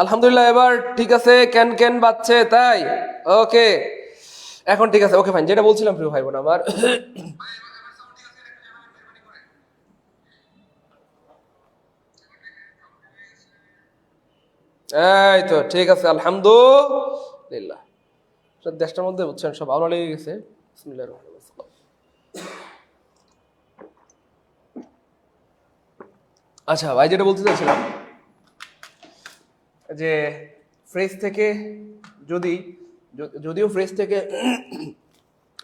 আলহামদুলিল্লাহ, এবার ঠিক আছে। ক্যান ক্যান বাজছে, তাই? ওকে, এখন ঠিক আছে। ওকে ফাইন, যেটা বলছিলাম প্রিয় ভাই বোন আমার, এই তো ঠিক আছে আলহামদুলিল্লাহ। সব দেশটার মধ্যে বুঝছেন সব ভালো লেগে গেছে। বিসমিল্লাহির রহমানির রহিম। আচ্ছা ভাই, যেটা বলতে চাইছিলাম যে ফ্রেজ থেকে যদি যদিও ফ্রেজ থেকে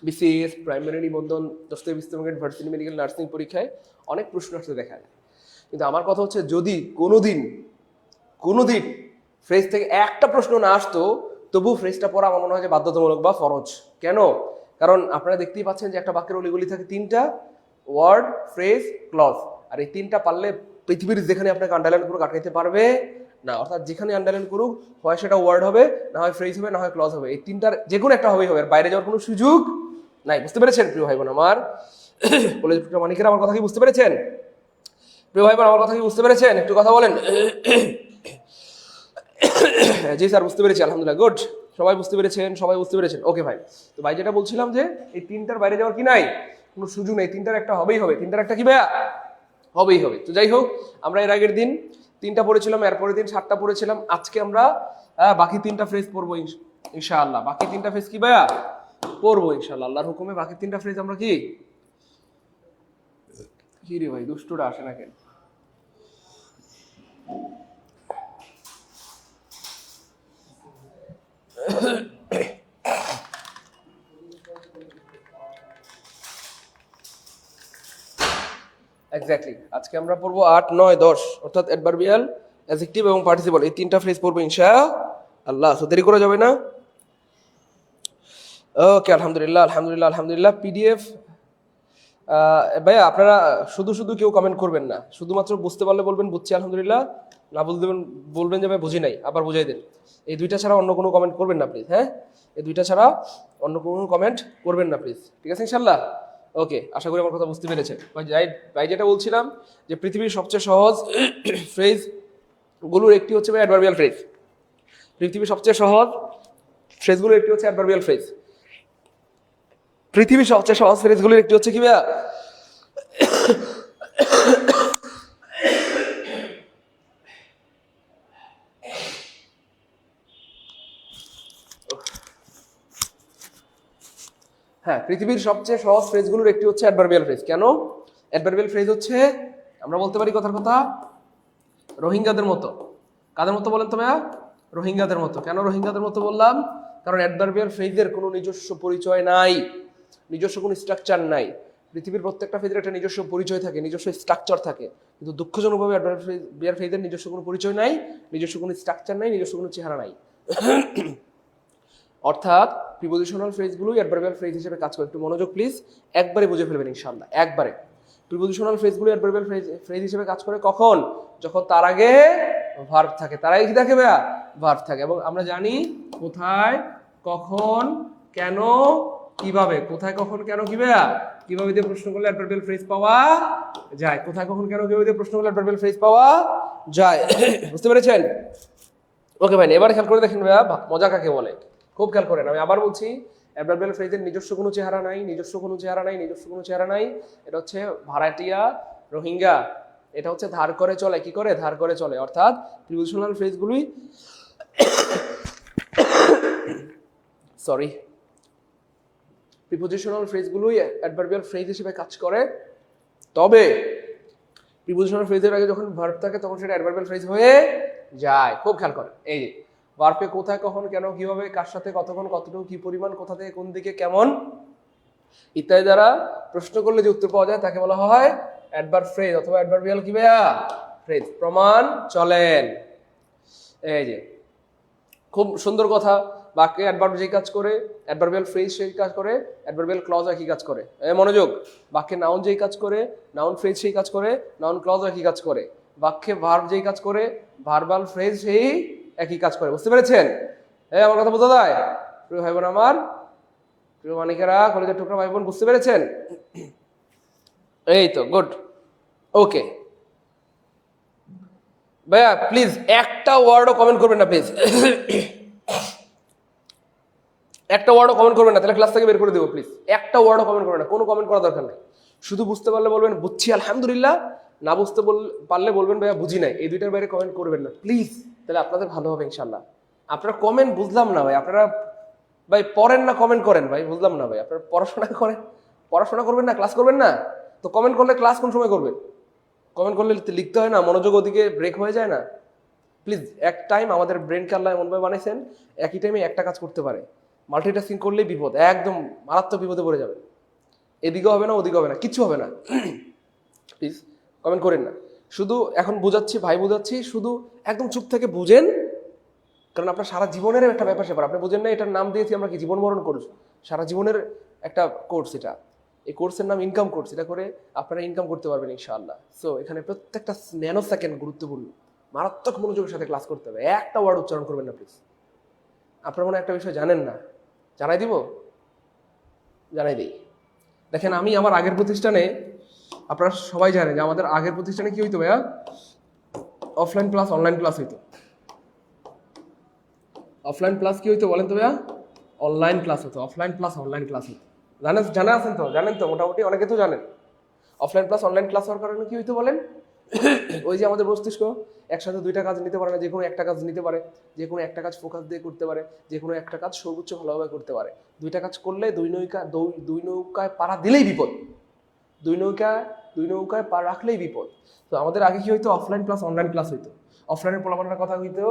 বিসিএস, প্রাইমারি নিবন্ধন, দশটা বিস্তারিত ভার্সিটি মেডিকেল নার্সিং পরীক্ষায় অনেক প্রশ্ন আসতে দেখা যায়। কিন্তু আমার কথা হচ্ছে, যদি কোনোদিন ফ্রেজ থেকে একটা প্রশ্ন না আসতো, তবু ফ্রেজটা পড়া আমার মনে হয় যে বাধ্যতামূলক বা ফরজ। কেন? কারণ আপনারা দেখতেই পাচ্ছেন যে একটা বাক্যের অলিগুলি থাকে তিনটা: ওয়ার্ড, ফ্রেজ, ক্লজ। আর এই তিনটা পারলে পৃথিবীর যেখানে আপনাকে আন্ডারলাইন করুক আটকাইতে পারবে না। অর্থাৎ যেখানে আন্ডারলাইন করুক, হয় সেটা ওয়ার্ড হবে, না হয় ফ্রেজ হবে, না হয় ক্লজ হবে। এই তিনটার যে কোনো একটা হবেই হবে, আর বাইরে যাওয়ার কোনো সুযোগ নাই। বুঝতে পেরেছেন প্রিয় ভাই বোন আমার? কলেজ মানিকেরা আমার কথা কি বুঝতে পেরেছেন? প্রিয় ভাই বোন আমার কথা কি বুঝতে পেরেছেন? একটু কথা বলেন। জি স্যার, বুঝতে পেরেছি, আলহামদুলিল্লাহ, গুড। সবাই বুঝতে পেরেছেন। ওকে ভাই, তো ভাই যেটা বলছিলাম যে এই তিনটার বাইরে যাওয়ার কি নাই, কোনো সুযোগ নেই। তিনটার একটা হবেই হবে, তিনটার একটা কি ভাইয়া হবেই হবে। তো যাই হোক, আমরা এর আগের দিন তিনটা পড়েছিলাম, এরপরের দিন 7টা পড়েছিলাম। আজকে আমরা বাকি তিনটা ফ্রেজ পড়বো ইনশাআল্লাহ। বাকি তিনটা ফ্রেজ কি ভাইয়া পড়বো ইনশাআল্লাহ, আল্লাহর হুকুমে। বাকি তিনটা ফ্রেজ আমরা কি কি রে ভাই, দুষ্টুটা আসে না কেন? এক্স্যাক্টলি, আজকে আমরা পড়বো 8, 9, 10, অর্থাৎ অ্যাডভার্বিয়াল, অ্যাডজেক্টিভ এবং পার্টিসিপল, এই তিনটা ফ্রেজ পড়বো ইনশাআল্লাহ। তো দেরি করা যাবে না। ওকে, আলহামদুলিল্লাহ। পিডিএফ ভাইয়া, আপনারা শুধু শুধু কেউ কমেন্ট করবেন না। শুধুমাত্র বুঝতে পারলে বলবেন বুঝছি আলহামদুলিল্লাহ, না বুঝতে বলবেন যে ভাই বুঝি নাই, আবার বুঝাই দেন। এই দুইটা ছাড়া অন্য কোনো কমেন্ট করবেন না প্লিজ। হ্যাঁ, এই দুইটা ছাড়া অন্য কোনো কমেন্ট করবেন না প্লিজ। ঠিক আছে ইনশাল্লাহ? ওকে, আশা করি আমার কথা বুঝতে পেরেছেন। ভাই যেটা বলছিলাম যে পৃথিবীর সবচেয়ে সহজ ফ্রেজ গুলোর একটি হচ্ছে ভাই অ্যাডভার্বিয়াল ফ্রেজ। পৃথিবীর সবচেয়ে সহজ ফ্রেজগুলোর একটি হচ্ছে অ্যাডভার্বিয়াল ফ্রেজ। পৃথিবীর সবচেয়ে সহজ ফ্রেজগুলোর একটি হচ্ছে কি ভাইয়া? হ্যাঁ, পৃথিবীর সবচেয়ে সহজ ফ্রেজগুলোর একটি হচ্ছে অ্যাডভার্বিয়াল ফ্রেজ। কেন? অ্যাডভার্বিয়াল ফ্রেজ হচ্ছে, আমরা বলতে পারি কথার কথা, রোহিঙ্গাদের মতো। কাদের মতো বলেন তো ভাইয়া? রোহিঙ্গাদের মতো। কেন রোহিঙ্গাদের মতো বললাম? কারণ অ্যাডভার্বিয়াল ফ্রেজের কোনো নিজস্ব পরিচয় নাই, নিজস্ব কোনো স্ট্রাকচার নাই। পৃথিবীর প্রত্যেকটা ফ্রেজের একটা নিজস্ব পরিচয় থাকে, নিজস্ব স্ট্রাকচার থাকে, কিন্তু দুঃখজনকভাবে অ্যাডভার্বিয়াল ফ্রেজের নিজস্ব কোনো পরিচয় নাই, নিজস্ব কোনো স্ট্রাকচার নাই, নিজস্ব কোনো চেহারা নাই। অর্থাৎ প্রিপোজিশনাল ফ্রেজগুলোই অ্যাডভার্বিয়াল ফ্রেজ হিসেবে কাজ করে। একটু মনোযোগ প্লিজ, একবারে বুঝে ফেলবেন ইনশাআল্লাহ, একবারে। প্রিপোজিশনাল ফ্রেজগুলো অ্যাডভার্বিয়াল ফ্রেজ হিসেবে কাজ করে কখন? যখন তার আগে ভার্ব থাকে। তার আগে কি থাকে ভাইয়া? ভার্ব থাকে। এবং আমরা জানি কোথায়, কখন, কেন, কিভাবে। কোথায়, কখন, কেন, কি ভাইয়া কিভাবে দিয়ে প্রশ্ন করলে অ্যাডভার্বিয়াল ফ্রেজ পাওয়া যায়। কোথায়, কখন, কেন, কিভাবে দিয়ে প্রশ্ন করলে অ্যাডভার্বিয়াল ফ্রেজ পাওয়া যায়। বুঝতে পেরেছেন? ওকে ভাই, এবার খেয়াল করে দেখেন ভাইয়া, মজা কাকে বলে। খুব খেয়াল করেন, আমি আবার বলছি, অ্যাডভার্বিয়াল ফ্রেজের নিজস্ব কোনো চেহারা নাই, নিজস্ব কোনো চেহারা নাই। এটা হচ্ছে ভাড়াটিয়া, রোহিঙ্গা। এটা হচ্ছে ধার করে চলে। কি করে? ধার করে চলে। অর্থাৎ প্রিপোজিশনাল ফ্রেজগুলোই প্রিপোজিশনাল ফ্রেজগুলোই অ্যাডভার্বিয়াল ফ্রেজ হিসেবে কাজ করে। তবে প্রিপোজিশনাল ফ্রেজের আগে যখন ভার্ব থাকে তখন সেটা অ্যাডভার্বিয়াল ফ্রেজ হয়ে যায়। খুব খেয়াল করেন, এই যে ভার্বে কোথায়, কখন, কেন, কিভাবে, কার সাথে, কতক্ষণ, কতটুকু, কি পরিমাণ, কোথা থেকে, কোন দিকে, কেমন ইত্যাদি দ্বারা প্রশ্ন করলে যে উত্তর পাওয়া যায় তাকে বলা হয় অ্যাডভার্ব ফ্রেজ অথবা অ্যাডভার্বিয়াল কি ভাইয়া ফ্রেজ। প্রমাণ চলেন, এই যে খুব সুন্দর কথা। বাক্যে অ্যাডভার্ব যেই কাজ করে, অ্যাডভার্বিয়াল ফ্রেজ সেই কাজ করে, অ্যাডভার্বিয়াল ক্লজ একই কাজ করে। মনোযোগ, বাক্যে নাউন যেই কাজ করে, নাউন ফ্রেজ সেই কাজ করে, নাউন ক্লজ একই কাজ করে। বাক্যে ভার্ব যেই কাজ করে, ভার্বাল ফ্রেজ সেই একই কাজ করে। বুঝতে পেরেছেন? আমার কথা বোঝা যায় প্রিয় ভাই বোন আমার, প্রিয় মানিকেরা, কলেজের টুকরা ভাই বোন, বুঝতে পেরেছেন? এই তো গুড। ওকে, ভাইয়া প্লিজ একটা ওয়ার্ডও কমেন্ট করবেন না প্লিজ, একটা ওয়ার্ডও কমেন্ট করবেন না, তাহলে ক্লাস থেকে বের করে দেবো প্লিজ। একটা ওয়ার্ডও কমেন্ট করবেন না, কোনো কমেন্ট করার দরকার নেই। শুধু বুঝতে পারলে বলবেন বুঝছি আলহামদুলিল্লাহ, না বুঝতে পারলে বলবেন ভাইয়া বুঝি নাই। এই দুইটার বাইরে কমেন্ট করবেন না প্লিজ, তাহলে আপনাদের ভালো হবে ইনশাল্লাহ। আপনারা কমেন্ট বুঝলাম না ভাই, আপনারা ভাই পড়েন না কমেন্ট করেন ভাই, বুঝলাম না ভাই। আপনারা পড়াশোনা করেন, পড়াশোনা করবেন না, ক্লাস করবেন না, তো কমেন্ট করলে ক্লাস কোন সময় করবেন? কমেন্ট করলে লিখতে হয় না, মনোযোগ ওদিকে ব্রেক হয়ে যায় না। প্লিজ এক টাইম আমাদের ব্রেনকে আল্লাহ এমনভাবে বানাইছেন একই টাইমে একটা কাজ করতে পারে। মাল্টিটাস্কিং করলেই বিপদ, একদম মারাত্মক বিপদে পড়ে যাবে। এদিকে হবে না, ওদিকে হবে না, কিচ্ছু হবে না। প্লিজ কমেন্ট করেন না। শুধু এখন বুঝাচ্ছি ভাই, বুঝাচ্ছি, শুধু একদম চুপ থেকে বুঝেন, কারণ আপনার সারা জীবনের একটা ব্যাপার স্যাপার আপনি বুঝেন না। এটার নাম দিয়েছি আমরা কি, জীবন মরণ কোর্স। সারা জীবনের একটা কোর্স এটা, এই কোর্সের নাম ইনকাম কোর্স। এটা করে আপনারা ইনকাম করতে পারবেন ইনশাআল্লাহ। সো এখানে প্রত্যেকটা ন্যানো সেকেন্ড গুরুত্বপূর্ণ, মারাত্মক মনোযোগের সাথে ক্লাস করতে হবে। একটা ওয়ার্ড উচ্চারণ করবেন না প্লিজ। আপনার মনে একটা বিষয় জানেন না, জানাই দিব, জানাই দিই। দেখেন আমি আমার আগের প্রতিষ্ঠানে, আপনারা সবাই জানেন যে আমাদের আগের প্রতিষ্ঠানে কি হইতো ভাইয়া, অফলাইন প্লাস অনলাইন ক্লাস হইতো। অফলাইন প্লাস কি হইতো বলেন তো ভাইয়া, অনলাইন ক্লাস হতো। অফলাইন প্লাস অনলাইন ক্লাস হতো, জানা আছেন তো, জানেন তো মোটামুটি, অনেকে তো জানেন। অফলাইন প্লাস অনলাইন ক্লাস হওয়ার কারণে কি হইতো বলেন, ওই যে আমাদের মস্তিষ্ক একসাথে দুইটা কাজ নিতে পারে না, যে কোনো একটা কাজ নিতে পারে, যে কোনো একটা কাজ ফোকাস দিয়ে করতে পারে, যে কোনো একটা কাজ সর্বোচ্চ ভালোভাবে করতে পারে। দুইটা কাজ করলে দুই নৌকায় পাড়া দিলেই বিপদ, দুই নৌকায় পা রাখলেই বিপদ। তো আমাদের আগে কি হইতো, অফলাইন প্লাস অনলাইন ক্লাস হইতো। অফলাইনের পোলাপানের কথা হইতো,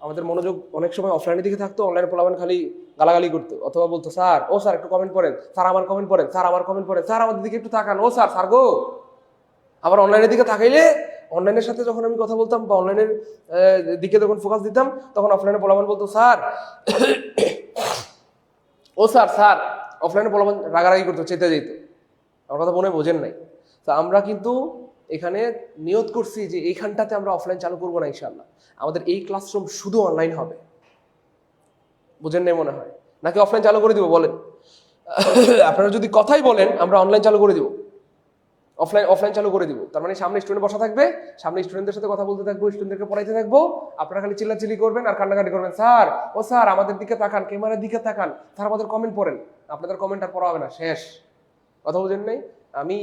আমাদের মনোযোগ অনেক সময় অফলাইনের দিকে থাকতো, অনলাইনের পোলাপান খালি গালাগালি করতো, অথবা বলতো স্যার, ও স্যার একটু কমেন্ট করেন, স্যার আমার কমেন্ট পড়েন, স্যার আমার কমেন্ট পড়েন, স্যার আমাদের দিকে একটু তাকান, ও স্যার, স্যার গো। আবার অনলাইনের দিকে তাকাইলে, অনলাইনের সাথে যখন আমি কথা বলতাম বা অনলাইনের দিকে যখন ফোকাস দিতাম, তখন অফলাইনে পোলাপান বলতো স্যার, ও স্যার, স্যার। অফলাইনে পোলাপান রাগারাগি করতো, চেতে যেত। আমার কথা মনে বোঝেন নাই। তো আমরা কিন্তু এখানে নিয়ত করছি যে এইখানটাতে আমরা অফলাইন চালু করবো না ইনশাআল্লাহ। আমাদের এই ক্লাসরুম শুধু অনলাইন হবে। বুঝেন নাই মনে হয়, নাকি অফলাইন চালু করে দিব বলেন? আপনারা যদি কথাই বলেন আমরা অনলাইন চালু করে দিব, অফলাইন চালু করে দিব, তার মানে সামনে স্টুডেন্ট বসা থাকবে, সামনে স্টুডেন্টদের সাথে কথা বলতে থাকবো, স্টুডেন্টদেরকে পড়াইতে থাকবো, আপনারা খালি চিল্লাচিল্লি করবেন আর কান্নাকাটি করবেন, স্যার, ও স্যার আমাদের দিকে তাকান, ক্যামেরার দিকে তাকান, স্যার আমাদের কমেন্ট পড়েন। আপনাদের কমেন্ট আর পড়া হবে না, শেষ। কথা বুঝেন নাই? আমি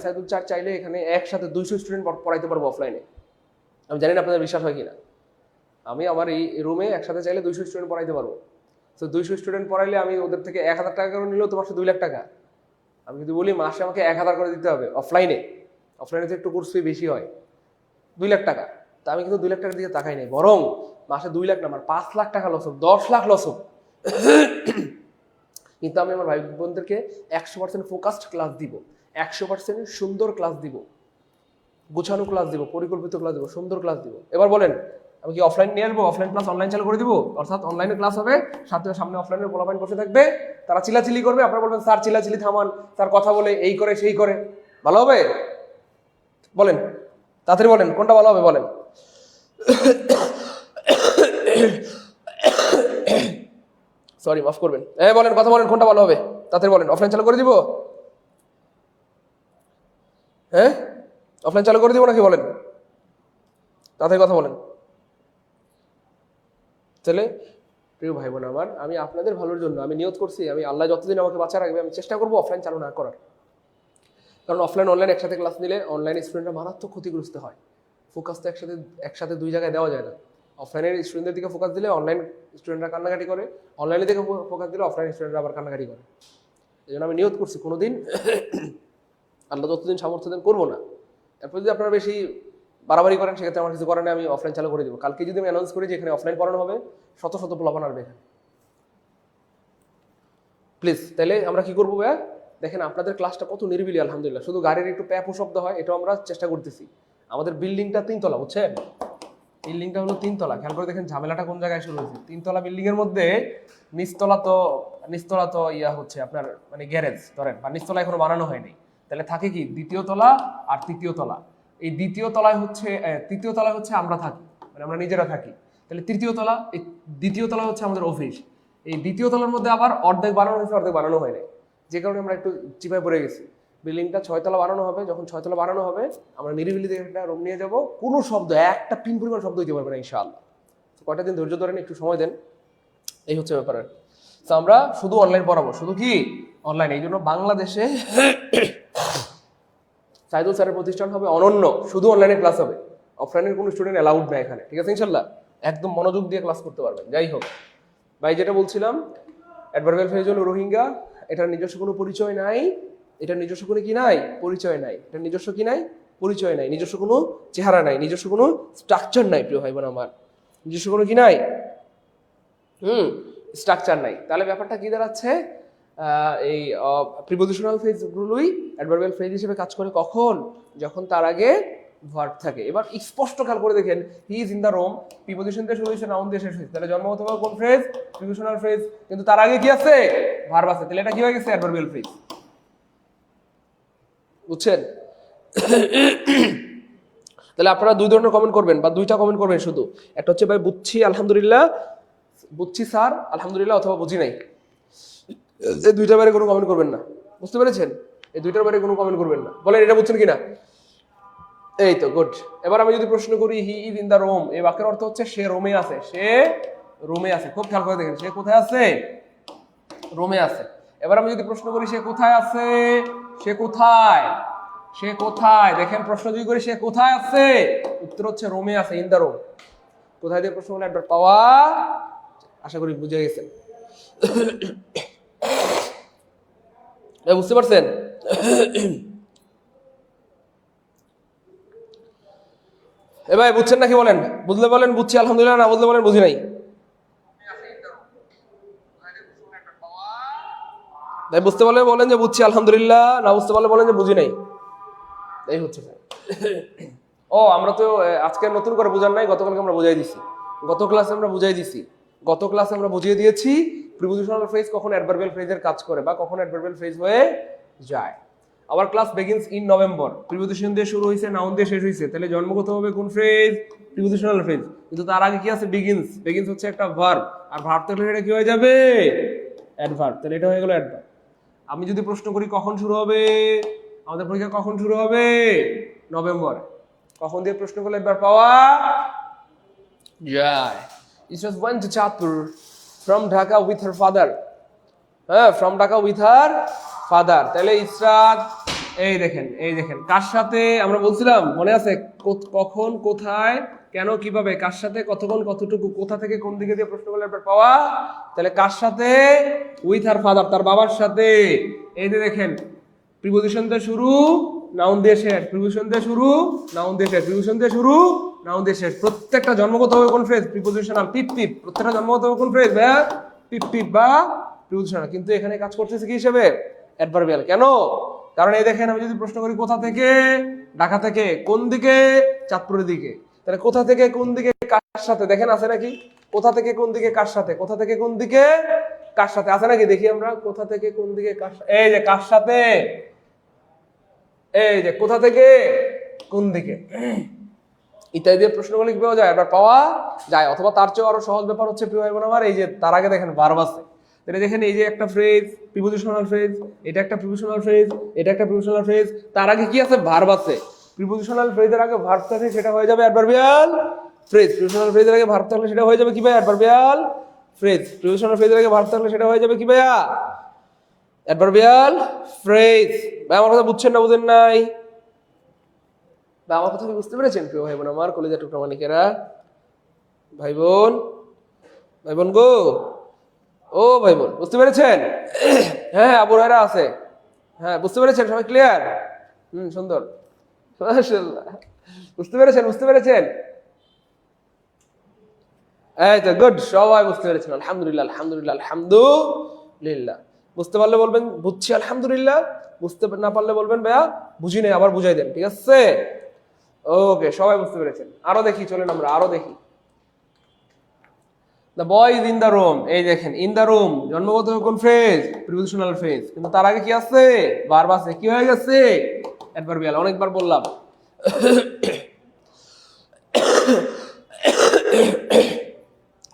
সাইদুল চার চাইলে এখানে একসাথে 200 স্টুডেন্ট পড়াইতে পারবো অফলাইনে। আমি জানি না আপনাদের বিশ্বাস হয় কিনা। আমি আমার এই রুমে একসাথে চাইলে 200 স্টুডেন্ট পড়াইতে পারবো। তো 200 স্টুডেন্ট পড়াইলে আমি ওদের থেকে 1000 টাকা করে নিলেও তোমার 2 লাখ টাকা। আমি যদি বলি মাসে আমাকে 1000 করে দিতে হবে অফলাইনে তো একটু কোর্স ফি বেশি হয়, 2 লাখ টাকা। তা আমি কিন্তু 2 লাখ টাকার দিকে তাকাই নাই, বরং মাসে 2 লাখ না, আমার 5 লাখ টাকা লস হোক, 10 লাখ লস হোক, কিন্তু আমি আমার ভাই বোনদেরকে 100% ফোকাসড ক্লাস দিব, 100% সুন্দর ক্লাস দিব, গোছানো ক্লাস দিব, পরিকল্পিত ক্লাস দিব, সুন্দর ক্লাস দিব। এবার বলেন আমি কি অফলাইন নিয়ে আসবো, অফলাইন ক্লাস অনলাইন চালু করে দিব? অর্থাৎ অনলাইনে ক্লাস হবে, সাথে সামনে অফলাইনের পোলাপাইন বসে থাকবে, তারা চিল্লাচিল্লি করবে, আপনারা বলবেন স্যার চিল্লাচিল্লি থামান, স্যার কথা বলে এই করে সেই করে, ভালো হবে? বলেন তাড়াতাড়ি বলেন, কোনটা ভালো হবে বলেন? সরি, মাফ করবেন। বলেন, কথা বলেন, কোনটা ভালো হবে? তাড়াতাড়ি বলেন। অফলাইন চালু করে দিব? হ্যাঁ, অফলাইন চালু করে দিব নাকি বলেন? তাড়াতাড়ি কথা বলেন। তাহলে প্রিয় ভাই বোন আমার, আমি আপনাদের ভালোর জন্য আমি নিয়ত করছি, আমি আল্লাহ যতদিন আমাকে বাঁচা রাখবে আমি চেষ্টা করবো অফলাইন চালু না করার। কারণ অফলাইন অনলাইন একসাথে ক্লাস নিলে অনলাইন স্টুডেন্টরা মারাত্মক ক্ষতিগ্রস্ত হয়। ফোকাস তো একসাথে 2 জায়গায় দেওয়া যায় না। অফলাইনের স্টুডেন্টদের দিকে ফোকাস দিলে অনলাইন স্টুডেন্টরা কান্নাকাটি করে, অনলাইনের দিকে ফোকাস দিলে অফলাইন স্টুডেন্টরা আবার কান্নাকাটি করে। এই জন্য আমি নিয়ত করছি কোনোদিন আল্লাহ যতদিন সামর্থ্য দেন করবো না। এরপর যদি আপনারা বেশি বাড়াবাড়ি করেন সেক্ষেত্রে আমার কিছু করার নেই, আমি অফলাইন চালু করে দেবো। কালকে যদি আমি অ্যানাউন্স করি যে এখানে অফলাইন পড়ানো হবে, শত শত পোলাপান আসবে এখানে, প্লিজ। তাহলে আমরা কি করবো ভাইয়া, দেখেন আপনাদের ক্লাসটা কত নিরিবিলি আলহামদুলিল্লাহ, শুধু গাড়ির একটু প্যাপো শব্দ হয়, এটাও আমরা চেষ্টা করতেছি। আমাদের বিল্ডিংটা 3 তলা, বুঝছেন? বিল্ডিংটা হলো 3 তলা। খেয়াল করে দেখেন ঝামেলাটা কোন জায়গায় শুরু হয়েছে। 3 তলা বিল্ডিং এর মধ্যে নিচতলা তো ইয়া হচ্ছে আপনার মানে গ্যারেজ ধরেন, বা নিচতলা এখনো বানানো হয়নি। তাহলে থাকে কি 2য় তলা আর 3য় তলা। এই 2য় তলায় হচ্ছে আমরা থাকি, মানে আমরা নিজেরা থাকি। তাহলে 3য় তলা, এই 2য় তলা হচ্ছে আমাদের অফিস। এই 2য় তলার মধ্যে আবার অর্ধেক বানানো হয়েছে, অর্ধেক বানানো হয়নি, যে কারণে আমরা একটু চিপায় পড়ে গেছি। বিল্ডিংটা 6 তলা বানানো হবে, যখন 6 তলা বানানো হবে আমরা নিরিবিলি থেকে একটা রুম নিয়ে যাব, কোনো শব্দ, একটা পিন পরিমাণ শব্দ হইতে পারবে না ইনশাআল্লাহ। কয়টা দিন ধৈর্য ধরেন, একটু সময় দেন, এই হচ্ছে ব্যাপার। তো আমরা শুধু অনলাইন পড়াবো, শুধু কি অনলাইন। এই জন্য বাংলাদেশে সাইদুল স্যারের প্রতিষ্ঠান হবে অনন্য, শুধু অনলাইনে ক্লাস হবে, অফলাইনের কোনো স্টুডেন্ট অ্যালাউড না এখানে, ঠিক আছে ইনশাল্লাহ। একদম মনোযোগ দিয়ে ক্লাস করতে পারবেন। যাই হোক ভাই, যেটা বলছিলাম, অ্যাডভার্বিয়াল ফ্রেজ হলো রোহিঙ্গা, এটার নিজস্ব কোনো পরিচয় নাই, এটার নিজস্ব কোনো কি নাই, পরিচয় নাই, এটার নিজস্ব কি নাই, পরিচয় নাই, নিজস্ব কোনো চেহারা নাই, নিজস্ব কোনো স্ট্রাকচার নাই প্রিয় ভাই বোন আমার, নিজস্ব কোনো কি নাই, স্ট্রাকচার নাই। তাহলে ব্যাপারটা কি দাঁড়াচ্ছে, এই প্রিপোজিশনাল ফ্রেজগুলোই অ্যাডভার্বিয়াল ফ্রেজ হিসেবে কাজ করে কখন, যখন তার আগে ভার্ব থাকে। এবার স্পষ্ট খেয়াল করে দেখেন, হি is in the room, preposition দিয়ে শুরু হয়েছে, নাউন দিয়ে শেষ হয়েছে, তাহলে জন্মগতভাবে কোন ফ্রেজ, প্রিপোজিশনাল ফ্রেজ, কিন্তু তার আগে কি আছে, ভার্ব আছে, তাহলে এটা কি হয়ে গেছে, অ্যাডভার্বিয়াল ফ্রেজ। বুঝছেন? তাহলে আপনারা দুই ধরনের কমেন্ট করবেন, বা দুইটা কমেন্ট করবেন শুধু, একটা হচ্ছে ভাই বুঝছি আলহামদুলিল্লাহ, বুঝছি স্যার আলহামদুলিল্লাহ, অথবা বুঝি নাই, এই দুইটার বাইরে কোনো কমেন্ট করবেন না। বুঝতে পেরেছেন? এই দুইটার বাইরে কোনো কমেন্ট করবেন না। বলেন এটা বুঝছেন কিনা? এই তো গুড। এবার আমি যদি প্রশ্ন করি হি ইজ ইন দ্য রুম, এই বাক্যের অর্থ হচ্ছে সে রোমে আছে, সে রোমে আছে। খুব খেয়াল করে দেখেন, সে কোথায় আছে, রোমে আছে। এবার আমি যদি প্রশ্ন করি সে কোথায় আছে, সে কোথায়, সে কোথায়, দেখেন প্রশ্ন যদি করি সে কোথায় আছে, উত্তর হচ্ছে রোমে আছে, ইন দ্য রুম। কোথায় দিয়ে প্রশ্ন করলে একবার পাওয়া, আশা করি বুঝে গেছেন। বুঝতে পারছেন? এ ভাই বুঝছেন নাকি বলেন? বুঝলে বলেন বুঝছি আলহামদুলিল্লাহ, না বুঝলে বলেন বুঝি নাই। তাই বুঝতে পারলে বলেন যে বুঝছি আলহামদুলিল্লাহ, না বুঝতে পারলে বলেন যে বুঝি নাই। এই হচ্ছে। ও আমরা তো আজকে নতুন করে বোঝার নাই, গতকালকে আমরা বুঝাই দিছি, গত ক্লাসে আমরা বুঝাই দিছি, গত ক্লাসে আমরা বুঝিয়ে দিয়েছি প্রিপোজিশনাল ফ্রেজ কখন অ্যাডভার্বিয়াল ফ্রেজের কাজ করে বা কখন অ্যাডভার্বিয়াল ফ্রেজ হয়ে যায়। Our class begins in November, preposition দিয়ে শুরু হয়েছে, নাউন দিয়ে শেষ হয়েছে, তাহলে জন্মগতভাবে কোন ফ্রেজ, প্রিপোজিশনাল ফ্রেজ। কিন্তু তার আগে কি আছে, বিগিনস, বিগিনস হচ্ছে একটা ভার্ব, আর ভার্ব থাকলে এটা কি হয়ে যাবে, অ্যাডভার্ব, তাহলে এটা হয়ে গেল অ্যাডভার্ব। আমি যদি প্রশ্ন করি কখন শুরু হবে, আমাদের পরীক্ষা কখন শুরু হবে, নভেম্বর, কখন দিয়ে প্রশ্ন করলে একবার পাওয়া যায়। Isra went to Chatpur from Dhaka with her father. হ্যাঁ, from Dhaka with her father. তাহলে ইসরাত, এই দেখেন কার সাথে আমরা বলছিলাম, মনে আছে, কখন, কোথায়, কেন, কিভাবে, কার সাথে, কতক্ষণ, কতটুকু, কোথা থেকে কোন দিকে দিয়ে প্রশ্ন করলে একবার পাওয়া। তাহলে কার সাথে, উইথ হার ফাদার, তার বাবার সাথে। এই যে দেখেন, প্রিপোজিশন দিয়ে শুরু, নাউন দিয়ে শেষ, প্রিপোজিশন দিয়ে শুরু, নাউন দিয়ে শেষ, প্রিপোজিশন দিয়ে শুরু, নাউন দিয়ে শেষ। প্রত্যেকটা জন্মগত হবে কোন ফ্রেজ, প্রিপোজিশনাল। পিপ পিপ, প্রত্যেকটা জন্মগত হবে কোন ফ্রেজ ভাইয়া, পিপ পিপ বা প্রিপোজিশনাল। কিন্তু এখানে কাজ করতেছে কি হিসেবে, অ্যাডভার্বিয়াল। কেন? কারণ এই দেখেন, আমি যদি প্রশ্ন করি কোথা থেকে, ঢাকা থেকে, কোন দিকে, চাঁদপুরের দিকে, তাহলে কোথা থেকে কোন দিকে কার সাথে, দেখেন আছে নাকি, কোথা থেকে কোন দিকে কার সাথে, কোথা থেকে কোন দিকে কার সাথে, আছে নাকি দেখি আমরা, কোথা থেকে কোন দিকে কার সাথে, এই যে কার সাথে, এই যে কোথা থেকে কোন দিকে, ইত্যাদি দিয়ে প্রশ্ন করলে কি পাওয়া যায়, এবার পাওয়া যায়। অথবা তার চেয়েও আরো সহজ ব্যাপার হচ্ছে প্রিয় ভাই বোন আমার, এই যে তার আগে দেখেন ভার্ব আছে, তাহলে দেখেন এই যে একটা ফ্রেজ, প্রিপোজিশনাল ফ্রেজ, এটা একটা প্রিপোজিশনাল ফ্রেজ, এটা একটা প্রিপোজিশনাল ফ্রেজ, তার আগে কি আছে, ভার্ব আছে। প্রিপোজিশনাল ফ্রেজের আগে ভার্ব থাকে, সেটা হয়ে যাবে অ্যাডভার্বিয়াল ফ্রেজ। প্রিপোজিশনাল ফ্রেজের আগে ভার্ব থাকলে সেটা হয়ে যাবে কি ভাই, অ্যাডভার্বিয়াল ফ্রেজ। প্রিপোজিশনাল ফ্রেজের আগে ভার্ব থাকলে সেটা হয়ে যাবে কি ভাইয়া, অ্যাডভার্বিয়াল ফ্রেজ। ভাই আমার কথা বুঝছেন না বুঝেন নাই? বা আমার কথা কি বুঝতে পেরেছেন প্রিয় ভাই বোন আমার, কলেজের টুকরা মানিকেরা, ভাই বোন, ভাই বোন গো, ও ভাই বোন, বুঝতে পেরেছেন? হ্যাঁ, আবু রায়রা আছে, হ্যাঁ বুঝতে পেরেছেন সবাই, ক্লিয়ার? সুন্দর, বুঝতে পেরেছেন, বুঝতে পেরেছেন, এই তো গুড, সবাই বুঝতে পেরেছেন, আলহামদুলিল্লাহ আলহামদুলিল্লাহ আলহামদুলিল্লাহ। বুঝতে পারলে বলবেন বুঝছি আলহামদুলিল্লাহ, বুঝতে না পারলে বলবেন ভাইয়া বুঝি নাই, আবার বুঝাই দেন, ঠিক আছে? ওকে, সবাই বুঝতে পেরেছেন। আরো দেখি, চলেন আমরা আরো দেখি। The boy is in the room, এই দেখেন ইন দ্য রুম জন্মগত কোন ফ্রেজ, প্রিপোজিশনাল ফ্রেজ, কিন্তু তার আগে কি আছে, ভার্ব আছে, কি হয়ে গেছে, অ্যাডভার্বিয়াল। অনেকবার বললাম।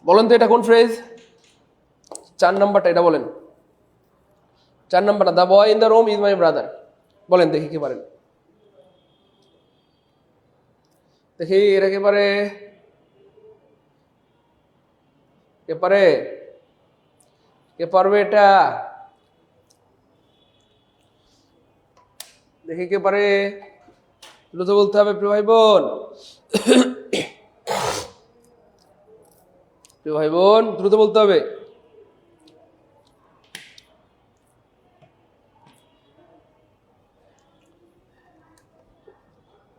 বলেন তো এটা কোন ফ্রেজ, 4 নাম্বারটা, এটা বলেন 4 নাম্বারটা, the boy in the room is my brother. বলেন দেখি কে পারেন, দেখি এরা কে পারে, কে পারে, কে পারবে এটা, দেখি কে পারে, দ্রুত বলতে হবে প্রিয় ভাই বোন, প্রিয় ভাই বোন দ্রুত বলতে হবে।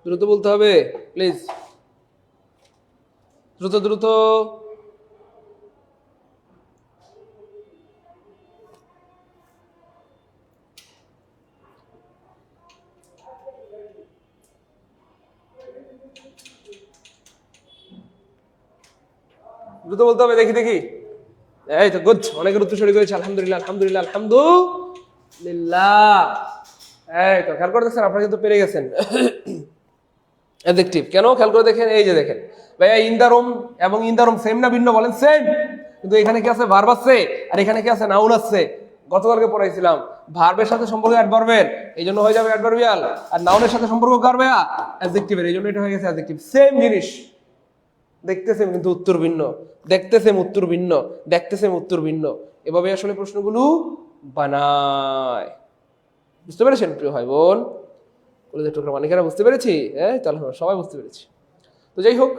দ্রুত বলতে হবে প্লিজ, দ্রুত দ্রুত। দ্রুত বলতে হবে, দেখি দেখি। এই তো গুড, অনেকের উত্তরসূরি করেছে, আলহামদুলিল্লাহ আলহামদুলিল্লাহ আলহামদুলিল্লাহ। এই তো খেয়াল করে দেখছেন, আপনারা কিন্তু পেরে গেছেন। অ্যাডজেক্টিভ কেন খেয়াল করে দেখেন, এই যে দেখেন ভাইয়া ইন দা রুম এবং ইন দা রুম সেম না ভিন্ন, বলেন সেম, কিন্তু এখানে কি আছে ভার্ব আছে আর এখানে কি আছে নাউন আছে। গতকালকে পড়াইছিলাম ভার্বের সাথে সম্পর্ক অ্যাডভার্বের, এই জন্য হয়ে যাবে অ্যাডভার্বিয়াল, আর নাউনের সাথে সম্পর্ক কার ভাইয়া অ্যাডজেক্টিভের, এই জন্য এটা হয়ে গেছে অ্যাডজেক্টিভ। সেম জিনিস, দেখতেছেন কিন্তু উত্তর ভিন্ন, দেখতেছেন উত্তর ভিন্ন, দেখতেছেন উত্তর ভিন্ন, এভাবে আসলে প্রশ্নগুলো বানায়। বুঝতে পেরেছেন প্রিয় ভাই বোন? অনেকেরা বুঝতে পেরেছি, হ্যাঁ তাহলে সবাই বুঝতে পেরেছি। তো যাই হোক,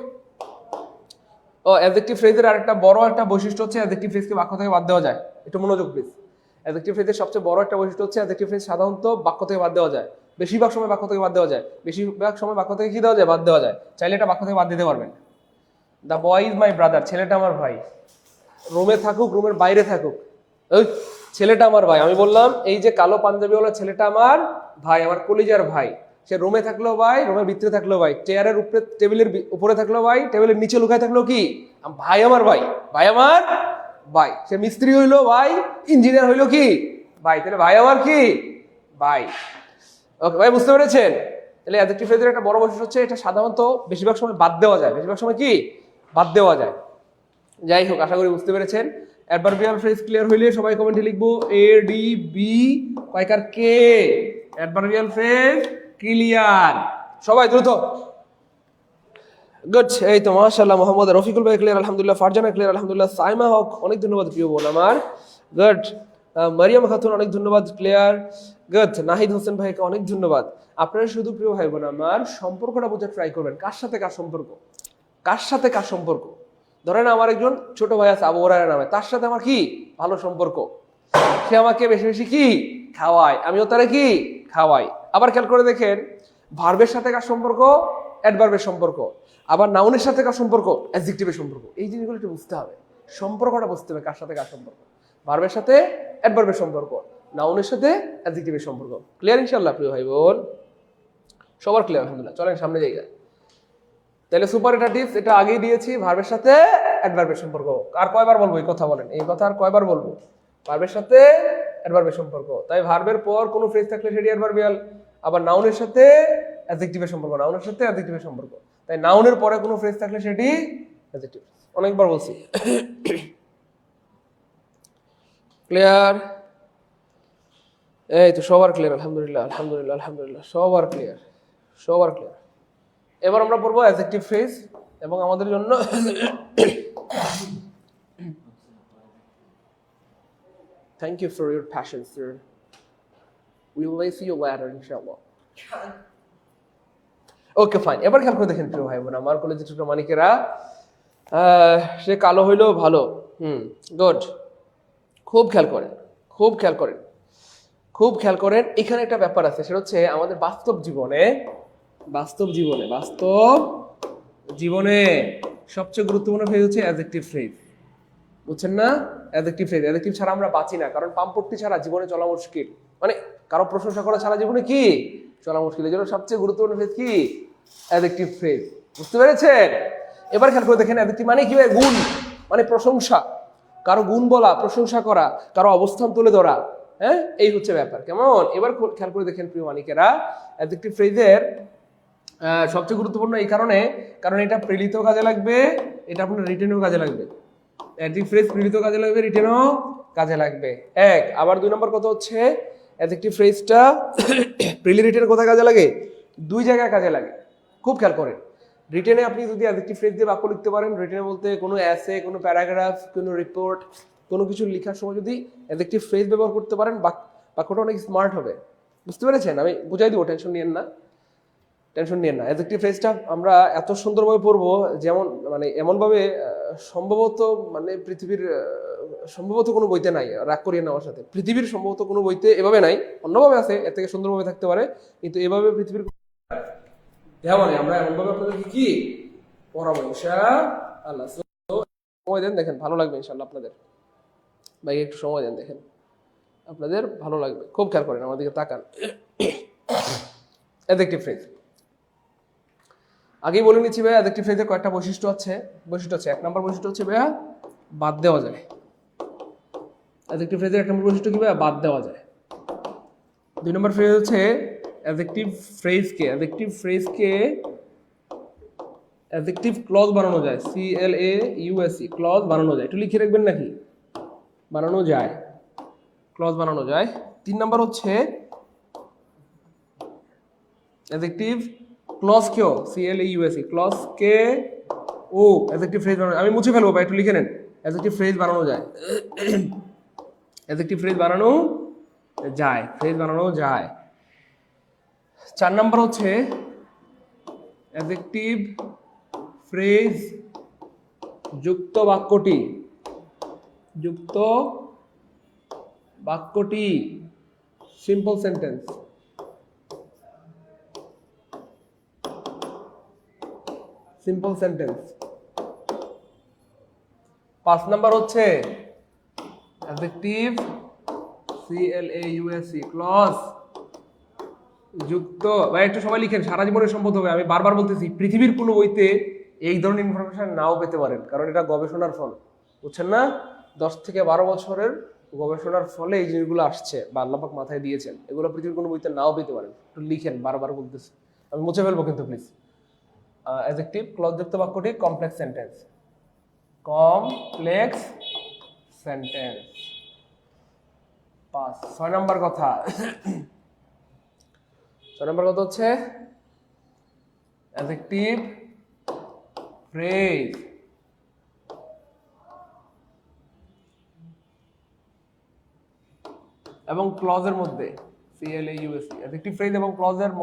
অ্যাডজেক্টিভ ফ্রেজের আরেকটা বড় একটা বৈশিষ্ট্য হচ্ছে অ্যাডজেক্টিভ ফ্রেজকে বাক্য থেকে বাদ দেওয়া যায়। একটু মনোযোগ প্লিজ। অ্যাডজেক্টিভ ফ্রেজের সবচেয়ে বড় একটা বৈশিষ্ট্য হচ্ছে অ্যাডজেক্টিভ ফ্রেজ সাধারণত বাক্য থেকে বাদ দেওয়া যায়, বেশিরভাগ সময় বাক্য থেকে বাদ দেওয়া যায়, বেশিরভাগ সময় বাক্য থেকে কি দেওয়া যায়, বাদ দেওয়া যায়। চাইলে এটা বাক্য থেকে বাদ দিতে পারবেন। The boy is my brother, ছেলেটা আমার ভাই। রুমে থাকুক রুমের বাইরে থাকুক, ওই ছেলেটা আমার ভাই। আমি বললাম এই যে কালো পাঞ্জাবিওয়ালা ছেলেটা আমার ভাই, আমার কলিজার ভাই। সে রুমে থাকলেও ভাই, রুমের ভিতরে থাকলেও ভাই, চেয়ারের উপরে টেবিলের উপরে থাকলেও ভাই, টেবিলের নিচে লুকায় থাকলেও কি ভাই আমার ভাই, ভাই আমার ভাই। সে মিস্ত্রি হইলো ভাই, ইঞ্জিনিয়ার হইলো কি ভাই, তাহলে ভাই আমার কি ভাই। ওকে ভাই, বুঝতে পেরেছেন? তাহলে অ্যাডজেক্টিভ ফ্রেজের একটা বড় বৈশিষ্ট্য হচ্ছে এটা সাধারণত বেশিরভাগ সময় বাদ দেওয়া যায়, বেশিরভাগ সময় কি বাদ দেওয়া যায়। যাই হোক, আশা করি বুঝতে পেরেছেন। অ্যাডভার্বিয়াল ফ্রেজ ক্লিয়ার হইলে সবাই কমেন্টে লিখবো এ ডি বি কয়কার কে। অ্যাডভার্বিয়াল ফ্রেজ ক্লিয়ার, সবাই দ্রুত। গুড, এই তো মাশাআল্লাহ। মোহাম্মদ রফিকুল ভাই ক্লিয়ার আলহামদুলিল্লাহ, ফারজানা ক্লিয়ার আলহামদুলিল্লাহ, সাইমা হক অনেক ধন্যবাদ প্রিয় বোন আমার। গুড, মারিয়াম খাতুন অনেক ধন্যবাদ ক্লিয়ার। গুড, নাহিদ হোসেন ভাইকে অনেক ধন্যবাদ। আপনারা শুধু প্রিয় ভাই বোন আমার সম্পর্কটা বোঝার ট্রাই করবেন, কার সাথে কার সম্পর্ক, কার সাথে কার সম্পর্ক। ধরেন আমার একজন ছোট ভাই আছে আবু হুরায়রা নামে, তার সাথে আমার কি ভালো সম্পর্ক, সে আমাকে বেশি বেশি কি খাওয়ায়, আমিও তারে কি খাওয়াই। আবার খেয়াল করে দেখেন ভার্বের সাথে কার সম্পর্ক, অ্যাডভার্বের সম্পর্ক, আবার নাউনের সাথে কার সম্পর্ক, অ্যাডজেক্টিভের সম্পর্ক। এই জিনিসগুলো একটু বুঝতে হবে, সম্পর্কটা বুঝতে হবে কার সাথে কার সম্পর্ক। ভার্বের সাথে অ্যাডভার্বের সম্পর্ক, নাউনের সাথে অ্যাডজেক্টিভের সম্পর্ক। ক্লিয়ার ইনশাআল্লাহ প্রিয় ভাই বোন? সবার ক্লিয়ার আলহামদুলিল্লাহ। চলেন সামনে জায়গা। তাহলে সুপারলেটিভস এটা আগেই দিয়েছি, ভার্বের সাথে অ্যাডভার্বের সম্পর্ক। আর কয়বার বলবো এই কথা বলেন, এই কথা আর কয়বার বলবো? ভার্বের সাথে অ্যাডভার্বের সম্পর্ক। তাই ভার্বের পর কোনো ফ্রেজ থাকলে সেটি অ্যাডভার্বিয়াল, আবার নাউনের সাথে অ্যাডজেক্টিভের সম্পর্ক, নাউনের সাথে অ্যাডজেক্টিভের সম্পর্ক। তাই নাউনের পরে কোনো ফ্রেজ থাকলে সেটি অ্যাডজেক্টিভ। অনেকবার বলছি। ক্লিয়ার? এই তো সবার ক্লিয়ার আলহামদুলিল্লাহ আলহামদুলিল্লাহ আলহামদুলিল্লাহ, সবার ক্লিয়ার, সবার ক্লিয়ার। এবার আমরা পড়বো অ্যাডজেক্টিভ ফ্রেজ, এবং আমাদের জন্য thank you for your passion sir, we will see you later ইনশাআল্লাহ। Okay fine. এবার খেয়াল করে দেখেন প্রিয় ভাই বোন আমার, কলেজের ছোট মানিকেরা, সে কালো হইলেও ভালো। গুড, খুব খেয়াল করেন, খুব খেয়াল করেন, খুব খেয়াল করেন। এখানে একটা ব্যাপার আছে, সেটা হচ্ছে আমাদের বাস্তব জীবনে, বাস্তব জীবনে, বাস্তব জীবনে সবচেয়ে গুরুত্বপূর্ণ ফ্রেজ হচ্ছে অ্যাডজেক্টিভ ফ্রেজ। বুঝছেন না? অ্যাডজেক্টিভ ফ্রেজ, অ্যাডজেক্টিভ ছাড়া আমরা বাঁচি না, কারণ পাম্পট্টি ছাড়া জীবনে চলা মুশকিল, মানে কারো প্রশংসা করা ছাড়া জীবনে কি চলা মুশকিল। এই জন্য সবচেয়ে গুরুত্বপূর্ণ ফ্রেজ কি? Adjective phrase. বুঝতে পেরেছেন? এবার খেয়াল করে দেখেন অ্যাডজেক্টিভ মানে কি? গুণ, মানে প্রশংসা, কারো গুণ বলা, প্রশংসা করা, কারো অবস্থান তুলে ধরা। হ্যাঁ, এই হচ্ছে ব্যাপার, কেমন? এবার খেয়াল করে দেখেন প্রিয় মানিকেরা, অ্যাডজেক্টিভ ফ্রেজের সবচেয়ে গুরুত্বপূর্ণ এই কারণে, কারণ এটা প্রেরিত কাজে লাগবে, এটা আপনার রিটেনও কাজে লাগবে। অ্যাডজেক্টিভ ফ্রেজ প্রেরিত কাজে লাগবে, রিটেনও কাজে লাগবে। এক, আবার দুই নম্বর কথা হচ্ছে অ্যাডজেক্টিভ ফ্রেজটা প্রিলি রিটেনে কোথায় কাজে লাগে? দুই জায়গায় কাজে লাগে, খুব খেয়াল করেন। রিটেনে আপনি যদি অ্যাডজেক্টিভ ফ্রেজ দিয়ে বাক্য লিখতে পারেন, রিটেনে বলতে কোনো অ্যাসে, কোনো প্যারাগ্রাফ, কোনো রিপোর্ট, কোনো কিছু লেখার সময় যদি অ্যাডজেক্টিভ ফ্রেজ ব্যবহার করতে পারেন, বাক্যটা অনেক স্মার্ট হবে। বুঝতে পেরেছেন? আমি বুঝাই দিব, টেনশন নিয়েন না, টেনশন নিয়েন না। অ্যাডজেক্টিভ ফ্রেজটা আমরা এত সুন্দরভাবে পড়বো, যেমন মানে এমনভাবে সম্ভবত মানে পৃথিবীর সম্ভবত কোনো বইতে নাই, রাগ করিয়ে নেওয়ার সাথে, পৃথিবীর সম্ভবত কোনো বইতে এভাবে নাই, অন্যভাবে আছে, এর থেকে সুন্দরভাবে থাকতে পারে, কিন্তু এভাবে পৃথিবীর মানে আমরা এমনভাবে আপনাদেরকে কি পড়াবো ইনশাআল্লাহ। সময় দেন, দেখেন ভালো লাগবে ইনশাআল্লাহ আপনাদের। ভাই একটু সময় দেন, দেখেন আপনাদের ভালো লাগবে, খুব খেয়াল করেন, আমার দিকে তাকান। অ্যাডজেক্টিভ ফ্রেজ আগেই বলে নিচ্ছি ভাইয়া, অ্যাডজেক্টিভ ফ্রেজের কয়েকটা বৈশিষ্ট্য আছে। এক নম্বর বৈশিষ্ট্য হচ্ছে ভাইয়া বাদ দেওয়া যায়। অ্যাডজেক্টিভ ফ্রেজের এক নম্বর বৈশিষ্ট্য কি ভাইয়া? বাদ দেওয়া যায়। দুই নম্বর ফ্রেজ হচ্ছে অ্যাডজেক্টিভ ক্লজ বানানো যায়, CLAUSE, ক্লজ বানানো যায়। একটু লিখে রাখবেন নাকি? বানানো যায়, ক্লজ বানানো যায়। তিন নম্বর হচ্ছে অ্যাডজেক্টিভ ক্লজ কেও, CLAUSE, ক্লজ কে ও অ্যাডজেক্টিভ ফ্রেজ বানানো। আমি মুছে ফেলবো ভাই, একটু লিখে নেন। অ্যাডজেক্টিভ ফ্রেজ বানানো যায়, অ্যাডজেক্টিভ ফ্রেজ বানানো যায়। চার নম্বর হচ্ছে অ্যাডজেক্টিভ ফ্রেজ যুক্ত বাক্যটি সিম্পল সেন্টেন্স। পাঁচ নাম্বার হচ্ছে অ্যাডজেক্টিভ CLAUSE, ক্লজ যুক্ত। ভাই একটু সবাই লিখেন, সারা জীবনের সম্পদ হবে। আমি বারবার বলতেছি, পৃথিবীর কোনো বইতে এই ধরনের ইনফরমেশন নাও পেতে পারেন, কারণ এটা গবেষণার ফল, বুঝছেন না? 10 থেকে 12 বছরের গবেষণার ফলে এই জিনিসগুলো আসছে বা আল্লাহ পাক মাথায় দিয়েছেন। এগুলো পৃথিবীর কোনো বইতে নাও পেতে পারেন। একটু লিখেন, বারবার বলতেছি, আমি মুছে ফেলবো কিন্তু প্লিজ। অ্যাডজেক্টিভ ক্লজ যুক্ত বাক্যটি কমপ্লেক্স সেন্টেন্স। 6 নম্বর কথা হচ্ছে অ্যাডজেক্টিভ ফ্রেজ এবং ক্লজের মধ্যে, CLAUSE, অ্যাডজেক্টিভ ফ্রেজ এবং ক্লজ এর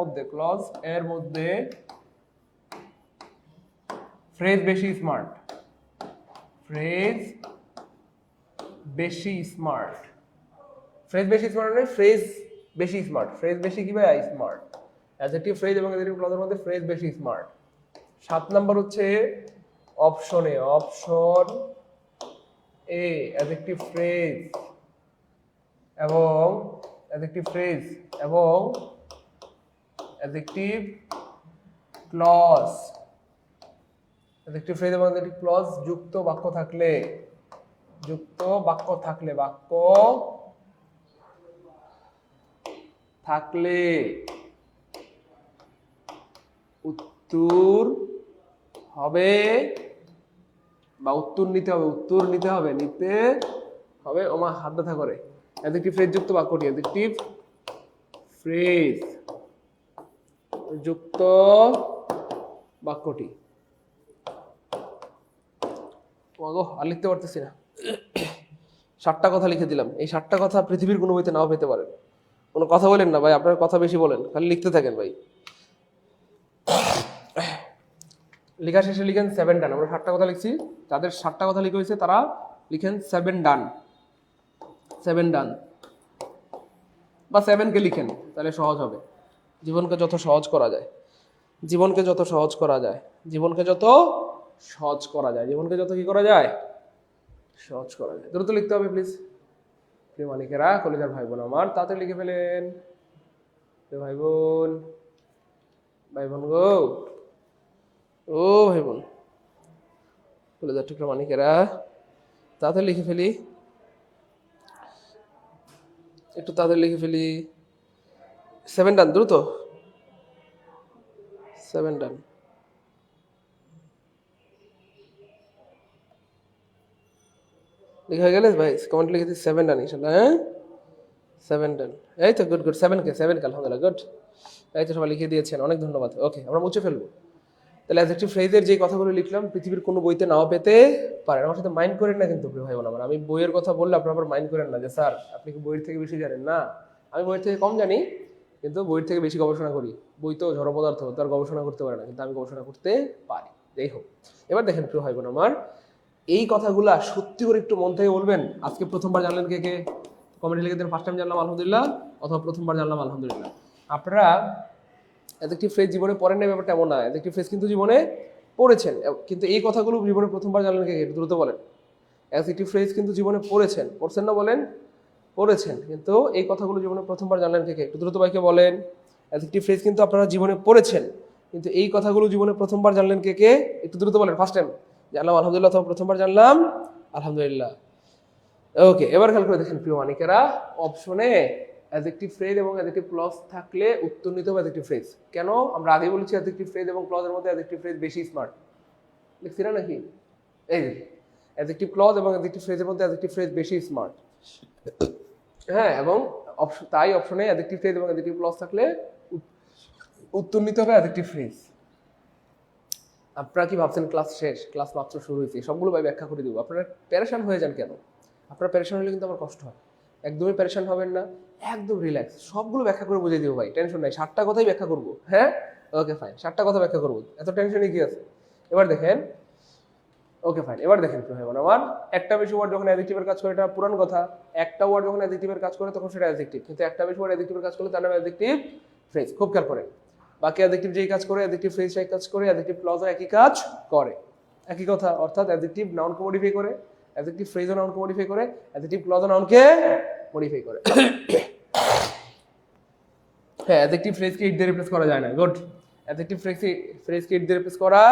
মধ্যে ফ্রেজ বেশি স্মার্ট। ফ্রেজ বেশি স্মার্ট কি ভাই? স্মার্ট। অ্যাডজেক্টিভ ফ্রেজ এবং অ্যাডজেক্টিভ ক্লজের মধ্যে ফ্রেজ বেশি স্মার্ট। 7 নাম্বার হচ্ছে অপশন এ অ্যাডজেক্টিভ ফ্রেজ এবং অ্যাডজেক্টিভ ক্লজ, অ্যাডজেক্টিভ ফ্রেজ এবং অ্যাডজেক্টিভ ক্লজ যুক্ত বাক্য থাকলে উত্তর হবে বা উত্তর নিতে হবে ওমা হাত ব্যথা করে। অ্যাডজেক্টিভ ফ্রেজ যুক্ত বাক্যটি, অ্যাডজেক্টিভ ফ্রেজ যুক্ত বাক্যটি। আর লিখতে পারতেছি না, 7টা কথা লিখে দিলাম। এই 7টা কথা পৃথিবীর কোনো বইতে নাও পেতে পারেন। কোনো কথা বলেন না ভাই, আপনার কথা বেশি বলেন, খালি লিখতে থাকেন ভাই। লেখা শেষে লিখেন 7 ডান। আমরা 7টা কথা লিখছি, যাদের 7টা কথা লিখে হয়েছে তারা লিখেন 7 ডান বা 7কে লিখেন, তাহলে সহজ হবে। জীবনকে যত সহজ করা যায়, দ্রুত লিখতে হবে প্লিজ। প্রিয় মালিকেরা, কলেজার ভাই বোন আমার, তাড়াতাড়ি লিখে ফেলেন। ভাই বোন গো, ও ভাই বোন, কলেজার টুকরা মালিকেরা, তাড়াতাড়ি লিখে ফেলি, একটু তাড়াতাড়ি লিখে ফেলি। 7 ডান, দ্রুত 7 ডান। লিখে হয়ে গেলে ভাই কমেন্ট লিখে দিই 7 ডান ইনশাল্লাহ। হ্যাঁ 7 এই তো গুড গুড 7 কে আলহামদুলিল্লাহ গুড। এই তো সবাই লিখে দিয়েছেন, অনেক ধন্যবাদ। ওকে, আমরা মুছে ফেলবো। তাহলে অ্যাডজেক্টিভ ফ্রেজের যে কথাগুলো লিখলাম পৃথিবীর কোনো বইতে নাও পেতে পারেন। আমার সাথে মাইন্ড করেন না কিন্তু প্রিয় ভাই বোন আমার, আমি বইয়ের কথা বললে আপনারা আবার মাইন্ড করেন না যে স্যার আপনি কি বইয়ের থেকে বেশি জানেন। না, আমি বইয়ের থেকে কম জানি, কিন্তু বইয়ের থেকে বেশি গবেষণা করি। বই তো জড় পদার্থ, তার গবেষণা করতে পারে না, কিন্তু আমি গবেষণা করতে পারি। যাই হোক, এবার দেখেন প্রিয় ভাই বোন আমার, এই কথাগুলা সত্যি করে একটু মন থেকে বলবেন। আজকে প্রথমবার জানলেন কে কে? কমেন্টে লিখে দেন ফার্স্ট টাইম জানলাম আলহামদুলিল্লাহ, অথবা প্রথমবার জানলাম আলহামদুলিল্লাহ। আপনারা অ্যাডজেক্টিভ ফ্রেজ জীবনে পড়েন না, ব্যাপারটা এমন না। অ্যাডজেক্টিভ ফ্রেজ কিন্তু জীবনে পড়েছেন, কিন্তু এই কথাগুলো জীবনে প্রথমবার জানলেন কে কে? একটু দ্রুত বলেন। অ্যাডজেক্টিভ ফ্রেজ কিন্তু জীবনে পড়ছেন না বলেন? পড়েছেন, কিন্তু এই কথাগুলো জীবনে প্রথমবার জানলেন কে কে? একটু দ্রুত বাইকে বলেন। অ্যাডজেক্টিভ ফ্রেজ কিন্তু আপনারা জীবনে পড়েছেন, কিন্তু এই কথাগুলো জীবনে প্রথমবার জানলেন কে কে? একটু দ্রুত বলেন। ফার্স্ট টাইম জানলাম আলহামদুলিল্লাহ, অথবা প্রথমবার জানলাম আলহামদুলিল্লাহ। ওকে, এবার খেয়াল করে দেখেন প্রিয় মানিকেরা, অপশনে অ্যাডজেক্টিভ ফ্রেজ এবং অ্যাডজেক্টিভ ক্লজ থাকলে উত্তর নিতে হবে অ্যাডজেক্টিভ ফ্রেজ। কেন? আমরা আগে বলেছি অ্যাডজেক্টিভ ফ্রেজ এবং ক্লজের মধ্যে অ্যাডজেক্টিভ ফ্রেজ বেশি স্মার্ট। দেখছি না নাকি? এই যে অ্যাডজেক্টিভ ক্লজ এবং অ্যাডজেক্টিভ ফ্রেজের মধ্যে অ্যাডজেক্টিভ ফ্রেজ বেশি স্মার্ট। হ্যাঁ, এবং তাই অপশনে অ্যাডজেক্টিভ ফ্রেজ এবং অ্যাডজেক্টিভ ক্লজ থাকলে উত্তর নিতে হবে অ্যাডজেক্টিভ ফ্রেজ। আপনারা কি ভাবছেন ক্লাস শেষ, ক্লাস মাত্র শুরু হয়েছে, সবগুলো ভাই ব্যাখ্যা করে দেবো? আপনারা প্যারেশান হয়ে যান কেন? আপনারা প্যারেশান হলে কিন্তু আমার কষ্ট হয়। একদমই প্যারেশান হবেন না, একদম রিল্যাক্স, সবগুলো ব্যাখ্যা করে বুঝিয়ে দিব ভাই, টেনশন নাই। 7টা কথাই ব্যাখ্যা করবো। হ্যাঁ, ওকে ফাইন, 7টা কথা ব্যাখ্যা করবো, এত টেনশনে কি আছে? এবার দেখেন, ওকে ফাইন, এবার দেখেন প্রিয় ভাই বোন আমার, একটা বেশি ওয়ার্ড যখন অ্যাডজেক্টিভের কাজ করে এটা পুরান কথা। একটা ওয়ার্ড যখন অ্যাডজেক্টিভের কাজ করে তখন সেটা অ্যাডজেক্টিভ, কিন্তু একটা বেশি ওয়ার্ড অ্যাডজেক্টিভের কাজ করলে তার নাম অ্যাডজেক্টিভ ফ্রেজ। খুব খেয়াল করেন, বাকি অ্যাডজেক্টিভ যেই কাজ করে অ্যাডজেক্টিভ ফ্রেজ সেই কাজ করে, অ্যাডজেক্টিভ ক্লজও একই কাজ করে। একই কথা, অর্থাৎ অ্যাডজেক্টিভ নাউনকে মডিফাই করে, অ্যাডজেক্টিভ ফ্রেজও নাউনকে মডিফাই করে, অ্যাডজেক্টিভ ক্লজও নাউনকে মডিফাই করে। হ্যাঁ, অ্যাডজেক্টিভ ফ্রেজকে ইট দিয়ে রিপ্লেস করা যায় না। গুড, অ্যাডজেক্টিভ ফ্রেজকে ইট দিয়ে রিপ্লেস করা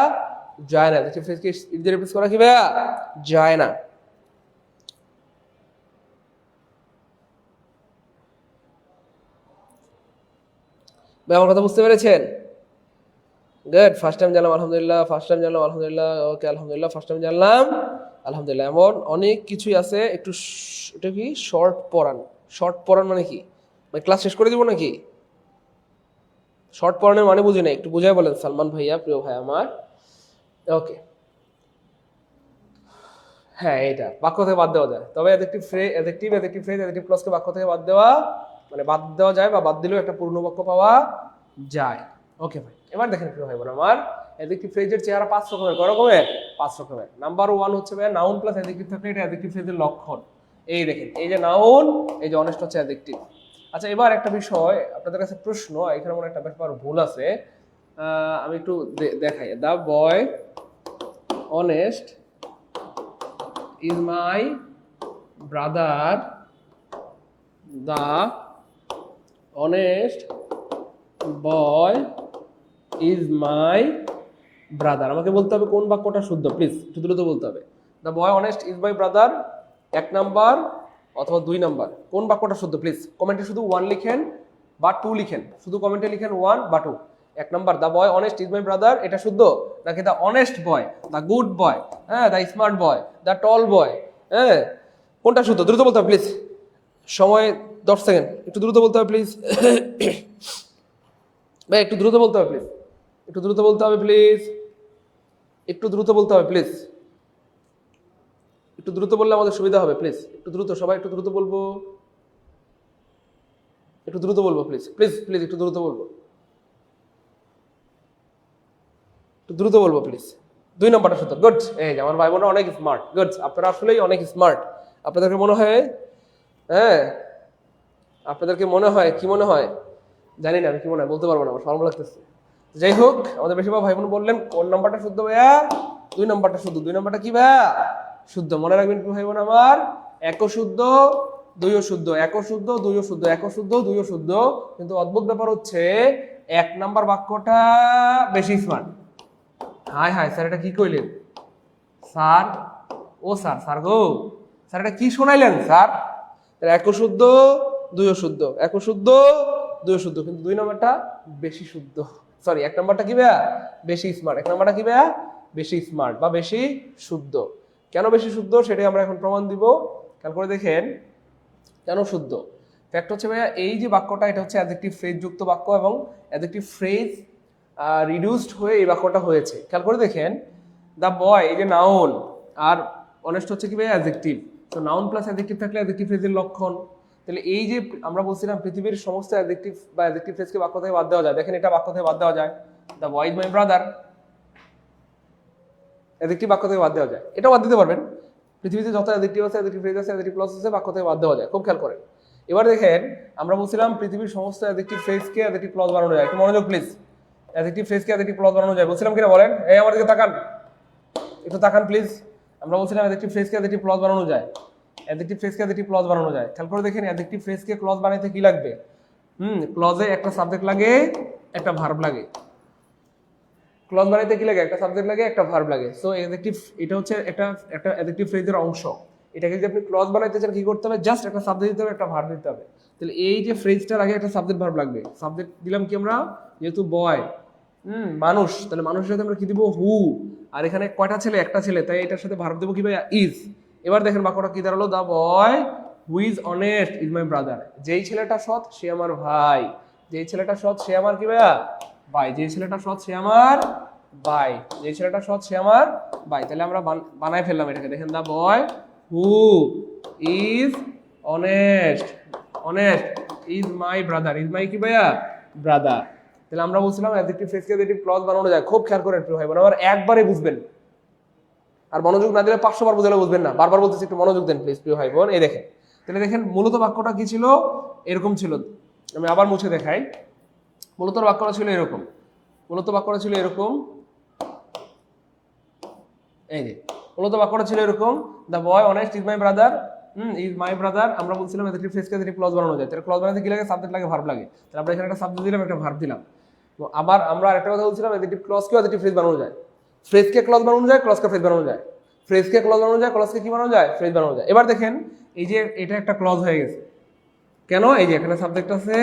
যায় না। অ্যাডজেক্টিভ ফ্রেজকে ইট দিয়ে রিপ্লেস করা কি ভাইয়া? যায় না। ভাই আমার কথা বুঝতে পেরেছেন? গুড, ফার্স্ট টাইম জানলাম আলহামদুলিল্লাহ, ফার্স্ট টাইম জানলাম আলহামদুলিল্লাহ। ওকে আলহামদুলিল্লাহ, ফার্স্ট টাইম জানলাম আলহামদুলিল্লাহ। এমন অনেক কিছুই আছে, একটু এটা কি শর্ট পড়ান। শর্ট পড়ান মানে কি? মানে ক্লাস শেষ করে দিব নাকি? শর্ট পড়ানোর মানে বুঝি না, একটু বুঝাই বলেন সালমান ভাইয়া, প্রিয় ভাই আমার। ওকে, হ্যাঁ, এটা বাক্য থেকে বাদ দেওয়া যায়, তবে অ্যাডজেক্টিভ ফ্রেজ, অ্যাডজেক্টিভ ক্লজকে বাক্য থেকে বাদ দেওয়া মানে বাদ দেওয়া যায়, বা বাদ দিলেও একটা পূর্ণ বাক্য পাওয়া যায়। ওকে ভাই, এবার দেখেন প্রিয় ভাই বোন আমার, অ্যাডজেক্টিভ ফ্রেজের চেহারা 5 রকমের। কয় রকমের? 5 রকমের। নাম্বার 1 হচ্ছে ভাই নাউন প্লাস অ্যাডজেক্টিভ থাকলে এটা অ্যাডজেক্টিভ ফ্রেজের লক্ষণ। এই দেখেন, এই যে নাউন, এই যে অনেস্ট হচ্ছে অ্যাডজেক্টিভ। আচ্ছা, এবার একটা বিষয় আপনাদের কাছে প্রশ্ন, এখানে মনে একটা ব্যাপার ভুল আছে, আমি একটু দেখাই। দা বয় honest is my brother, the honest boy is my brother। আমাকে বলতে হবে কোন বাক্যটা শুদ্ধ, প্লিজ একটু দ্রুত বলতে হবে। The boy honest is my brother, 1 number অথবা 2 নাম্বার, কোন বাক্যটা শুদ্ধ? প্লিজ কমেন্টে শুধু 1 লিখেন বা 2 লিখেন, শুধু কমেন্টে লিখেন 1 বা 2। 1 number the boy honest is my brother, এটা শুদ্ধ? নাকি the honest boy, the good boy, হ্যাঁ, the smart boy, the tall boy, হ্যাঁ, কোনটা শুদ্ধ? দ্রুত বলতে হবে প্লিজ, সময় 10 সেকেন্ড, একটু দ্রুত বলতে হবে প্লিজ। ভাই একটু দ্রুত বলতে হবে প্লিজ, একটু দ্রুত বলতে হবে প্লিজ, একটু দ্রুত বলতে হবে প্লিজ, একটু দ্রুত বললে আমাদের সুবিধা হবে প্লিজ। একটু দ্রুত, সবাই একটু দ্রুত বলবো, একটু দ্রুত বলবো প্লিজ, প্লিজ প্লিজ একটু দ্রুত বলবো, একটু দ্রুত বলবো প্লিজ। 2 নাম্বারটা শুদ্ধ। গুড, এই যে আমার ভাই বোনরা অনেক স্মার্ট। গুড, আপনারা আসলেই অনেক স্মার্ট। আপনাদেরকে মনে হয়, হ্যাঁ, আপনাদেরকে মনে হয়, কি মনে হয় জানি না, আমি কি মনে হয় বলতে পারবো না, আমার শরম লাগতেছে। যাই হোক, আমাদের বেশিরভাগ ভাই বোন বললেন কোন নাম্বারটা শুদ্ধ ভাইয়া? 2 নাম্বারটা শুদ্ধ। 2 নাম্বারটা কি ভাইয়া? শুদ্ধ। মনে রাখবেন কি ভাই বোন আমার, 1ও শুদ্ধ 2ও শুদ্ধ, 1ও শুদ্ধ 2ও শুদ্ধ, 1ও শুদ্ধ 2ও শুদ্ধ। কিন্তু অদ্ভুত ব্যাপার হচ্ছে 1 নাম্বার বাক্যটা বেশি স্মার্ট। হাই হাই স্যার, এটা কি কইলেন স্যার? ও স্যার, স্যার গো, স্যার এটা কি শোনাইলেন স্যার? 1ও শুদ্ধ 2ও শুদ্ধ, 1ও শুদ্ধ 2ও শুদ্ধ, কিন্তু 2 নাম্বারটা বেশি শুদ্ধ। সরি, 1 নাম্বারটা কি ভাইয়া? বেশি স্মার্ট। 1 নাম্বারটা কি ভাইয়া? বেশি স্মার্ট বা বেশি শুদ্ধ। কেন বেশি শুদ্ধ সেটাই আমরা এখন প্রমাণ দিব। খেয়াল করে দেখেন কেন শুদ্ধ। ফ্যাক্ট হচ্ছে ভাইয়া এই যে বাক্যটা এটা হচ্ছে অ্যাডজেক্টিভ ফ্রেজ যুক্ত বাক্য এবং অ্যাডজেক্টিভ ফ্রেজ রিডিউসড হয়ে এই বাক্যটা হয়েছে। খেয়াল করে দেখেন দ্য বয় এই যে নাউন আর অনেস্ট হচ্ছে কি ভাইয়া অ্যাডজেক্টিভ। তো নাউন প্লাস অ্যাডজেক্টিভ থাকলে অ্যাডজেক্টিভ ফ্রেজের লক্ষণ। তাহলে এই যে আমরা বলছিলাম পৃথিবীর সমস্ত অ্যাডজেক্টিভ বা অ্যাডজেক্টিভ ফ্রেজকে বাক্য থেকে বাদ দেওয়া যায়, দেখেন এটা বাক্য থেকে বাদ দেওয়া যায়। The boy is my brother adjective বাক্য থেকে বাদ দেওয়া যায়, এটাও বাদ দিতে পারবেন। পৃথিবীতে যত অ্যাডজেক্টিভ আছে অ্যাডজেক্টিভ ফ্রেজ আছে অ্যাডজেক্টিভ ক্লজ আছে বাক্য থেকে বাদ দেওয়া যায়, খুব খেয়াল করেন। এবার দেখেন আমরা বলছিলাম পৃথিবীর সমস্ত অ্যাডজেক্টিভ ফ্রেজকে অ্যাডজেক্টিভ ক্লজ বানানো যায়, একটু মনোযোগ প্লিজ। অ্যাডজেক্টিভ ফ্রেজকে অ্যাডজেক্টিভ ক্লজ বানানো যায় বলছিলাম কিনা বলেন, এই আমার দিকে তাকান, একটু তাকান প্লিজ। আমরা বলছিলাম অ্যাডজেক্টিভ ফ্রেজকে অ্যাডজেক্টিভ ক্লজ বানানো যায়, অ্যাডজেক্টিভ ফ্রেজকে অ্যাডজেক্টিভ ক্লজ বানানো যায়। খেয়াল করে দেখেন অ্যাডজেক্টিভ ফ্রেজকে ক্লজ বানাইতে কি লাগবে? ক্লজে একটা সাবজেক্ট লাগে একটা ভার্ব লাগে। ক্লজ বানাইতে কি লাগে? একটা সাবজেক্ট লাগে একটা ভার্ব লাগে। সো অ্যাডজেক্টিভ এটা হচ্ছে একটা অ্যাডজেক্টিভ ফ্রেজের অংশ। এটাকে যদি আপনি ক্লজ বানাইতে চান কি করতে হবে? জাস্ট একটা সাবজেক্ট দিতে হবে একটা ভার্ব দিতে হবে। তাহলে এই যে ফ্রেজটার আগে একটা সাবজেক্ট ভার্ব লাগবে। সাবজেক্ট দিলাম কি আমরা? যেহেতু বয় মানুষ, তাহলে মানুষের সাথে আমরা কি দিব? হু। আর এখানে কয়টা ছেলে? একটা ছেলে, তাই এটার সাথে ভার্ব দেবো কি ভাই? ইজ। এবার দেখেন বাক্যটা কি দাঁড়ালো? The boy who is honest is my brother. যেই ছেলেটা সৎ সে আমার ভাই। যেই ছেলেটা সৎ সে আমার কি ভাইয়া? ভাই। যেই ছেলেটা সৎ সে আমার ভাই। যেই ছেলেটা সৎ সে আমার ভাই। তাহলে আমরা বানায় ফেললাম এটাকে, দেখেন the boy who is honest is my brother. Is my কি ভাইয়া? ব্রাদার। তাহলে আমরা বলছিলাম অ্যাডজেক্টিভ ফ্রেজকে অ্যাডজেক্টিভ ক্লজ বানানো যায়। খুব খেয়াল করেন প্রিয় ভাই বোন, আবার একবারে বুঝবেন, আর মনোযোগ না দিলে 500 বার বুঝালে বুঝবেন না। বারবার বলতেছি একটু মনোযোগ দেন প্লিজ প্রিয় ভাই বোন। এই দেখেন, তাহলে দেখেন মূলত বাক্যটা কি ছিল? এরকম ছিল। আমি আবার মুছে দেখাই। মূলত বাক্যটা ছিল এরকম, এই যে মূলত বাক্যটা ছিল এরকম, the boy honest is my brother is my brother. আমরা বলছিলাম অ্যাডজেক্টিভ ফ্রেজকে অ্যাডজেক্টিভ ক্লজ বানানো যায়। তাহলে ক্লজ বানাতে কি লাগে? সাবজেক্ট লাগে ভার্ব লাগে। তাহলে আমরা এখানে একটা সাবজেক্ট দিলাম একটা ভার্ব দিলাম। আবার আমরা আরেকটা কথা বলছিলাম অ্যাডজেক্টিভ ক্লজকেও অ্যাডজেক্টিভ ফ্রেজ বানানো যায়। ফ্রেজকে ক্লজ বানানো যায়, ক্লজকে ফ্রেজ বানানো যায়। ফ্রেজকে ক্লজ বানানো যায়, ক্লজকে কি বানানো যায়? ফ্রেজ বানানো যায়। এবার দেখেন এই যে এটা একটা ক্লজ হয়ে গেছে, কেন? এই যে এখানে সাবজেক্ট আছে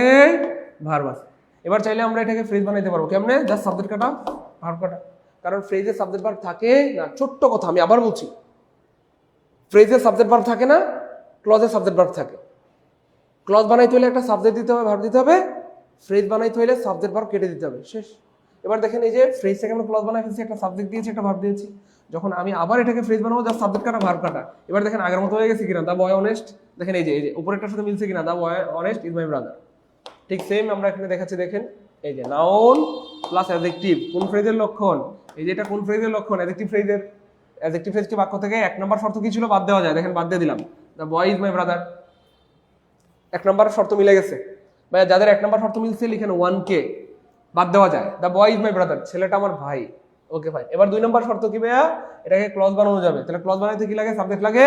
ভার্ব আছে। এবার চাইলে আমরা এটাকে ফ্রেজ বানাইতে পারবো কেমনে? জাস্ট সাবজেক্ট কাটা ভার্ব কাটা। কারণ ফ্রেজে সাবজেক্ট ভার্ব থাকে না। ছোট্ট কথা আমি আবার বলছি, ফ্রেজে সাবজেক্ট ভার্ব থাকে না, ক্লজে সাবজেক্ট ভার্ব থাকে। ক্লজ বানাইতে হলে একটা সাবজেক্ট দিতে হবে ভার্ব দিতে হবে, ফ্রেজ বানাইতে হলে সাবজেক্ট ভার্ব কেটে দিতে হবে, শেষ। এবার দেখেন এই যে ফ্রেজটাকে আমরা ক্লজ বানাই ফেলছি, একটা সাবজেক্ট দিয়েছি একটা ভার্ব দিয়েছি। যখন আমি আবার এটাকে ফ্রেজ বানাবো জাস্ট সাবজেক্ট কাটা ভার্ব কাটা। এবার দেখেন আগের মতো হয়ে গেছে কিনা? দা বয় অনেস্ট, দেখেন এই যে উপরেরটার সাথে মিলছে কিনা? দা বয় অনেস্ট ইজ মাই ব্রাদার। ঠিক সেম আমরা এখানে দেখাচ্ছি, দেখেন এই যে নাউন প্লাস অ্যাডজেক্টিভ। কোন ফ্রেজের লক্ষণ? এই যে এটা কোন ফ্রেজের লক্ষণ? অ্যাডজেক্টিভ ফ্রেজের। অ্যাডজেক্টিভ ফ্রেজকে বাক্য থেকে 1 নম্বর শর্ত কি ছিল? বাদ দেওয়া যায়। দেখেন বাদ দিয়ে দিলাম, দা বয় ইজ মাই ব্রাদার। 1 নম্বর শর্ত মিলে গেছে ভাইয়া। যাদের 1 নম্বর শর্ত মিলছে লিখেন 1K, বাদ দেওয়া যায়। দা বয় ইজ মাই ব্রাদার, ছেলেটা আমার ভাই। ওকে ভাই। এবার 2 নম্বর শর্ত কি ভাইয়া? এটাকে ক্লজ বানানো যাবে। তাহলে ক্লজ বানাইতে কি লাগে? সাবজেক্ট লাগে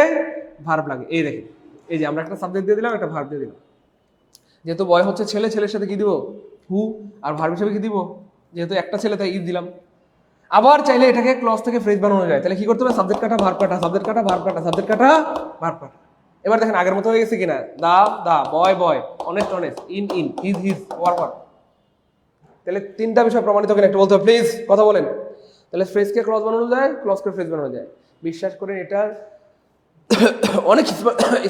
ভার্ব লাগে। এই দেখেন এই যে আমরা একটা সাবজেক্ট দিয়ে দিলাম একটা ভার্ব দিয়ে দিলাম। যেহেতু বয় হচ্ছে ছেলে, ছেলের সাথে কি দিব? হু। আর ভার্ব হিসেবে কি দিব? যেহেতু একটা ছেলে তাই ইজ দিলাম। আবার চাইলে এটাকে ক্লজ থেকে ফ্রেজ বানানো যায়। তাহলে কি করতে হবে? সাবজেক্ট কাটা ভার্ব কাটা, সাবজেক্ট কাটা ভার্ব কাটা, সাবজেক্ট কাটা ভার্ব কাটা। এবার দেখেন আগের মতো হয়ে গেছে কিনা? দা বয় অনেস্ট ইন হিজ ওয়ার্ক। তাহলে 3টা বিষয় প্রমাণিত কিনা একটু বলতে হবে প্লিজ, কথা বলেন। তাহলে ফ্রেজকে ক্লজ বানানো যায়, ক্লজকে ফ্রেজ বানানো যায়। বিশ্বাস করেন এটা অনেক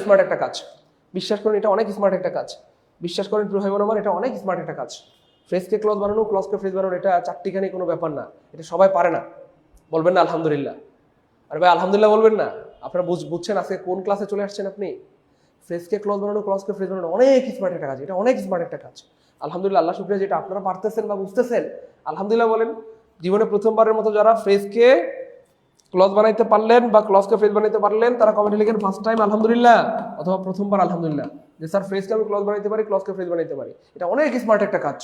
স্মার্ট একটা কাজ। বিশ্বাস করেন এটা অনেক স্মার্ট একটা কাজ। বিশ্বাস করেন প্রিয় ভাই বোন আমার, এটা অনেক স্মার্ট একটা কাজ। ফ্রেজকে ক্লজ বানানো, ক্লজকে ফ্রেজ বানানো, এটা চারটিখানি কোনো ব্যাপার না। এটা সবাই পারে না। বলবেন না আলহামদুলিল্লাহ? আরে ভাই আলহামদুলিল্লাহ বলবেন না? আপনারা বুঝছেন আজকে কোন ক্লাসে চলে আসছেন আপনি? ফ্রেজকে ক্লজ বানানো, ক্লজকে ফ্রেজ বানানো অনেক স্মার্ট একটা কাজ। এটা অনেক স্মার্ট একটা কাজ। আলহামদুলিল্লাহ, আল্লাহ শুকরিয়া যেটা আপনারা পারতেছেন বা বুঝতেছেন, আলহামদুলিল্লাহ বলেন। জীবনে প্রথমবারের মতো যারা ফ্রেজকে ক্লজ বানাইতে পারলেন বা ক্লজকে ফ্রেজ বানাইতে পারলেন তারা কমেন্টে লিখেন ফার্স্ট টাইম আলহামদুলিল্লাহ, অথবা প্রথমবার আলহামদুলিল্লাহ। যে স্যার ফ্রেজকে আমি ক্লজ বানাইতে পারি, ক্লজকে ফ্রেজ বানাইতে পারি। এটা অনেক স্মার্ট একটা কাজ।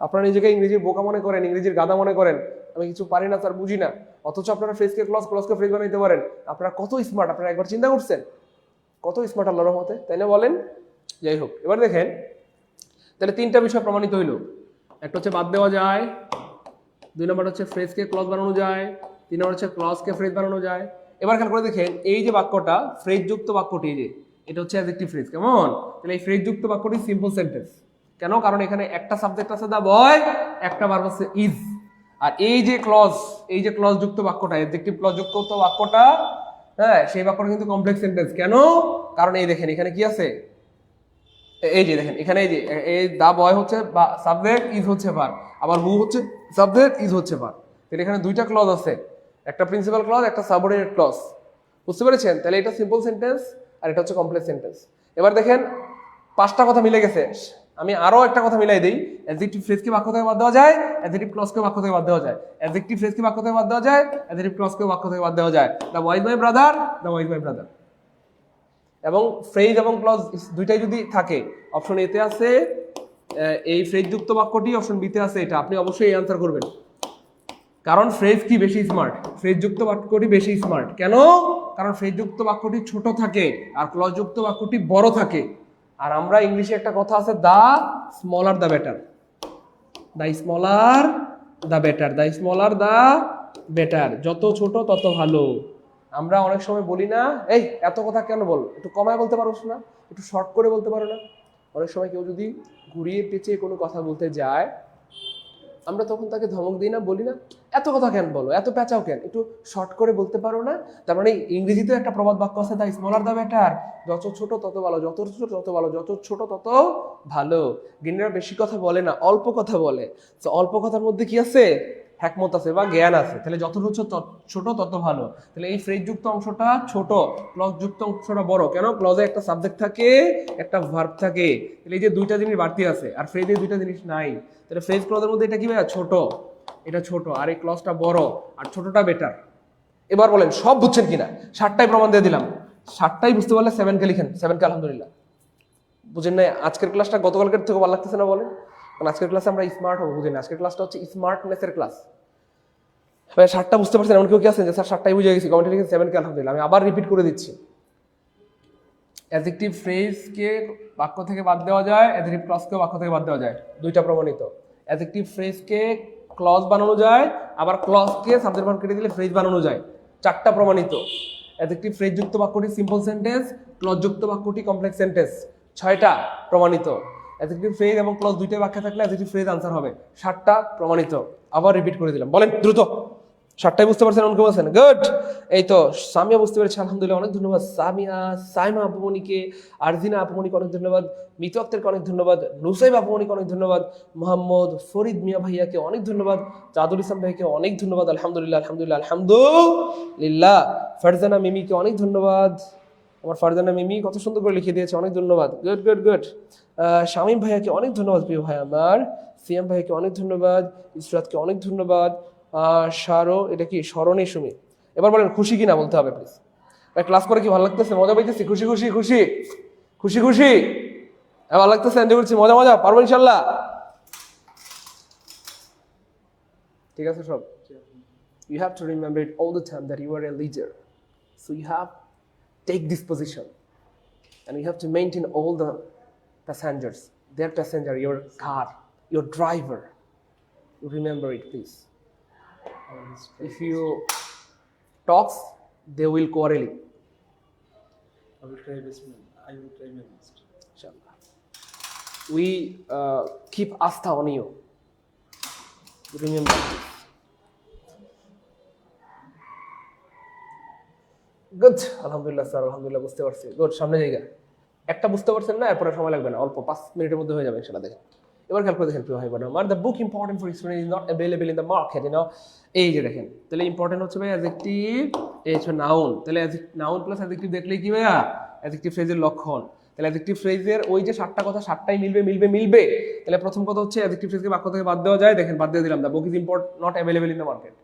আপনারা নিজেকে ইংরেজির বোকা মনে করেন, ইংরেজির গাদা মনে করেন, আমি কিছু পারি না স্যার, বুঝি না, অথচ আপনারা ফ্রেজকে ক্লজ, ক্লজকে ফ্রেজ বানাইতে পারেন। আপনারা কত স্মার্ট, আপনারা একবার চিন্তা করছেন কত স্মার্ট আল্লাহর রহমতে, তাই না বলেন? যাই হোক, এবার দেখেন তাহলে 3টা বিষয় প্রমাণিত হইল। একটা হচ্ছে বাদ দেওয়া যায়, 2 নম্বর হচ্ছে ফ্রেজকে ক্লজ বানানো যায়, 3 নম্বর হচ্ছে ক্লজকে ফ্রেজ বানানো যায়। এবার খেয়াল করে দেখেন এই যে বাক্যটা ফ্রেজ যুক্ত বাক্যটি, যে এটা হচ্ছে অ্যাডজেক্টিভ ফ্রেজ, কেমন? তাহলে এই ফ্রেজ যুক্ত বাক্যটি সিম্পল সেন্টেন্স। কেন? কারণ এখানে একটা সাবজেক্ট আছে দা বয়, একটা ভার্ব আছে ইজ। আর এই যে ক্লজ যুক্ত বাক্যটা, অ্যাডজেক্টিভ ক্লজ যুক্ত বাক্যটা, হ্যাঁ, সেই বাক্যটা কিন্তু কমপ্লেক্স সেন্টেন্স। কেন? কারণ এই দেখেন এখানে কি আছে? এই যে দেখেন এখানে এই যে এই দা বয় হচ্ছে সাবজেক্ট, ইজ হচ্ছে ভার্ব, আবার হু হচ্ছে সাবজেক্ট, ইজ হচ্ছে ভার্ব। তাহলে এখানে দুইটা ক্লজ আছে, একটা প্রিন্সিপাল ক্লজ, একটা সাবঅর্ডিনেট ক্লজ। বুঝতে পেরেছেন? তাহলে এটা সিম্পল সেন্টেন্স আর এটা হচ্ছে কমপ্লেক্স সেন্টেন্স। এবার দেখেন 5টা কথা মিলে গেছে। আমি আরো একটা কথা মিলাই দিই, অ্যাডজেক্টিভ ফ্রেজকে বাক্য থেকে বাদ দেওয়া যায়, অ্যাডজেক্টিভ ক্লজকে বাক্য থেকে বাদ দেওয়া যায়, অ্যাডজেক্টিভ ফ্রেজকে বাক্য থেকে বাদ দেওয়া যায়, অ্যাডজেক্টিভ ক্লজকে বাক্য থেকে বাদ দেওয়া যায়। The boy is my brother, the boy is my brother. এবং ফ্রেজ এবং ক্লজ দুইটাই যদি থাকে, অপশন এতে আছে এই ফ্রেজ যুক্ত বাক্যটি, অপশন বিতে আছে এটা, আপনি অবশ্যই এই আনসার করবেন। কারণ ফ্রেজ কি বেশি স্মার্ট, ফ্রেজ যুক্ত বাক্যটি বেশি স্মার্ট। কেন? কারণ ফ্রেজ যুক্ত বাক্যটি ছোট থাকে আর ক্লজ যুক্ত বাক্যটি বড় থাকে। আর আমরা ইংলিশে একটা কথা আছে, দা স্মলার দা বেটার, দা স্মলার দা বেটার, দা স্মলার দা বেটার, যত ছোট তত ভালো। আমরা অনেক সময় বলি না, এই এত কথা কেন বল, একটু কমায় বলতে পারো না, একটু শর্ট করে বলতে পারো না। অনেক সময় কেউ যদি ঘুরিয়ে পেঁচিয়ে কোনো কথা বলতে যায়, আমরা তখন তাকে ধমক দিই না, বলি না এত কথা কেন বলো, এত পেঁচাও কেন, একটু শর্ট করে বলতে পারো না। তার মানে ইংরেজিতে একটা প্রবাদ বাক্য আছে, দা স্মলার দা বেটার, যত ছোট তত ভালো, যত ছোট তত ভালো, যত ছোট তত ভালো। জ্ঞানীরা বেশি কথা বলে না, অল্প কথা বলে। তো অল্প কথার মধ্যে কি আছে? হ্যাকমত আছে বা জ্ঞান আছে। তাহলে যত হচ্ছে ছোট তত ভালো। তাহলে এই ফ্রেজ যুক্ত অংশটা ছোট, ক্লজ যুক্ত অংশটা বড়। কেন? ক্লজে একটা সাবজেক্ট থাকে, একটা ভার্ব থাকে। তাহলে এই যে দুইটা জিনিস বাড়তি আছে, আর ফ্রেজে দুইটা জিনিস নাই। তাহলে ফ্রেজ ক্লজের মধ্যে এটা কি ভাইয়া? ছোট, এটা ছোট, আর এই ক্লজটা বড়, আর ছোটটা বেটার। এবার বলেন সব বুঝছেন কিনা? 7টাই প্রমাণ দিয়ে দিলাম। 7টাই বুঝতে পারলে 7কে লিখেন, 7কে আলহামদুলিল্লাহ। বুঝেন না? আজকের ক্লাসটা গতকালকের থেকে ভালো লাগতেছে না বলেন? কারণ আজকের ক্লাসে আমরা স্মার্ট হবো। বুঝেন? আজকের ক্লাসটা হচ্ছে স্মার্টনেসের ক্লাস। ভাই 7টা বুঝতে পারছেন? এমন কেউ কি আছেন যে স্যার 7টাই বুঝে গেছি, কমেন্টে লিখেন 7কে আলহামদুলিল্লাহ। আমি আবার রিপিট করে দিচ্ছি, অ্যাডজেক্টিভ ফ্রেজকে বাক্য থেকে বাদ দেওয়া যায়, অ্যাডজেক্টিভ ক্লজকেও বাক্য থেকে বাদ দেওয়া যায়, দুইটা প্রমাণিত। অ্যাডজেক্টিভ ফ্রেজকে ক্লজ বানানো যায়, আবার ক্লজকে সাবজেক্ট ভার্ব কেটে দিলে ফ্রেজ বানানো যায়, 4টা প্রমাণিত। অ্যাডজেক্টিভ ফ্রেজ যুক্ত বাক্যটি সিম্পল সেন্টেন্স, ক্লজ যুক্ত বাক্যটি কমপ্লেক্স সেন্টেন্স, 6টা প্রমাণিত। অ্যাডজেক্টিভ ফ্রেজ এবং ক্লজ দুইটাই বাক্যে থাকলে অ্যাডজেক্টিভ ফ্রেজ আনসার হবে, 7টা প্রমাণিত। আবার রিপিট করে দিলাম, বলেন দ্রুত। 7টাই বুঝতে পারছেন? অনেকে বলছেন গুড। এই তো সামিয়া বুঝতে পেরেছে, আলহামদুলিল্লাহ, অনেক ধন্যবাদ। সামিয়া, সাইমা আপুমনিকে, আরজিনা আপুমনিকে অনেক ধন্যবাদ, মিতু আক্তারকে অনেক ধন্যবাদ, নুসাইব আপুমনিকে অনেক ধন্যবাদ, মোহাম্মদ ফরিদ মিয়া ভাইয়াকে অনেক ধন্যবাদ, জাদুল ইসলাম ভাইকে অনেক ধন্যবাদ, আলহামদুলিল্লাহ আলহামদুলিল্লাহ আলহামদুলিল্লাহ। ফারজানা মিমিকে অনেক ধন্যবাদ, আমার ফারজানা মিমি কত সুন্দর করে লিখে দিয়েছে, অনেক ধন্যবাদ। Good good good. শামীম ভাইয়াকে অনেক ধন্যবাদ, প্রিয় ভাই আমার। সিএম ভাইকে অনেক ধন্যবাদ, ইসরাতকে অনেক ধন্যবাদ। সারো, এটা কি স্মরণে সুমি। এবার বলেন খুশি কিনা বলতে হবে প্লিজ। ক্লাস করে কি ভালো লাগতেছে? মজা পাইতেছি? খুশি খুশি খুশি খুশি খুশি ভালো লাগতেছে? এনজয় করছি, মজা মজা, পারবো ইনশাল্লাহ? ঠিক আছে সব? You have to remember it all the time that you are a leader. So you have take this position and you have to maintain all the passengers, their passenger, your car, your driver. You remember it, please. If you talks, they will quarrel. I will try best. I will try my best. Inshallah. We keep astha on you. Remember this. Good, আলহামদুলিল্লাহ sir, আলহামদুলিল্লাহ বুঝতে পারছি। Good, সামনে জায়গা একটা বুঝতে পারছেন না, এরপরে সময় লাগবে না, অল্প 5 মিনিটের মধ্যে হয়ে যাবে ইনশাআল্লাহ। দেখেন এবার খেয়াল করে দেখেন প্রিয় ভাই বোন আমার, the book important for student is not available in the market, you know. এই যে দেখেন, তাহলে ইম্পর্টেন্ট হচ্ছে ভাই অ্যাডজেক্টিভ, এই হচ্ছে নাউন। তাহলে নাউন প্লাস অ্যাডজেক্টিভ দেখলেই কি ভাইয়া? অ্যাডজেক্টিভ ফ্রেজের লক্ষণ। তাহলে অ্যাডজেক্টিভ ফ্রেজের ওই যে 7টা কথা, 7টাই মিলবে মিলবে মিলবে। তাহলে প্রথম কথা হচ্ছে অ্যাডজেক্টিভ ফ্রেজকে বাক্য থেকে বাদ দেওয়া যায়। দেখেন বাদ দিয়ে দিলাম, the book is not available in the market,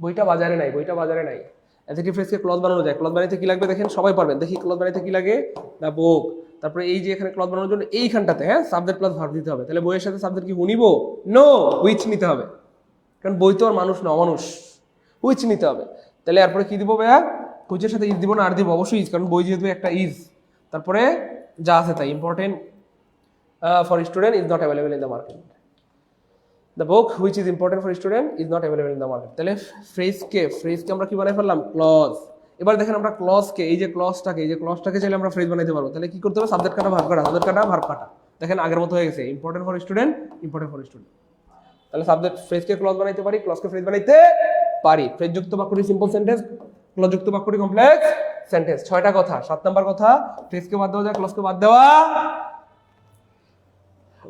বইটা বাজারে নাই, বইটা বাজারে নাই। অ্যাডজেক্টিভ ফ্রেজকে ক্লজ বানানো যায়, ক্লজ বানাইতে কি লাগবে দেখেন, সবাই পারবেন। দেখি ক্লজ বানাইতে কি লাগে, দ্য বুক। তারপরে এই যে এখানে ক্লজ বানানোর জন্য এইখানটাতে হ্যাঁ সাবজেক্ট প্লাস ভার্ব দিতে হবে। তাহলে বইয়ের সাথে সাবজেক্ট কি হু নিব? নো, হুইচ নিতে হবে, কারণ বই তো আর মানুষ না, অমানুষ। হুইচ নিতে হবে। তাহলে এরপরে কি দিব ভাইয়া? হুইচের সাথে ইজ দিব না আর দিব? অবশ্যই ইজ, কারণ বই যেহেতু একটা ইজ। তারপরে যা আছে তাই, important for student is not available in the market. The book which is important for student is not available in the market. তাহলে ফ্রেজকে আমরা কি বানাই ফেললাম? ক্লজ। এবার দেখেন আমরা ক্লজকে, এই যে ক্লজটাকে চাইলে আমরা ফ্রেজ বানাইতে পারবো। তাহলে কি করতে হবে? সাবজেক্ট কাটা ভার্ব কাটা, সাবজেক্ট কাটা ভার্ব কাটা। দেখেন আগের মতো হয়ে গেছে, important for student, important for student. তাহলে সাবজেক্ট ফ্রেজকে ক্লজ বানাইতে পারি, ক্লজকে ফ্রেজ বানাইতে পারি। ফ্রেজ যুক্ত বাক্যটি সিম্পল সেন্টেন্স, ক্লজ যুক্ত বাক্যটি কমপ্লেক্স সেন্টেন্স। 6টা কথা। 7 নাম্বার কথা, ফ্রেজকে বাদ দেওয়া যায়, ক্লজকে বাদ দেওয়া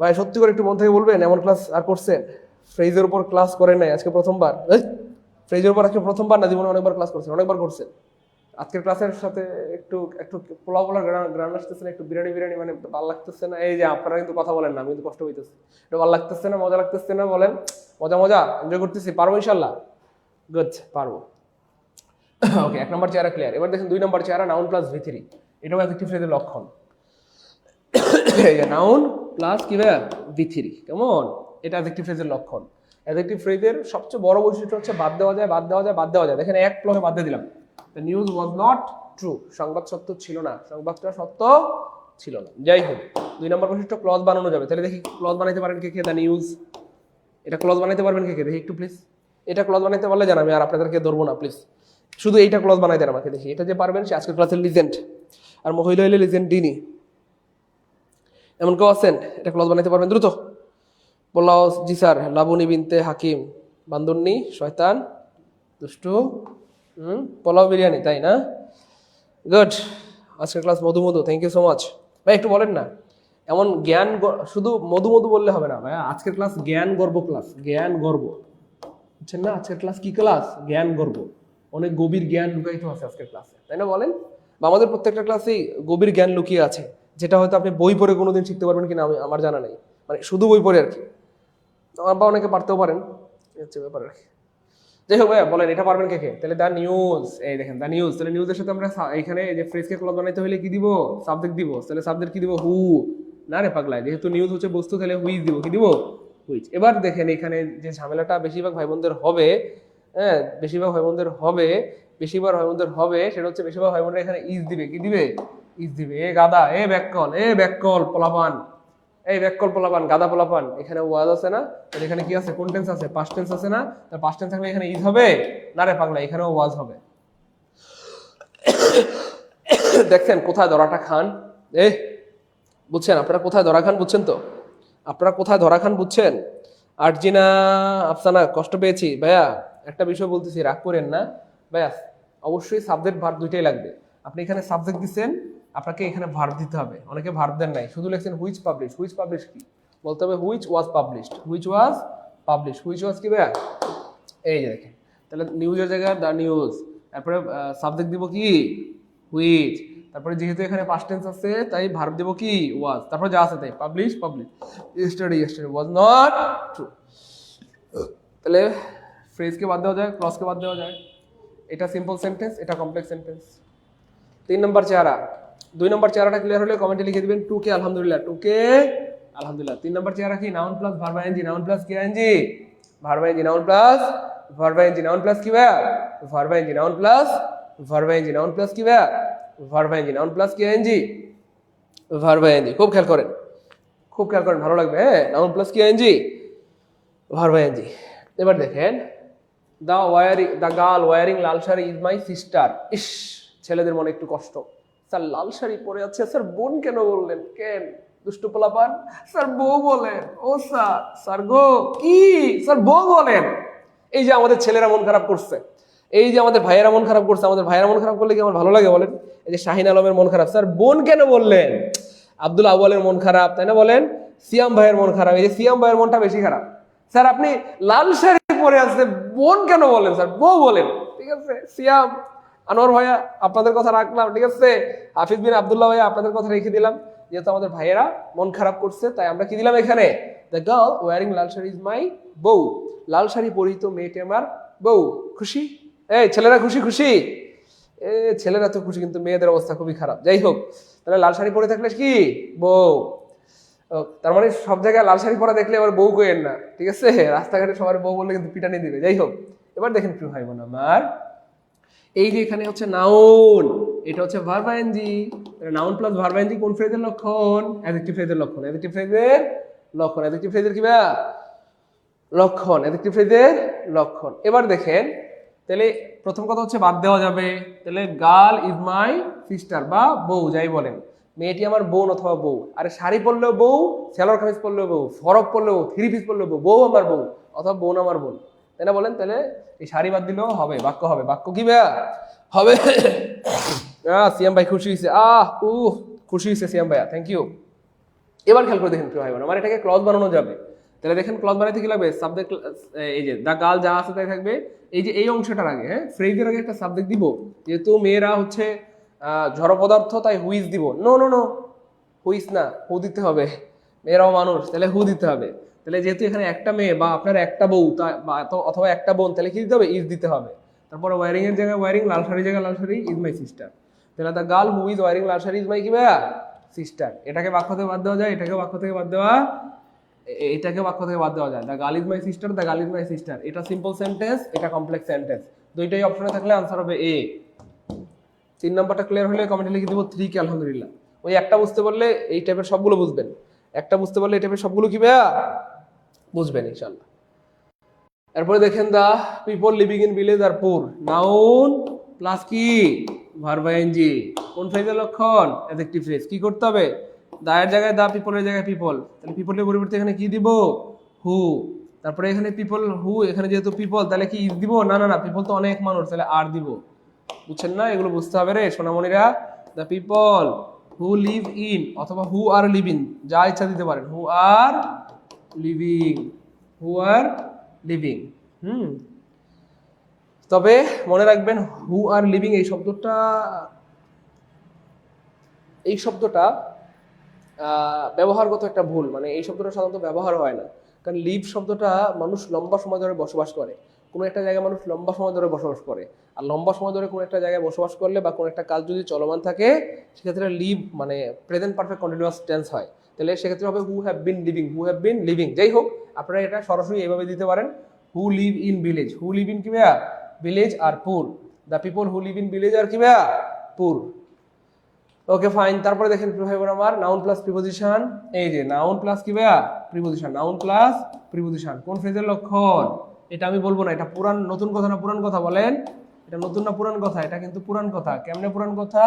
ভাই সত্যি করে একটু মন থেকে বলবেন এমন ক্লাস আর করছেন? ফ্রেজের উপর ক্লাস করেন নাই আজকে প্রথমবার? ফ্রেজের উপর আজকে প্রথমবার না, জীবনে অনেকবার ক্লাস করছেন, অনেকবার করছেন। আজকের ক্লাসের সাথে একটু একটু পোলাও পোলা গ্রান আসতেছে না, একটু বিরিয়ানি বিরিয়ানি মানে ভালো লাগতেছে না? এই যে আপনারা কিন্তু কথা বলেন না, আমি কিন্তু কষ্ট হইতেছে। এটা ভালো লাগতেছে না, মজা লাগতেছে না? বলেন মজা মজা এনজয় করতেছি, পারবো ইনশাল্লাহ? গুড, পারবো। ওকে, 1 নম্বর চেহারা ক্লিয়ার। এবার দেখেন 2 নম্বর চেহারা, নাউন প্লাস V3। এটাও অ্যাডজেক্টিভ ফ্রেজের লক্ষণ। নাউন প্লাস কি ভাই V3, কেমন? এটা অ্যাডজেক্টিভ ফ্রেজের লক্ষণ। অ্যাডজেক্টিভ ফ্রেজের সবচেয়ে বড় বৈশিষ্ট্য হচ্ছে বাদ দেওয়া যায়, বাদ দেওয়া যায়, বাদ দেওয়া যায়। দেখেন এক ব্লকে বাদ দিয়ে দিলাম, the news was not true, সংবাদ সত্য ছিল না, সংবাদটা সত্য ছিল না। যাই হোক, 2 নম্বর বৈশিষ্ট্য ক্লজ বানানো যাবে। তাহলে দেখি ক্লজ বানাইতে পারেন কে কে? দ্য নিউজ, এটা ক্লজ বানাইতে পারবেন কে কে? দেখি একটু প্লিজ। এটা ক্লজ বানাইতে পারলে জানাবি, আর আপনাদেরকে ধরবো না প্লিজ। শুধু এইটা ক্লজ বানাই দেন আমাকে দেখি। এটা যে পারবেন সে আজকের ক্লাসের লিজেন্ড, আর মহিলা হইলে লিজেন্ড ডিনি। এমন কেউ আছেন এটা ক্লজ বানাইতে পারবেন? দ্রুত বললাম। জি স্যার। লাবণী বিনতে হাকিম, বান্দরনি, শয়তান, দুষ্টু, পোলাও বিরিয়ানি, তাই না? গুড। আজকের ক্লাস মধু মধু, থ্যাংক ইউ সো মাচ। ভাই একটু বলেন না, এমন জ্ঞান শুধু মধু মধু বললে হবে না ভাই। আজকের ক্লাস জ্ঞান গর্ব ক্লাস, জ্ঞান গর্ব, বুঝছেন না? আজকের ক্লাস কি ক্লাস? জ্ঞান গর্ব। অনেক গভীর জ্ঞান লুকায়িত আছে আজকের ক্লাসে, তাই না বলেন? বা আমাদের প্রত্যেকটা ক্লাসেই গভীর জ্ঞান লুকিয়ে আছে, যেটা হয়তো আপনি বই পড়ে কোনোদিন শিখতে পারবেন কিনা আমার জানা নেই, মানে শুধু বই পড়ে আর কি, বা অনেকে পারতেও পারেন, হচ্ছে ব্যাপার আর কি। যাই হোক ভাইয়া বলেন এটা পারবেন কে কে? তাহলে দ্য নিউজ, এই দেখেন দ্য নিউজ। তাহলে নিউজের সাথে আমরা এখানে যে ফ্রেজকে ক্লজ বানাইতে হলে কি দিব? সাবজেক্ট দিব। তাহলে সাবজেক্ট কি দিব? হু। না রে পাগলা, যেহেতু নিউজ হচ্ছে বস্তু, তাহলে হুইচ দিব। কি দিব? হুইচ। এবার দেখেন এখানে যে ঝামেলাটা বেশিরভাগ ভাই বোনদের হবে, হ্যাঁ বেশিরভাগ ভাই বোনদের হবে, সেটা হচ্ছে বেশিরভাগ ভাই বোনরা এখানে ইজ দিবে। কি দিবে? ইজ দিবে। এ গাদা, এ ব্যাককল পোলাপান, এই ব্যাককল পোলাপান, গাদা পোলাপান। এখানে ওয়াজ আছে না, তাহলে এখানে কি আছে? কোন টেন্স আছে? পাস্ট টেন্স আছে না? তার পাস্ট টেন্স থাকলে এখানে ইজ হবে না রে পাগলা, এখানেও ওয়াজ হবে। দেখছেন কোথায় ধরাটা খান? বুঝছেন আপনারা কোথায় ধরা খান? বুঝছেন তো আপনারা কোথায় ধরা খান? বুঝছেন? আরজিনা আফসানা, কষ্ট পেয়েছি ভাইয়া। একটা বিষয় বলতেছি, রাগ করেন না ভাইয়া। অবশ্যই সাবজেক্ট ভার্ব দুইটাই লাগবে। আপনি এখানে সাবজেক্ট দিচ্ছেন, আপনাকে এখানে ভার্ব দিতে হবে। অনেকে ভার্ব দেন নাই, শুধু লিখছেন হুইচ পাবলিশ। হুইচ পাবলিশ কি বলতে হবে? Which was published, which was publish. Which was কি ভাইয়া? এই যে দেখেন, তাহলে নিউজের জায়গায় দ্য নিউজ, তারপরে সাবজেক্ট দিব কি? হুইচ। তারপরে যেহেতু এখানে পাস্ট টেন্স আছে তাই ভার্ব দেব কি? ওয়াজ। তারপরে যা আছে তাই, publish yesterday was not true. তাহলে ফ্রেজকে বাদ দেওয়া যায়, ক্লজকে বাদ দেওয়া যায়। এটা সিম্পল সেন্টেন্স, এটা কমপ্লেক্স সেন্টেন্স। 3 নম্বর চেহারা। 2 নম্বর চেহারাটা ক্লিয়ার হলে কমেন্টে লিখে দিবেন টুকে আলহামদুলিল্লাহ, টুকে আলহামদুলিল্লাহ। 3 নম্বর চেহারা কি? Noun plus verb ING, noun plus কি ING? Verb ING, noun plus verb ING, noun plus কি ভাইয়া? Verb ING, noun plus verb ING, noun plus কি ভাইয়া? ভার্ব আইএনজি, নাউন প্লাস কি আইএনজি? Verb ING. খুব খেয়াল করেন, খুব খেয়াল করেন, ভালো লাগবে। হ্যাঁ, নাউন প্লাস কি আইএনজি? Verb ING. এবার দেখেন the girl wearing Lal sari is my sister. ইস, ছেলেদের মনে একটু কষ্ট। স্যার লাল শাড়ি পরে আছে, স্যার বোন কেন বললেন? কেন দুষ্টু পোলাপান? স্যার বউ বলেন। ও স্যার, স্যার গো কি স্যার বউ বলেন। এই যে আমাদের ছেলেরা মন খারাপ করছে, এই যে আমাদের ভাইয়েরা মন খারাপ করছে। আমাদের ভাইয়েরা মন খারাপ করলে কি আমার ভালো লাগে বলেন? এই যে শাহিন আলমের মন খারাপ, স্যার বোন কেন বললেন? আব্দুল আউয়ালের মন খারাপ, তাই না বলেন? সিয়াম ভাইয়ের মন খারাপ, এই যে সিয়াম ভাইয়ের মনটা বেশি খারাপ। স্যার আপনি লাল শাড়ি পরে আছে, বোন কেন বলেন? স্যার বউ বলেন। ঠিক আছে সিয়াম, আনোয়ার ভাইয়া আপনাদের কথা রাখলাম, ঠিক আছে? হাফিজ বিন আব্দুল্লাহ ভাইয়া আপনাদের কথা রেখে দিলাম। যেহেতু আমাদের ভাইয়েরা মন খারাপ করছে তাই আমরা কি দিলাম এখানে? The girl wearing Lal sari is my বউ। লাল শাড়ি পরিহিত মেয়েটি আমার বউ। খুশি? এই ছেলেরা খুশি? খুশি? ছেলেরা তো খুশি, কিন্তু মেয়েদের অবস্থা খুবই খারাপ। যাই হোক, তাহলে লাল শাড়ি পরে থাকলে কি? বউ। তার মানে সব জায়গায় লাল শাড়ি পরা দেখলে আবার বউ কইেন না, ঠিক আছে? রাস্তাঘাটে সবার বউ বললে কিন্তু পিটানি দিবে। যাই হোক, এবার দেখেন প্রিয় ভাই বোন আমার, এই যে এখানে হচ্ছে নাউন, এটা হচ্ছে verb ING. Noun plus verb ING কোন ফ্রেজের লক্ষণ? অ্যাডজেক্টিভ ফ্রেজের লক্ষণ। অ্যাডজেক্টিভ ফ্রেজের লক্ষণ, অ্যাডজেক্টিভ ফ্রেজের কি ভাই? লক্ষণ, অ্যাডজেক্টিভ ফ্রেজের লক্ষণ। এবার দেখেন, তাহলে প্রথম কথা হচ্ছে বাদ দেওয়া যাবে। তাহলে গার্ল ইজ মাই সিস্টার বা বউ, যাই বলেন, মেয়েটি আমার বোন অথবা বউ। আরে শাড়ি পরলেও বউ, সালোয়ার কামিজ পরলেও বউ, ফরক পরলেও, থ্রি পিস পরলেও বউ, বউ আমার বউ অথবা বোন আমার বোন, তাই না বলেন? তাহলে এই শাড়ি বাদ দিলেও হবে, বাক্য হবে। বাক্য কি ভাইয়া? হবে। সিয়াম ভাই খুশি হয়েছে, খুশি হয়েছে সিয়াম ভাইয়া, থ্যাংক ইউ। এবার খেয়াল করে দেখেন প্রিয় ভাই বোন, আমার এটাকে ক্লজ বানানো যাবে। তাহলে দেখেন ক্লজ বানাইতে কি লাগবে? সাবজেক্ট, এই যে দা গার্ল যা আছে তাই থাকবে। এই যে এই অংশটার আগে, হ্যাঁ, ফ্রেজের আগে একটা সাবজেক্ট দিব। যেহেতু মেয়েরা হচ্ছে জড় পদার্থ, তাই হুইজ দিব। নো নো নো, হুইজ না, হু দিতে হবে। মেয়েরাও মানুষ, তাহলে হু দিতে হবে। তাহলে যেহেতু এখানে একটা মেয়ে বা আপনার একটা বউ অথবা একটা বোন, তাহলে কি দিতে হবে? ইজ দিতে হবে। তারপরে ওয়ারিং এর জায়গায় ওয়ারিং, লাল শাড়ির জায়গায় লাল শাড়ি, ইজ মাই সিস্টার। তাহলে the girl who is wearing Lal sari is my কি ভাইয়া? সিস্টার। এটাকে বাক্য থেকে বাদ দেওয়া যায়, এটাকে বাক্য থেকে বাদ দেওয়া, এটাকে বাক্য থেকে বাদ দেওয়া যায়। The girl is my sister, the girl is my sister. এটা সিম্পল সেন্টেন্স, এটা কমপ্লেক্স সেন্টেন্স। দুইটাই অপশনে থাকলে আনসার হবে এ। 3 নাম্বারটা ক্লিয়ার হলে কমেন্টে লিখে দিব 3 কে আলহামদুলিল্লাহ। ওই একটা বুঝতে পারলে এই টাইপের সবগুলো বুঝবেন, একটা বুঝতে পারলে এই টাইপের সবগুলো কি ভাইয়া বুঝবেন ইনশাআল্লাহ। এরপরে দেখেন the people living in village are poor, noun plus কি ভার্ব আইএনজি। কোন ফ্রেজের লক্ষণ? Adjective phrase. কি করতে হবে? দা এর জায়গায় দা, পিপলের জায়গায় পিপল। তাহলে পিপলের পরিবর্তে এখানে কি দিব? হু। তারপরে এখানে পিপল হু, এখানে যেহেতু পিপল তাহলে কি ইজ দিব? না না না, পিপল তো অনেক মানুষ, তাহলে আর দিব। বুঝছেন না? এগুলো বুঝতে হবে রে সোনামণিরা। The people who live in অথবা হু আর লিভিং, যা ইচ্ছা দিতে পারেন। Who are living, who are living. তবে মনে রাখবেন হু আর লিভিং এই শব্দটা ব্যবহারগত একটা ভুল। মানে এই শব্দটা সাধারণত ব্যবহার হয় না, কারণ লিভ শব্দটা মানুষ লম্বা সময় ধরে বসবাস করে। কোনো একটা জায়গায় মানুষ লম্বা সময় ধরে বসবাস করে, আর লম্বা সময় ধরে কোনো একটা জায়গায় বসবাস করলে বা কোনো একটা কাজ যদি চলমান থাকে, সেক্ষেত্রে লিভ মানে প্রেজেন্ট পারফেক্ট কন্টিনিউয়াস টেন্স হয়। তাহলে সেক্ষেত্রে হবে who have been living, who have been living. যাই হোক, আপনারা এটা সরাসরি এইভাবে দিতে পারেন, who live in village. Who live in কি ভাইয়া? Village are poor. The people who live in village are কি ভাইয়া? পুর। Okay fine. তারপরে দেখেন ভাই বোন আমার, নাউন প্লাস প্রিপোজিশন। এই যে নাউন প্লাস কি ভাইয়া? প্রিপোজিশন। নাউন প্লাস প্রিপোজিশন কোন ফ্রেজের লক্ষণ? এটা আমি বলবো না, এটা পুরান নতুন কথা না পুরান কথা বলেন? এটা নতুন না পুরান কথা? এটা কিন্তু পুরান কথা। কেমনে পুরান কথা?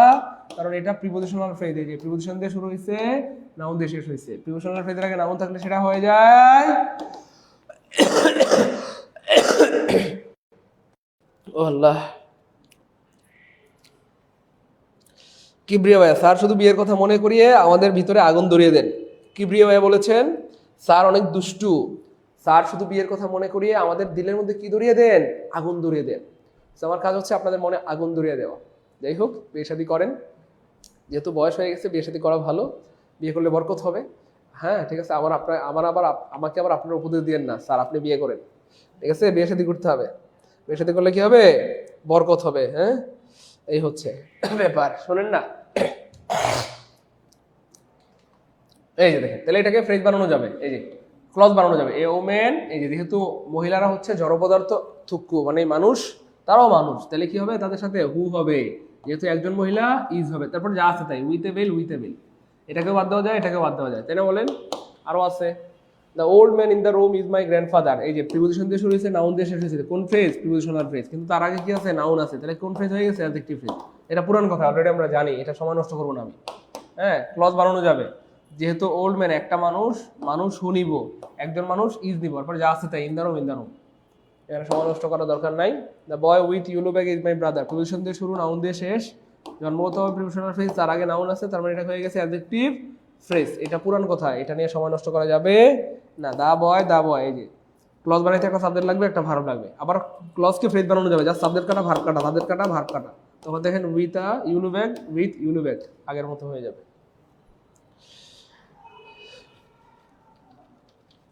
কারণ এটা প্রিপোজিশনাল ফ্রেজ। এই যে প্রিপোজিশন দিয়ে শুরু হয়েছে, নাউন দিয়ে শেষ হয়েছে। প্রিপোজিশনাল ফ্রেজের আগে নাউন থাকলে সেটা হয়ে যায় ও আল্লাহ। কিবরিয়া ভাইয়া, স্যার শুধু বিয়ের কথা মনে করিয়ে আমাদের ভিতরে আগুন ধরিয়ে দেন। কিবরিয়া ভাইয়া বলেছেন স্যার অনেক দুষ্টু, স্যার শুধু বিয়ের কথা মনে করিয়ে আমাদের দিলের মধ্যে কি ধরিয়ে দেন? আগুন ধরিয়ে দেন। তো আমার কাজ হচ্ছে আপনাদের মনে আগুন ধরিয়ে দেওয়া। যাই হোক, বিয়ে শাদী করেন, যেহেতু বয়স হয়ে গেছে বিয়ে শাদী করা ভালো, বিয়ে করলে বরকত হবে। হ্যাঁ ঠিক আছে, আমাকে আবার আপনার উপদেশ দিয়েন না স্যার আপনি বিয়ে করেন। ঠিক আছে, বিয়ে শাদী করতে হবে, বিয়ে শাদী করলে কি হবে? বরকত হবে। হ্যাঁ, এই হচ্ছে ব্যাপার, শোনেন না। এই যে দেখেন, তাহলে এটাকে ফ্রেজ বানানো যাবে, এই যে ক্লজ বানানো যাবে। এ ওমেন, এই যে যেহেতু মহিলারা হচ্ছে জড় পদার্থ, থুক্কু মানে মানুষ, তারাও মানুষ, তাহলে কি হবে? তাদের সাথে হু হবে, যেহেতু একজন মহিলা ইজ হবে। তারপর যা আছে তাই, with a bell, with a bell. এটাকেও বাদ দেওয়া যায়, এটাকেও বাদ দেওয়া যায়, তাই না বলেন? আরো আছে, the old man in the room is my grandfather. এই যে প্রিপোজিশন দিয়ে শুরু হয়েছে, নাউন দিয়ে শেষ হয়েছে। কোন ফ্রেজ? Prepositional phrase. কিন্তু তার আগে কি আছে? নাউন আছে, তাহলে কোন ফ্রেজ হয়ে গেছে? Adjective phrase. এটা পুরান কথা, অলরেডি আমরা জানি, এটা সময় নষ্ট করবো না আমি। হ্যাঁ, ক্লজ বানানো যাবে। যেহেতু ওল্ড ম্যান একটা মানুষ, মানুষ হু নিব, একজন মানুষ ইজ নিব, তারপর যা আছে তাই, in the room, in the room. এখানে সময় নষ্ট করার দরকার নাই। The boy with yellow bag is my brother. Preposition দিয়ে শুরু, নাউন দিয়ে শেষ, জন্মগত হবে প্রিপোজিশনাল ফ্রেজ, তার আগে নাউন আছে, তার মানে এটা হয়ে গেছে অ্যাডজেক্টিভ ফ্রেজ। এটা পুরান কথা, এটা নিয়ে সময় নষ্ট করা যাবে না। দা বয়, দা বয়। এই যে ক্লজ বানাইতে একটা সাবজেক্ট লাগবে, একটা ভার্ব লাগবে। আবার ক্লজকে ফ্রেজ বানানো যাবে, জাস্ট সাবজেক্ট কাটা, ভার্ব কাটা, সাবজেক্ট কাটা, ভার্ব কাটা। তখন দেখেন with a yellow bag, with yellow bag, আগের মতো হয়ে যাবে।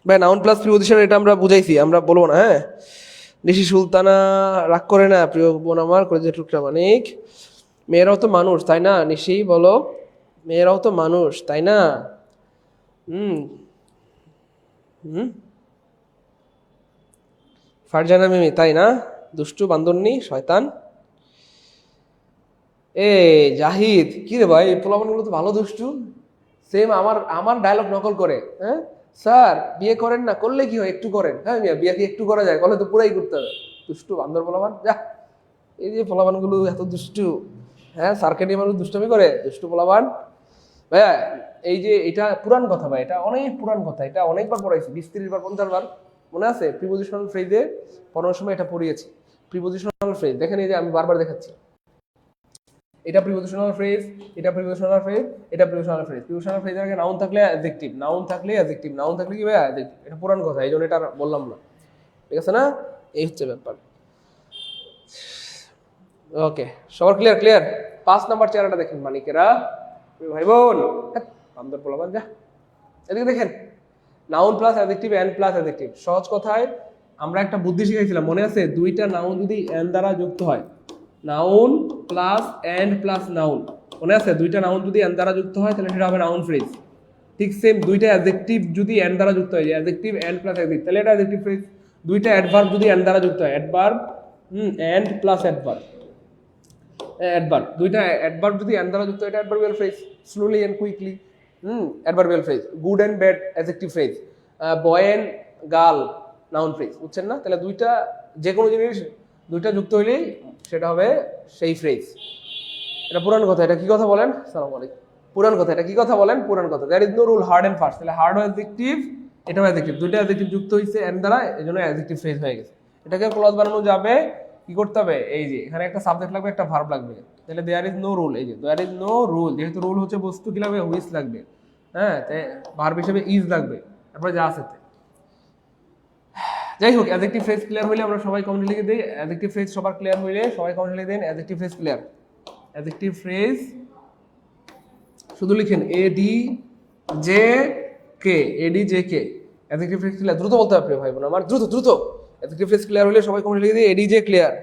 ভাই নাউন প্লাস প্রিপোজিশন এটা আমরা বুঝাইছি, আমরা বলবো না। হ্যাঁ, নিশি সুলতানা রাগ করে না, প্রিয় বোন আমার, কলেজের টুকরা মানিক। মেয়েরাও তো মানুষ তাই না? নিশি বলো, মেয়েরাও তো মানুষ তাই না? ফারজানা মিমি, তাই না? দুষ্টু বান্দরনি শয়তান। এ জাহিদ, কি রে ভাই, এই পোলাপানগুলো তো ভালো দুষ্টু, সেম আমার ডায়লগ নকল করে। হ্যাঁ স্যার বিয়ে করেন না, করলে কি হয়, একটু করেন। হ্যাঁ মিয়া, বিয়ে কি একটু করা যায়? বলে তো পুরাই করতে হবে। দুষ্টু বান্দর পোলাপান, যা। এই যে পোলাপানগুলো এত দুষ্টু, হ্যাঁ স্যারকে নিয়ে মানুষ দুষ্টুমি করে, দুষ্টু পোলাপান। ভাইয়া এই যে এটা পুরান কথা ভাই, এটা অনেক পুরান কথা, এটা অনেকবার পড়াইছি, 20-30 বার 50 বার মনে আছে। প্রিপোজিশনাল ফ্রেজে পড়ানোর সময় এটা পড়িয়েছি। প্রিপোজিশনাল ফ্রেজ দেখেন, এই যে আমি বারবার দেখাচ্ছি, এটা প্রিপোজিশনাল ফ্রেজ, এটা প্রিপোজিশনাল ফ্রেজ, এটা প্রিপোজিশনাল ফ্রেজ। প্রিপোজিশনাল ফ্রেজের আগে নাউন থাকলে অ্যাডজেক্টিভ, নাউন থাকলে অ্যাডজেক্টিভ, নাউন থাকলে কি ভাই অ্যাডজেক্টিভ। এটা পুরান কথা, এই জন্য এটা আর বললাম না, ঠিক আছে না? এই হচ্ছে ব্যাপার। ওকে, সবার ক্লিয়ার? ক্লিয়ার। 5 নাম্বার চেহারাটা দেখেন মানিকেরা, ভাই বোন, বান্দর বলবান যা, এদিকে দেখেন, noun plus adjective, and plus adjective. সহজ কথায় আমরা একটা বুদ্ধি শিখাইছিলাম, মনে আছে? দুইটা নাউন যদি এন্ড দ্বারা যুক্ত হয়, noun plus and plus noun, মনে আছে? দুইটা নাউন যদি এন্ড দ্বারা যুক্ত হয় তাহলে সেটা হবে নাউন ফ্রেজ। ঠিক সেম দুইটা অ্যাডজেক্টিভ যদি এন্ড দ্বারা যুক্ত হয়, অ্যাডজেক্টিভ এন্ড প্লাস অ্যাডজেক্টিভ, তাহলে এটা অ্যাডজেক্টিভ ফ্রেজ। দুইটা অ্যাডভার্ব যদি এন্ড দ্বারা যুক্ত হয়, adverb and plus adverb, adverb, দুইটা অ্যাডভার্ব যদি এন্ড দ্বারা যুক্ত হয় এটা adverbial phrase. Slowly and quickly, adverbial phrase. Good and bad adjective phrase. Boy and girl noun phrase, বুঝছেন না? তাহলে দুইটা যে কোনো জিনিস দুইটা যুক্ত হইলেই সেটা হবে সেই ফ্রেজ। এটা পুরান কথা। এটা কি কথা বলেন? সালাম আলাইকুম। পুরান কথা। এটা কি কথা বলেন? পুরান কথা। There is no rule hard and fast. তাহলে হার্ড অ্যাডজেক্টিভ, এটাও অ্যাডজেক্টিভ, দুইটা অ্যাডজেক্টিভ যুক্ত হইছে এন্ড দ্বারা, এজন্য অ্যাডজেক্টিভ ফ্রেজ হয়ে গেছে। এটাকে ক্লজ বানানো যাবে, কি করতে হবে? এই যে এখানে একটা সাবজেক্ট লাগবে, একটা ভার্ব লাগবে। তাহলে দেয়ার ইজ নো রুল, এই যে দেয়ার ইজ নো রুল, যেহেতু রুল হচ্ছে বস্তু, কি লাগবে? হুইচ লাগবে, হ্যাঁ, তাই ভার্ব হিসেবে ইজ লাগবে, তারপরে যা আছে। যাই হোক, অ্যাডজেক্টিভ ফ্রেজ ক্লিয়ার হইলে আমরা সবাই কমেন্ট লিখে দিই। অ্যাডজেক্টিভ ফ্রেজ সবার ক্লিয়ার হইলে সবাই কমেন্ট লিখে দেন adjective phrase clear. Adjective phrase শুধু লিখেন AD J K, AD J K. Adjective phrase clear, দ্রুত বলতে হবে প্রিয় ভাই বোন আমার, দ্রুত দ্রুত। অ্যাডজেক্টিভ ফ্রেজ ক্লিয়ার হলে সবাই কমেন্ট লিখে দিই এডি জে ক্লিয়ার।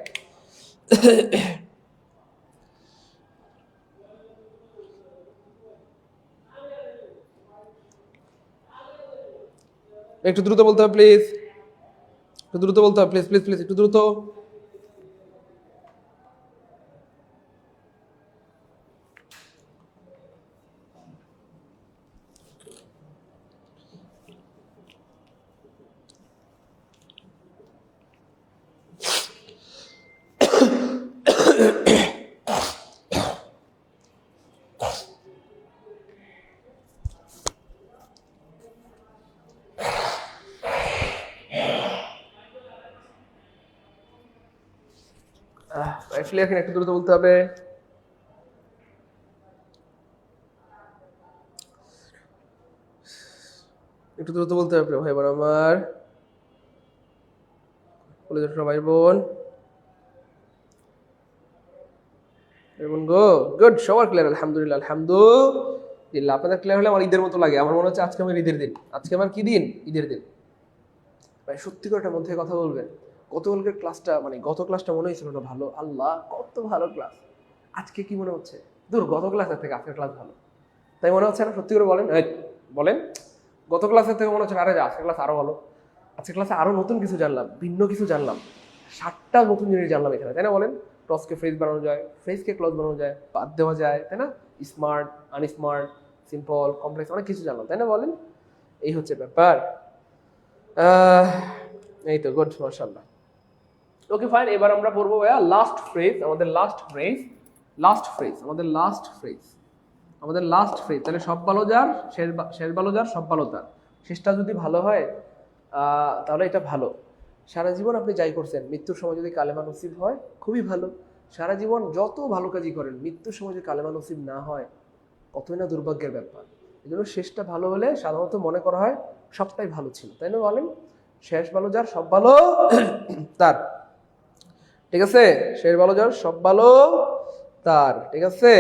একটু দ্রুত বলতে হবে প্লিজ, একটু দ্রুত বলতে হবে প্লিজ প্লিজ প্লিজ, একটু দ্রুত। লেখেন, একটু দ্রুত বলতে হবে। একটু দ্রুত বলতে হবে ভাই বোন আমার, কলেজের সবাই বোন, গো গুড, সবার ক্লিয়ার? আলহামদুলিল্লাহ আলহামদুলিল্লাহ। আপনাদের ক্লিয়ার হলে আমার ঈদের মতো লাগে। আমার মনে হচ্ছে আজকে আমার ঈদের দিন। আজকে আমার কি দিন? ঈদের দিন। ভাই সত্যি করে মন থেকে কথা বলবেন, গতকালকের ক্লাসটা, মানে গত ক্লাসটা মনে হয়েছিল না ভালো? আল্লাহ, কত ভালো ক্লাস। আজকে কি মনে হচ্ছে? দূর, গত ক্লাসের থেকে আজকের ক্লাস ভালো, তাই মনে হচ্ছে না? সত্যি করে বলেন, বলেন। গত ক্লাসের থেকে মনে হচ্ছে আরে আজকের ক্লাস আরো ভালো। আজকের ক্লাসে আরো নতুন কিছু জানলাম, ভিন্ন কিছু জানলাম, 7টা নতুন জিনিস জানলাম এখানে, তাই না? বলেন, টসকে ফ্রেজ বানানো যায়, ফ্রেজকে ক্লজ বানানো যায়, বাদ দেওয়া যায়, তাই না? স্মার্ট, আনস্মার্ট, সিম্পল, কমপ্লেক্স, অনেক কিছু জানলাম, তাই না? বলেন, এই হচ্ছে ব্যাপার। এই তো, গুড, মাশাআল্লাহ। ওকে ফাইন, এবার আমরা পড়বো ভাইয়া লাস্ট ফ্রেজ, আমাদের লাস্ট ফ্রেজ, লাস্ট ফ্রেজ, আমাদের লাস্ট ফ্রেজ, আমাদের লাস্ট ফ্রেজ। তাহলে সব ভালো যার, শেষ ভালো যার, সব ভালো তার। শেষটা যদি ভালো হয় তাহলে এটা ভালো। সারা জীবন আপনি যাই করছেন, মৃত্যুর সময় যদি কালেমা নসিব হয় খুবই ভালো। সারা জীবন যত ভালো কাজই করেন, মৃত্যুর সময় যদি কালেমা নসিব না হয়, কতই না দুর্ভাগ্যের ব্যাপার। এই জন্য শেষটা ভালো হলে সাধারণত মনে করা হয় সবটাই ভালো ছিল, তাই না? বলেন, শেষ ভালো যার, সব ভালো তার, ঠিক আছে? শেষ ভালো যার, সব ভালো তার, ঠিক আছে?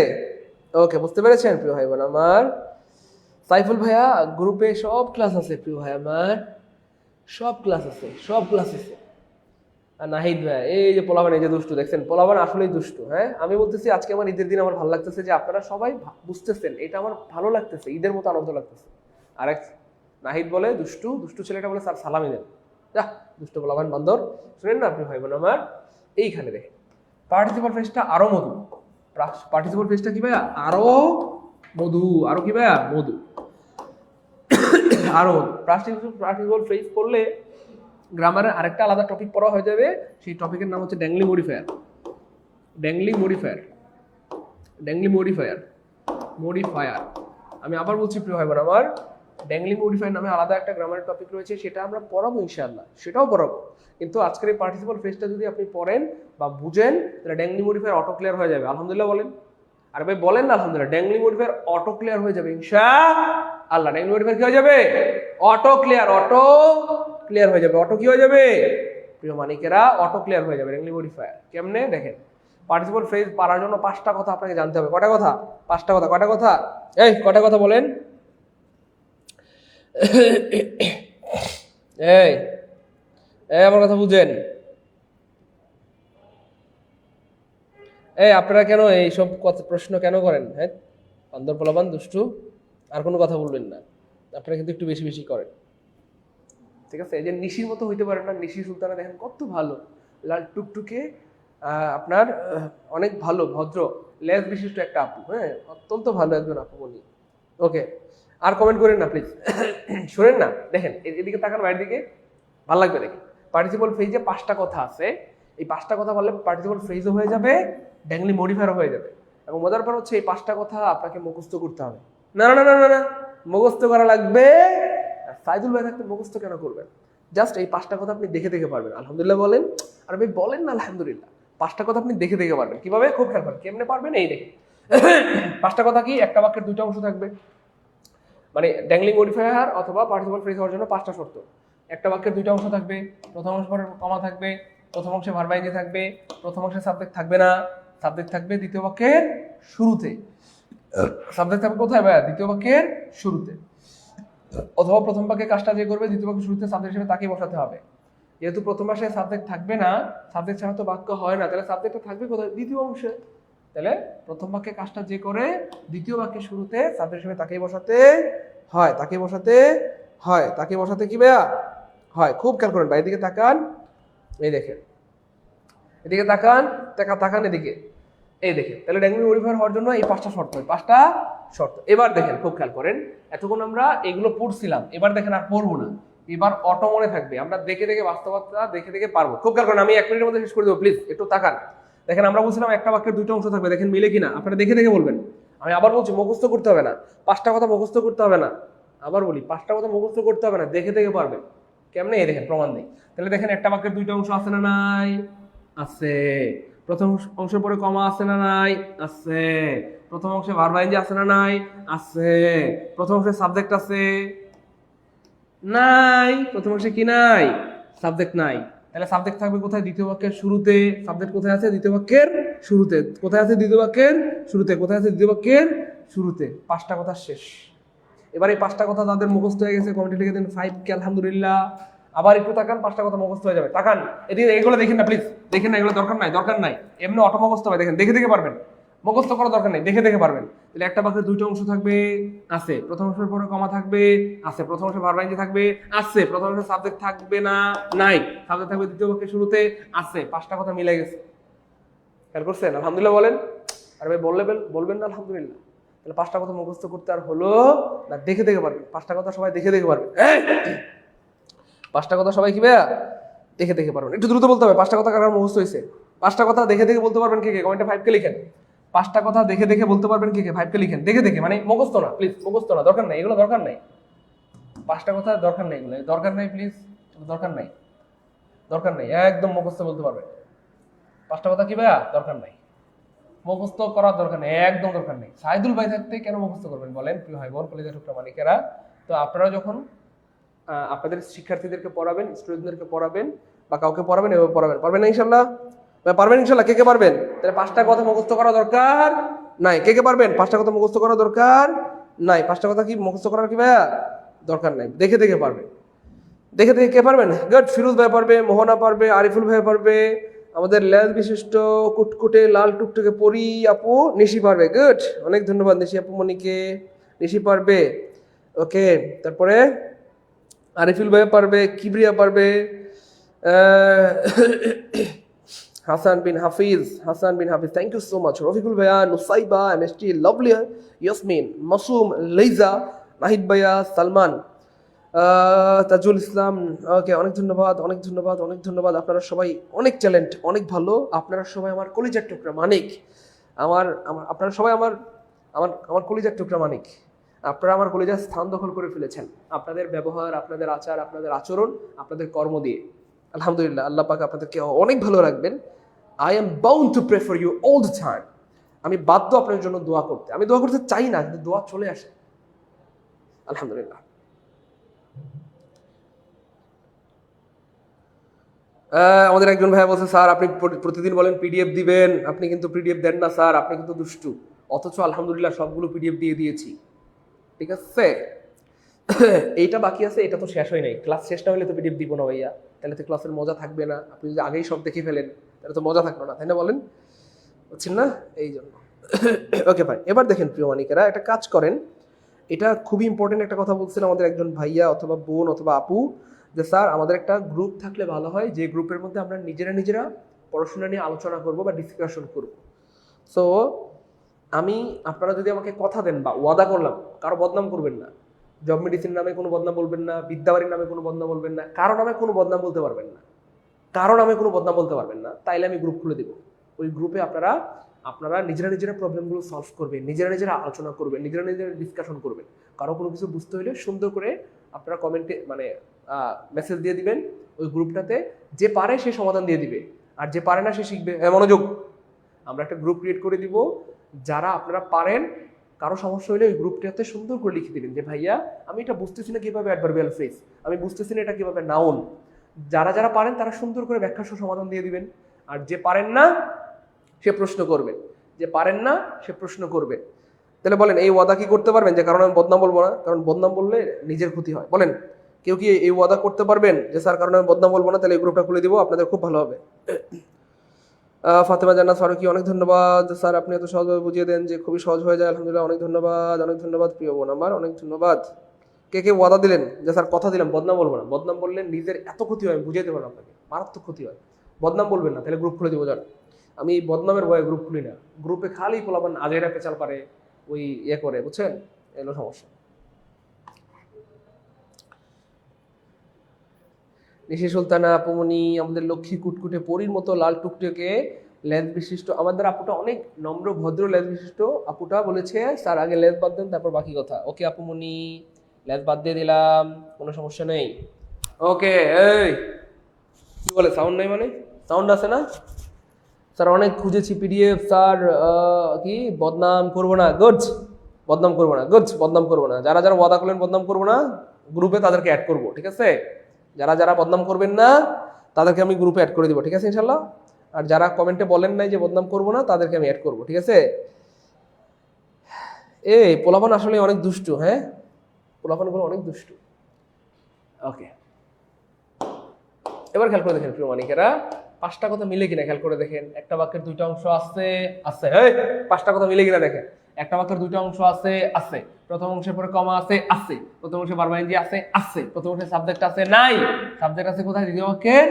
ওকে, বুঝতে পেরেছেন প্রিয় ভাই বোন আমার? সাইফুল ভাইয়া গ্রুপে সব ক্লাস আছে প্রিয় ভাই আমার, সব ক্লাস আছে, সব ক্লাস আছে। আর নাহিদ ভাই, এই যে পোলাবান, এই যে দুষ্টু দেখছেন, পোলাবান আসলেই দুষ্টু। হ্যাঁ, আমি বলতেছি আজকে আমার ঈদের দিন আমার ভালো লাগতেছে যে আপনারা সবাই বুঝতেছেন, এটা আমার ভালো লাগতেছে, ঈদের মতো আনন্দ লাগতেছে। আরেক নাহিদ বলে দুষ্টু, দুষ্টু ছেলেটা বলে স্যার সালামি দেন, যা দুষ্টু পোলাবান বান্দর। শুনেন না আপনি ভাই বোন আমার, এইখানে দেখেন পার্টিসিপাল ফ্রেজটা আরো মধু। পার্টিসিপাল ফ্রেজটা কি ভাইয়া? আরো মধু। আরো কি ভাইয়া? মধু। আরো পার্টিসিপাল ফ্রেজ করলে গ্রামারের আরেকটা আলাদা টপিক পড়া হয়ে যাবে। সেই টপিকের নাম হচ্ছে dangling modifier. Dangling modifier, dangling modifier, modifier. আমি আবার বলছি প্রিয় ভাই বোন আমার, ড্যাংলি মডিফায়ার নামে আলাদা একটা গ্রামারের টপিক রয়েছে, সেটা আমরা পড়াবো ইনশাআল্লাহ, সেটাও পড়াবো। কিন্তু আজকের এই পার্টিসিপাল ফ্রেজটা যদি আপনি পড়েন বা বুঝেন, তাহলে ড্যাংলি মডিফায়ার অটো ক্লিয়ার হয়ে যাবে। আলহামদুলিল্লাহ বলেন, আর ভাই বলেন না আলহামদুলিল্লাহ, ড্যাংলি মডিফায়ার অটো ক্লিয়ার হয়ে যাবে ইনশাআল্লাহ। ড্যাংলি মডিফায়ার কি হয়ে যাবে? অটো ক্লিয়ার হয়ে যাবে। অটো কি হয়ে যাবে প্রিয় মানিকেরা? অটো ক্লিয়ার হয়ে যাবে ড্যাংলি মডিফায়ার। কেমনে দেখেন, পার্টিসিপল ফ্রেজ পারার জন্য 5টা কথা আপনাকে জানতে হবে। কয়টা কথা? 5টা কথা। কয়টা কথা? এই কয়টা কথা বলেন? এই আমার কথা বুঝেন? আপনারা কেন এইসব প্রশ্ন কেন করেন? হ্যাঁ, বান্দর পোলাপান দুষ্টু, আর কোনো কথা বলবেন না। আপনারা কিন্তু একটু বেশি বেশি করেন, ঠিক আছে? এই যে নিশির মতো হইতে পারেন না, নিশি সুলতানা দেখেন কত ভালো, লাল টুকটুকে, আপনার অনেক ভালো ভদ্র লেজ বিশিষ্ট একটা আপু, হ্যাঁ, অত্যন্ত ভালো একজন আপু বলি। ওকে, আর কমেন্ট করেন না প্লিজ। শোনেন না, দেখেন এদিকে তাকান, বাইরের দিকে, ভালো লাগবে দেখেন। পার্টিসিপল ফ্রেজে 5টা কথা আছে, এই 5টা কথা বললে পার্টিসিপল ফ্রেজও হয়ে যাবে, ড্যাংলি মডিফায়ারও হয়ে যাবে। এবং মজার পর হচ্ছে এই 5টা কথা আপনাকে মুখস্থ করতে হবে। না না না না না, মুখস্থ করা লাগবে। সাইদুল ভাই থাকতে মুখস্থ কেন করবেন? জাস্ট এই 5টা কথা আপনি দেখে দেখে পারবেন। আলহামদুলিল্লাহ বলেন, আর ভাই বলেন না আলহামদুলিল্লাহ। 5টা কথা আপনি দেখে দেখে পারবেন। কিভাবে? খুব খেয়াল করেন কেমনে পারবেন, এই দেখেন। 5টা কথা কি? একটা বাক্যের 2টা অংশ থাকবে, মানে ড্যাংলি মডিফায়ার অথবা পার্টিসিপল ফ্রেজ হওয়ার জন্য 5টা শর্ত। একটা বাক্যের 2টা অংশ থাকবে, প্রথম অংশ পরে কমা থাকবে, প্রথম অংশে ভার্ব আইএনজি থাকবে, প্রথম অংশে সাবজেক্ট থাকবে না, সাবজেক্ট থাকবে দ্বিতীয় বাক্যের শুরুতে। সাবজেক্ট থাকবে কোথায় ভাইয়া? দ্বিতীয় বাক্যের শুরুতে। অথবা প্রথম বাক্যে কাজটা যে করবে দ্বিতীয় বাক্যের শুরুতে সাবজেক্ট হিসেবে তাকেই বসাতে হবে। যেহেতু প্রথম মাসে সাবজেক্ট থাকবে না, সাবজেক্ট ছাড়া তো বাক্য হয় না, তাহলে সাবজেক্টটা থাকবে কোথায়? দ্বিতীয় অংশে। তাহলে প্রথম বাক্যে কাজটা যে করে দ্বিতীয় বাক্যের শুরুতে সাবজেক্ট হিসেবে তাকেই বসাতে হয়, তাকে বসাতে হয়, তাকে বসাতে কি ভাইয়া হয়। খুব খেয়াল করেন ভাই, এদিকে তাকান, এই দেখেন, এদিকে তাকান, তাকান এদিকে, এই দেখেন। তাহলে ড্যাংলি মডিফায়ার হওয়ার জন্য এই 5টা শর্ত, 5টা শর্ত। এবার দেখেন, খুব খেয়াল করেন, এতক্ষণ আমরা এগুলো পড়ছিলাম, এবার দেখেন আর পড়বো না, এবার অটো মনে থাকবে, আমরা দেখে দেখে বাস্তবতা দেখে দেখে পারবো। খুব খেয়াল করেন, আমি 1 মিনিটের মধ্যে শেষ করে দেবো, প্লিজ একটু তাকান। দেখেন আমরা বলছিলাম একটা বাক্যের 2টা অংশ থাকবে, দেখেন মিলে কিনা, আপনারা দেখে দেখে বলবেন। আমি আবার বলছি, মুখস্থ করতে হবে না, 5টা কথা মুখস্থ করতে হবে না। আবার বলি, 5টা কথা মুখস্থ করতে হবে না, দেখে দেখে পারবেন। কেমনে? এই দেখেন, প্রমাণ নেই। তাহলে দেখেন একটা বাক্যের 2টা অংশ আছে না নাই? আছে। প্রথম অংশের পরে কমা আছে না নাই? আছে। প্রথম অংশে ভার্ব আইএনজি আছে না নাই? আছে। প্রথম অংশে সাবজেক্ট আছে নাই? প্রথম অংশে কি নাই? সাবজেক্ট নাই। তাহলে সাবজেক্ট থাকবে কোথায়? দ্বিতীয় বাক্যের শুরুতে। সাবজেক্ট কোথায় আছে? দ্বিতীয় বাক্যের শুরুতে। কোথায় আছে? দ্বিতীয় বাক্যের শুরুতে। কোথায় আছে? দ্বিতীয় বাক্যের শুরুতে। 5টা কথা শেষ। এবার এই 5টা কথা তাদের মুখস্থ হয়ে গেছে, কমেন্টে লিখে দিন 5 কে আলহামদুলিল্লাহ। আবার একটু তাকান, 5টা কথা মুখস্থ হয়ে যাবে। তাকান এদিকে, এগুলো দেখেন না প্লিজ, দেখেন না, এগুলো দরকার নাই, এমনি অটো মুখস্থ হবে। দেখেন, দেখে দেখে পারবেন, মুখস্থ করার দরকার নাই, দেখে দেখে পারবেন। তাহলে একটা বাক্যের 2টা অংশ থাকবে, আছে। প্রথম অংশের পরে কমা থাকবে, আছে। প্রথম অংশে ভার্ব আইএনজি থাকবে, আছে। প্রথম অংশে সাবজেক্ট থাকবে না, নাই। সাবজেক্ট থাকবে দ্বিতীয় বাক্যের শুরুতে, আছে। 5টা কথা মিলে গেছে। খেয়াল করছেন? আলহামদুলিল্লাহ বলেন। আর ভাই বলবেন না আলহামদুলিল্লাহ। তাহলে 5টা কথা মুখস্থ করতে আর হলো না, দেখে দেখে পারবেন। 5টা কথা সবাই দেখে দেখে পারবেন। 5টা কথা সবাই কি ভাইয়া দেখে দেখে পারবেন। একটু দ্রুত বলতে হবে, 5টা কথা কার মুখস্থ হয়েছে? 5টা কথা দেখে দেখে বলতে পারবেন কে কে? কমেন্টে 5 কে লিখেন। 5টা কথা দেখে দেখে বলতে পারবেন কে কে? 5 কে লিখেন। দেখে দেখে, মানে মুখস্থ না প্লিজ, মুখস্থ না, দরকার নাই, এগুলো দরকার নাই। 5টা কথা দরকার নাই, এগুলো দরকার নাই প্লিজ, দরকার নাই, দরকার নাই, একদম মুখস্থ বলতে পারবেন। 5টা কথা কি ভাইয়া দরকার নাই, মুখস্থ করার দরকার নেই, একদম দরকার নেই। সাইদুল ভাই থাকতে কেন মুখস্থ করবেন বলেন প্রিয় ভাই বোন, কলেজের টুকরা মালিকেরা? তো আপনারা যখন আপনাদের শিক্ষার্থীদেরকে পড়াবেন, স্টুডেন্টদেরকে পড়াবেন বা কাউকে পড়াবেন, এভাবে পড়াবেন। পারবেন না ইনশাল্লাহ? পারবেন ইনশাল্লাহ? কে কে পারবেন? তাহলে 5টা কথা মুখস্থ করা দরকার নাই। কে কে পারবেন? 5টা কথা মুখস্থ করা দরকার নাই। 5টা কথা কি মুখস্থ করার কি ভাইয়া দরকার নাই, দেখে দেখে পারবেন। দেখে দেখে কে পারবেন? গুড। ফিরোজ ভাই পারবে, মোহনা পারবে, আরিফুল ভাই পারবে, আমাদের লেজ বিশিষ্ট কুটকুটে লাল টুকটুকে পরি আপু নিশি পারবে। গুড, অনেক ধন্যবাদ নিশি আপু মনিকে। নিশি পারবে, ওকে। তারপরে আরিফুল ভাই পারবে, কিবরিয়া পারবে, Hasan bin Hafiz, thank you so much. Rafiqul ভাইয়া, নুসাইবা, এমএসটি, লাভলি, ইয়াসমিন, মাসুম, লেইজা, নাহিদ ভাইয়া, সালমান, তাজুল ইসলাম, ওকে, অনেক ধন্যবাদ, অনেক ধন্যবাদ, অনেক ধন্যবাদ। আপনারা সবাই অনেক ট্যালেন্ট, অনেক ভালো। আপনারা সবাই আমার কলিজার টুকরা মানিক। আপনারা সবাই আমার কলিজার টুকরা মানিক। আপনারা আমার কলিজার স্থান দখল করে ফেলেছেন আপনাদের ব্যবহার, আপনাদের আচার, আপনাদের আচরণ, আপনাদের কর্ম দিয়ে। আলহামদুলিল্লাহ, আল্লাহ পাক আপনাদেরকে অনেক ভালো রাখবেন। I am bound to pray for you all the time. আমি বাধ্য আপনার জন্য দোয়া করতে, আমি দোয়া করতে চাই না কিন্তু দোয়া চলে আসে। আলহামদুলিল্লাহ। আমাদের একজন ভাই বলছে স্যার আপনি প্রতিদিন বলেন পিডিএফ দিবেন, আপনি কিন্তু পিডিএফ দেন না স্যার, আপনি কিন্তু দুষ্টু। অথচ আলহামদুলিল্লাহ সবগুলো পিডিএফ দিয়ে দিয়েছি, ঠিক আছে। এইটা বাকি আছে, এটা তো শেষ হয় নাই। ক্লাস শেষ না হলে তো পিডিএফ দিব না ভাইয়া, তাহলে তো ক্লাসের মজা থাকবে না। আপনি যদি আগেই সব দেখে ফেলেন তাহলে তো মজা থাকলো না, তাই না বলেন? বুঝছেন না? এই জন্য ওকে ভাই। এবার দেখেন প্রিয় মানিকেরা, একটা কাজ করেন, এটা খুবই ইম্পর্টেন্ট একটা কথা বলছেন আমাদের একজন ভাইয়া অথবা বোন অথবা আপু, যে স্যার আমাদের একটা গ্রুপ থাকলে ভালো হয়, যে গ্রুপের মধ্যে আমরা নিজেরা পড়াশোনা নিয়ে আলোচনা করব বা ডিসকাশন করব। সো আপনারা যদি আমাকে কথা দেন বা ওয়াদা করলাম, কারো বদনাম করবেন না, জব মেডিসিন নামে কোনো বদনাম বলবেন না, বিদ্যাবাড়ির নামে কোনো বদনাম বলবেন না, কারো নামে কোনো বদনাম বলতে পারবেন না, কারো নামে কোনো বদনাম বলতে পারবেন না, তাইলে আমি গ্রুপ খুলে দেব। ওই গ্রুপে আপনারা নিজেরা প্রবলেমগুলো সলভ করবেন, নিজেরা আলোচনা করবেন, নিজেরা ডিসকাশন করবেন। কারো কোনো কিছু বুঝতে হলে সুন্দর করে আপনারা কমেন্টে মানে মেসেজ দিয়ে দিবেন ওই গ্রুপটাতে। যে পারে সে সমাধান দিয়ে দিবে, আর যে পারে না সে শিখবে। মনোযোগ, আমরা একটা গ্রুপ ক্রিয়েট করে দিব। যারা আপনারা পারেন, কারো সমস্যা হলে ওই গ্রুপটাতে সুন্দর করে লিখে দিবেন যে ভাইয়া আমি এটা বুঝতেছি না কিভাবে অ্যাডভার্বিয়াল ফ্রেজ, আমি বুঝতেছি না এটা কিভাবে নাউন। যারা পারেন তারা সুন্দর করে ব্যাখ্যা সহ সমাধান দিয়ে দিবেন। আর যে পারেন না সে প্রশ্ন করবেন, যে পারেন না সে প্রশ্ন করবেন। তাহলে বলেন এই ওয়াদা কি করতে পারবেন যে কারণ আমি বদনাম বলবো না? কারণ বদনাম বললে নিজের ক্ষতি হয়। বলেন কেউ কি এই ওয়াদা করতে পারবেন যে স্যার কারণ আমি বদনাম বলবো না? তাহলে এই গ্রুপটা খুলে দিব, আপনাদের খুব ভালো হবে। ফাতেমা জান্নাত ফারুকি, অনেক ধন্যবাদ স্যার, আপনি এত সহজভাবে বুঝিয়ে দেন যে খুবই সহজ হয়ে যায়। আলহামদুলিল্লাহ, অনেক ধন্যবাদ প্রিয় বোন আমার, অনেক ধন্যবাদ। কে ওয়াদা দিলেন যে স্যার কথা দিলাম বদনাম বলবো না? বদনাম বললে নিজের এত ক্ষতি হয়, আমি বুঝিয়ে দেবো না আপনাকে, মারাত্মক ক্ষতি হয়। বদনাম বলবেন না, তাহলে গ্রুপ খুলে দিব। যান, আমি বদনামের ভয়ে গ্রুপ খুলি না। গ্রুপে খালি পোলাপান আজেরা পেঁচাল পারে, ওই করে, বুঝছেন? এলো সমস্যা। নিশি সুলতানা আপুমনি, আমাদের লক্ষ্মী কুটকুটে পরীর মতো লাল টুকটুকে লেজ বিশিষ্ট আমাদের আপুটা, অনেক নম্র ভদ্র লেজ বিশিষ্ট আপুটা বলেছে স্যার আগে লেজ বাদ দেন তারপর বাকি কথা। ওকে আপুমনি, লেজ বাদ দিয়ে দিলাম, কোনো সমস্যা নেই। ওকে, এই কি বলে সাউন্ড নেই মানে? সাউন্ড আছে না? স্যার অনেক খুঁজেছি পিডিএফ স্যার, কি বদনাম করবো না? গুড, বদনাম করবো না, গুড, বদনাম করবো না। যারা ওয়াদা করলেন বদনাম করবো না, গ্রুপে তাদেরকে অ্যাড করবো, ঠিক আছে? যারা বদনাম করবেন না তাদেরকে আমি গ্রুপে অ্যাড করে দিব, ঠিক আছে ইনশাল্লাহ। আর যারা কমেন্টে বলেন নাই যে বদনাম করবো না, তাদেরকে আমি অ্যাড করবো, ঠিক আছে? এই পোলাপান আসলে অনেক দুষ্টু, হ্যাঁ, পোলাপানগুলো অনেক দুষ্টু। ওকে, এবার খেয়াল করে দেখেন প্রিয় মানিকেরা, পাঁচটা কথা মিলে কিনা খেয়াল করে দেখেন। একটা বাক্যের দুইটা অংশ আছে, হ্যাঁ, পাঁচটা কথা মিলে কিনা দেখেন। একটা বাক্যের দুইটা অংশ আছে, প্রথম অংশের পরে কমা আছে, প্রথম অংশে ভার্ব আইএনজি আছে, প্রথম অংশে সাবজেক্ট আছে নাই, সাবজেক্ট আছে কোথায়? দ্বিতীয় বাক্যের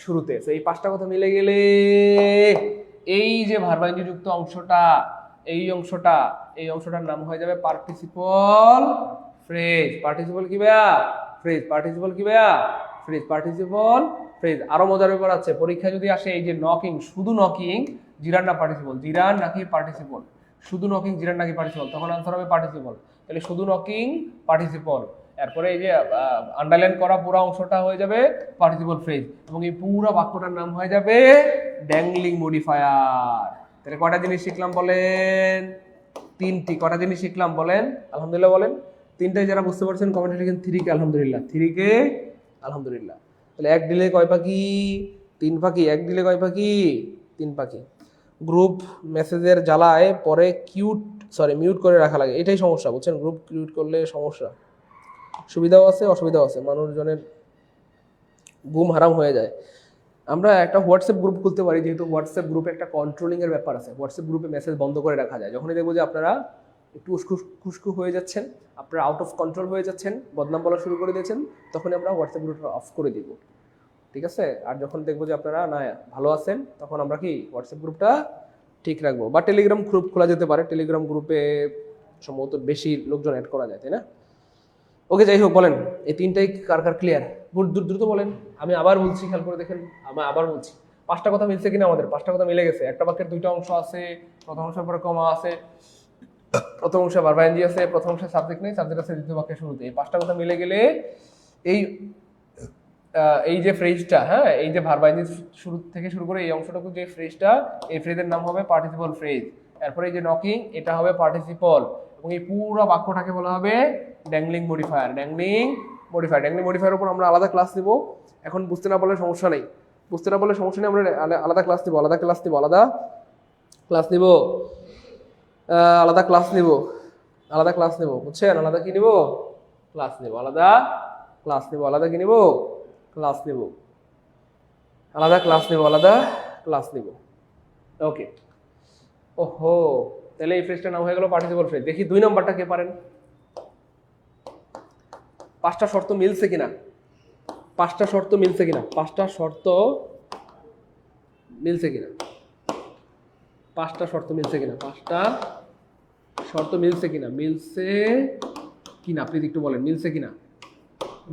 শুরুতে। তো এই পাঁচটা কথা মিলে গেলে এই যে ভার্ব আইএনজি যুক্ত অংশটা, এই অংশটার নাম হয়ে যাবে পার্টিসিপল ফ্রেজ। পার্টিসিপল কি ভাইয়া? ফ্রেজ। পার্টিসিপল কি ভাইয়া? ফ্রেজ। Participle phrase. আরো মজার ব্যাপার আছে, পরীক্ষা যদি আসে এই যে নকিং, শুধু নকিং, জিরান না পার্টিসিপল, জিরান নাকি পার্টিসিপল, শুধু নকিং জিরান নাকি পার্টিসিপল, তখন আনসার হবে পার্টিসিপল। তাহলে শুধু নকিং পার্টিসিপল, এরপরে এই যে আন্ডারলাইন করা পুরো অংশটা হয়ে যাবে পার্টিসিপল ফ্রেজ, এবং এই পুরো বাক্যটার নাম হয়ে যাবে ড্যাংলিং মডিফায়ার। তাহলে কয়টা জিনিস শিখলাম বলেন? তিনটি। কয়টা জিনিস শিখলাম বলেন? আলহামদুলিল্লাহ বলেন। তিনটাই যারা বুঝতে পারছেন কমেন্টে লিখেন 3 কে আলহামদুলিল্লাহ, 3 কে আলহামদুলিল্লাহ। তাহলে 1 দিলে কয় পাখি? 3 পাখি। 1 দিলে কয় পাখি? 3 পাখি। গ্রুপ মেসেজের জ্বালায় পরে মিউট করে রাখা লাগে, এটাই সমস্যা, বুঝছেন? গ্রুপ ক্রিয়েট করলে সমস্যা, সুবিধাও আছে অসুবিধাও আছে, মানুষজনের ঘুম হারাম হয়ে যায়। আমরা একটা হোয়াটসঅ্যাপ গ্রুপ খুলতে পারি, যেহেতু হোয়াটসঅ্যাপ গ্রুপে একটা কন্ট্রোলিং এর ব্যাপার আছে। হোয়াটসঅ্যাপ গ্রুপে মেসেজ বন্ধ করে রাখা যায়। যখনই দেখবো যে আপনারা একটু খুশকু হয়ে যাচ্ছেন, আপনারা আউট অফ কন্ট্রোল হয়ে যাচ্ছেন, বদনাম বলা শুরু করে দিয়েছেন, তখনই আমরা হোয়াটসঅ্যাপ গ্রুপটা অফ করে দিব, ঠিক আছে? আর যখন দেখবো যে আপনারা না ভালো আছেন, তখন আমরা কি হোয়াটসঅ্যাপ গ্রুপটা ঠিক রাখবো। বা টেলিগ্রাম গ্রুপ খোলা যেতে পারে, টেলিগ্রাম গ্রুপে সম্ভবত বেশি লোকজন অ্যাড করা যায়, তাই না? ওকে, যাই হোক, বলেন এই তিনটাই কার ক্লিয়ার? দ্রুত বলেন। আমি আবার বলছি, খেয়াল করে দেখেন, আমি আবার বলছি, পাঁচটা কথা মিলছে কিনা? আমাদের পাঁচটা কথা মিলে গেছে। একটা বাক্যের দুইটা অংশ আছে, প্রথম অংশের পরে কমা আছে, প্রথম অংশে ভার্ব আইএনজি আছে, প্রথম অংশে সাবজেক্ট নেই, সাবজেক্ট আছে দ্বিতীয় বাক্যের শুরুতে। এই পাঁচটা কথা মিলে গেলে এই যে ফ্রেজটা, হ্যাঁ, এই যে ভার্ব আইএনজি শুরু থেকে শুরু করে এই অংশটুকু যে ফ্রেজটা, এই ফ্রেজের নাম হবে পার্টিসিপল ফ্রেজ। এরপরে এই যে নকিং এটা হবে পার্টিসিপল এবং এই পুরো বাক্যটাকে বলা হবে ড্যাংলিং মডিফায়ার। ড্যাংলিং মডিফায়ার উপর আমরা আলাদা ক্লাস নিব। এখন বুঝতে না পারলে সমস্যা নেই, আমরা আলাদা ক্লাস নিব আলাদা ক্লাস নিব আলাদা ক্লাস নিব বুঝছেন? আলাদা কি নিব? ক্লাস নিব আলাদা ক্লাস নিব। ওকে, ওহো, তাহলে এই ফ্রেজটার নাম হয়ে গেল পার্টিসিপল ফ্রেজ। দেখি 2 নাম্বারটা কে পারেন? 5টা শর্ত মিলছে কিনা? 5টা শর্ত মিলছে কিনা? প্লিজ একটু বলেন মিলছে কিনা।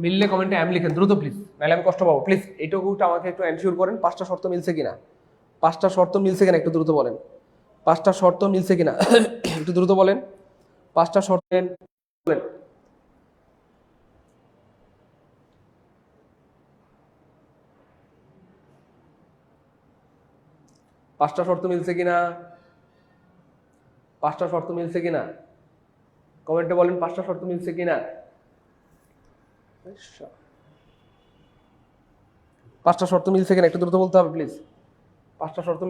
মিললে কমেন্টে এম লিখেন দ্রুত প্লিজ, নাহলে আমি কষ্ট পাবো। প্লিজ এইটুকুটা আমাকে একটু এনশিওর করেন। 5টা শর্ত মিলছে কিনা একটু দ্রুত বলেন। 5টা শর্ত মিলছে কিনা একটু দ্রুত বলেন। 5টা শর্ত বলেন। 5টা শর্ত মিলছে কিনা কমেন্টে বলেন। 5টা শর্ত মিলছে কিনা? 5টা শর্ত মিলছে কিনা একটু দ্রুত বলতে হবে প্লিজ। 5টা শর্ত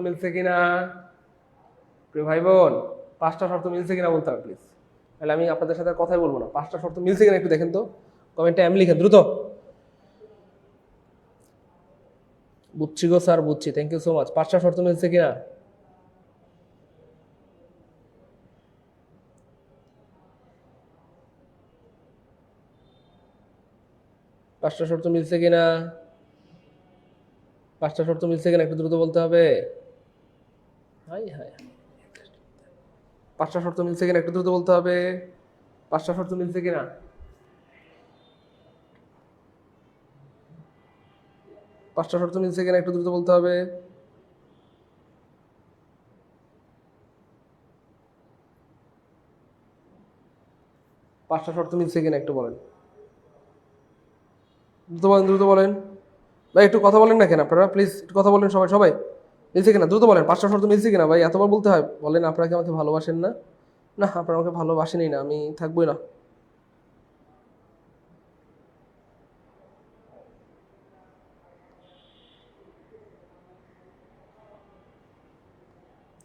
মিলছে কিনা প্রিয় ভাই বোন? 5টা শর্ত মিলছে কিনা বলতে হবে প্লিজ, তাহলে আমি আপনাদের সাথে কথাই বলবো না। 5টা শর্ত মিলছে কিনা একটু দেখেন তো, কমেন্টে এম লিখেন দ্রুত। বুঝছি গো স্যার, বুঝছি, থ্যাংক ইউ সো মাচ। 5টা শর্ত মিলছে কিনা? 5টা শর্ত মিলছে কিনা একটু দ্রুত বলতে হবে। 5টা শর্ত মিলছে কিনা একটু দ্রুত বলতে হবে। 5টা শর্ত মিলছে কিনা? 5টা শর্ত মিলছে কিনা একটু দ্রুত বলতে হবে। 5টা শর্ত মিলছে কিনা একটু বলেন, দ্রুত বলেন ভাই। একটু কথা বলেন না কেন আপনারা? প্লিজ একটু কথা বলেন সবাই। মিলছে কিনা দ্রুত বলেন। 5টা শর্ত মিলছে কিনা ভাই? এতবার বলতে হয়? বলেন আপনারা কি আমাকে ভালোবাসেন না? না, আপনারা আমাকে ভালোবাসেনই না, আমি থাকবোই না।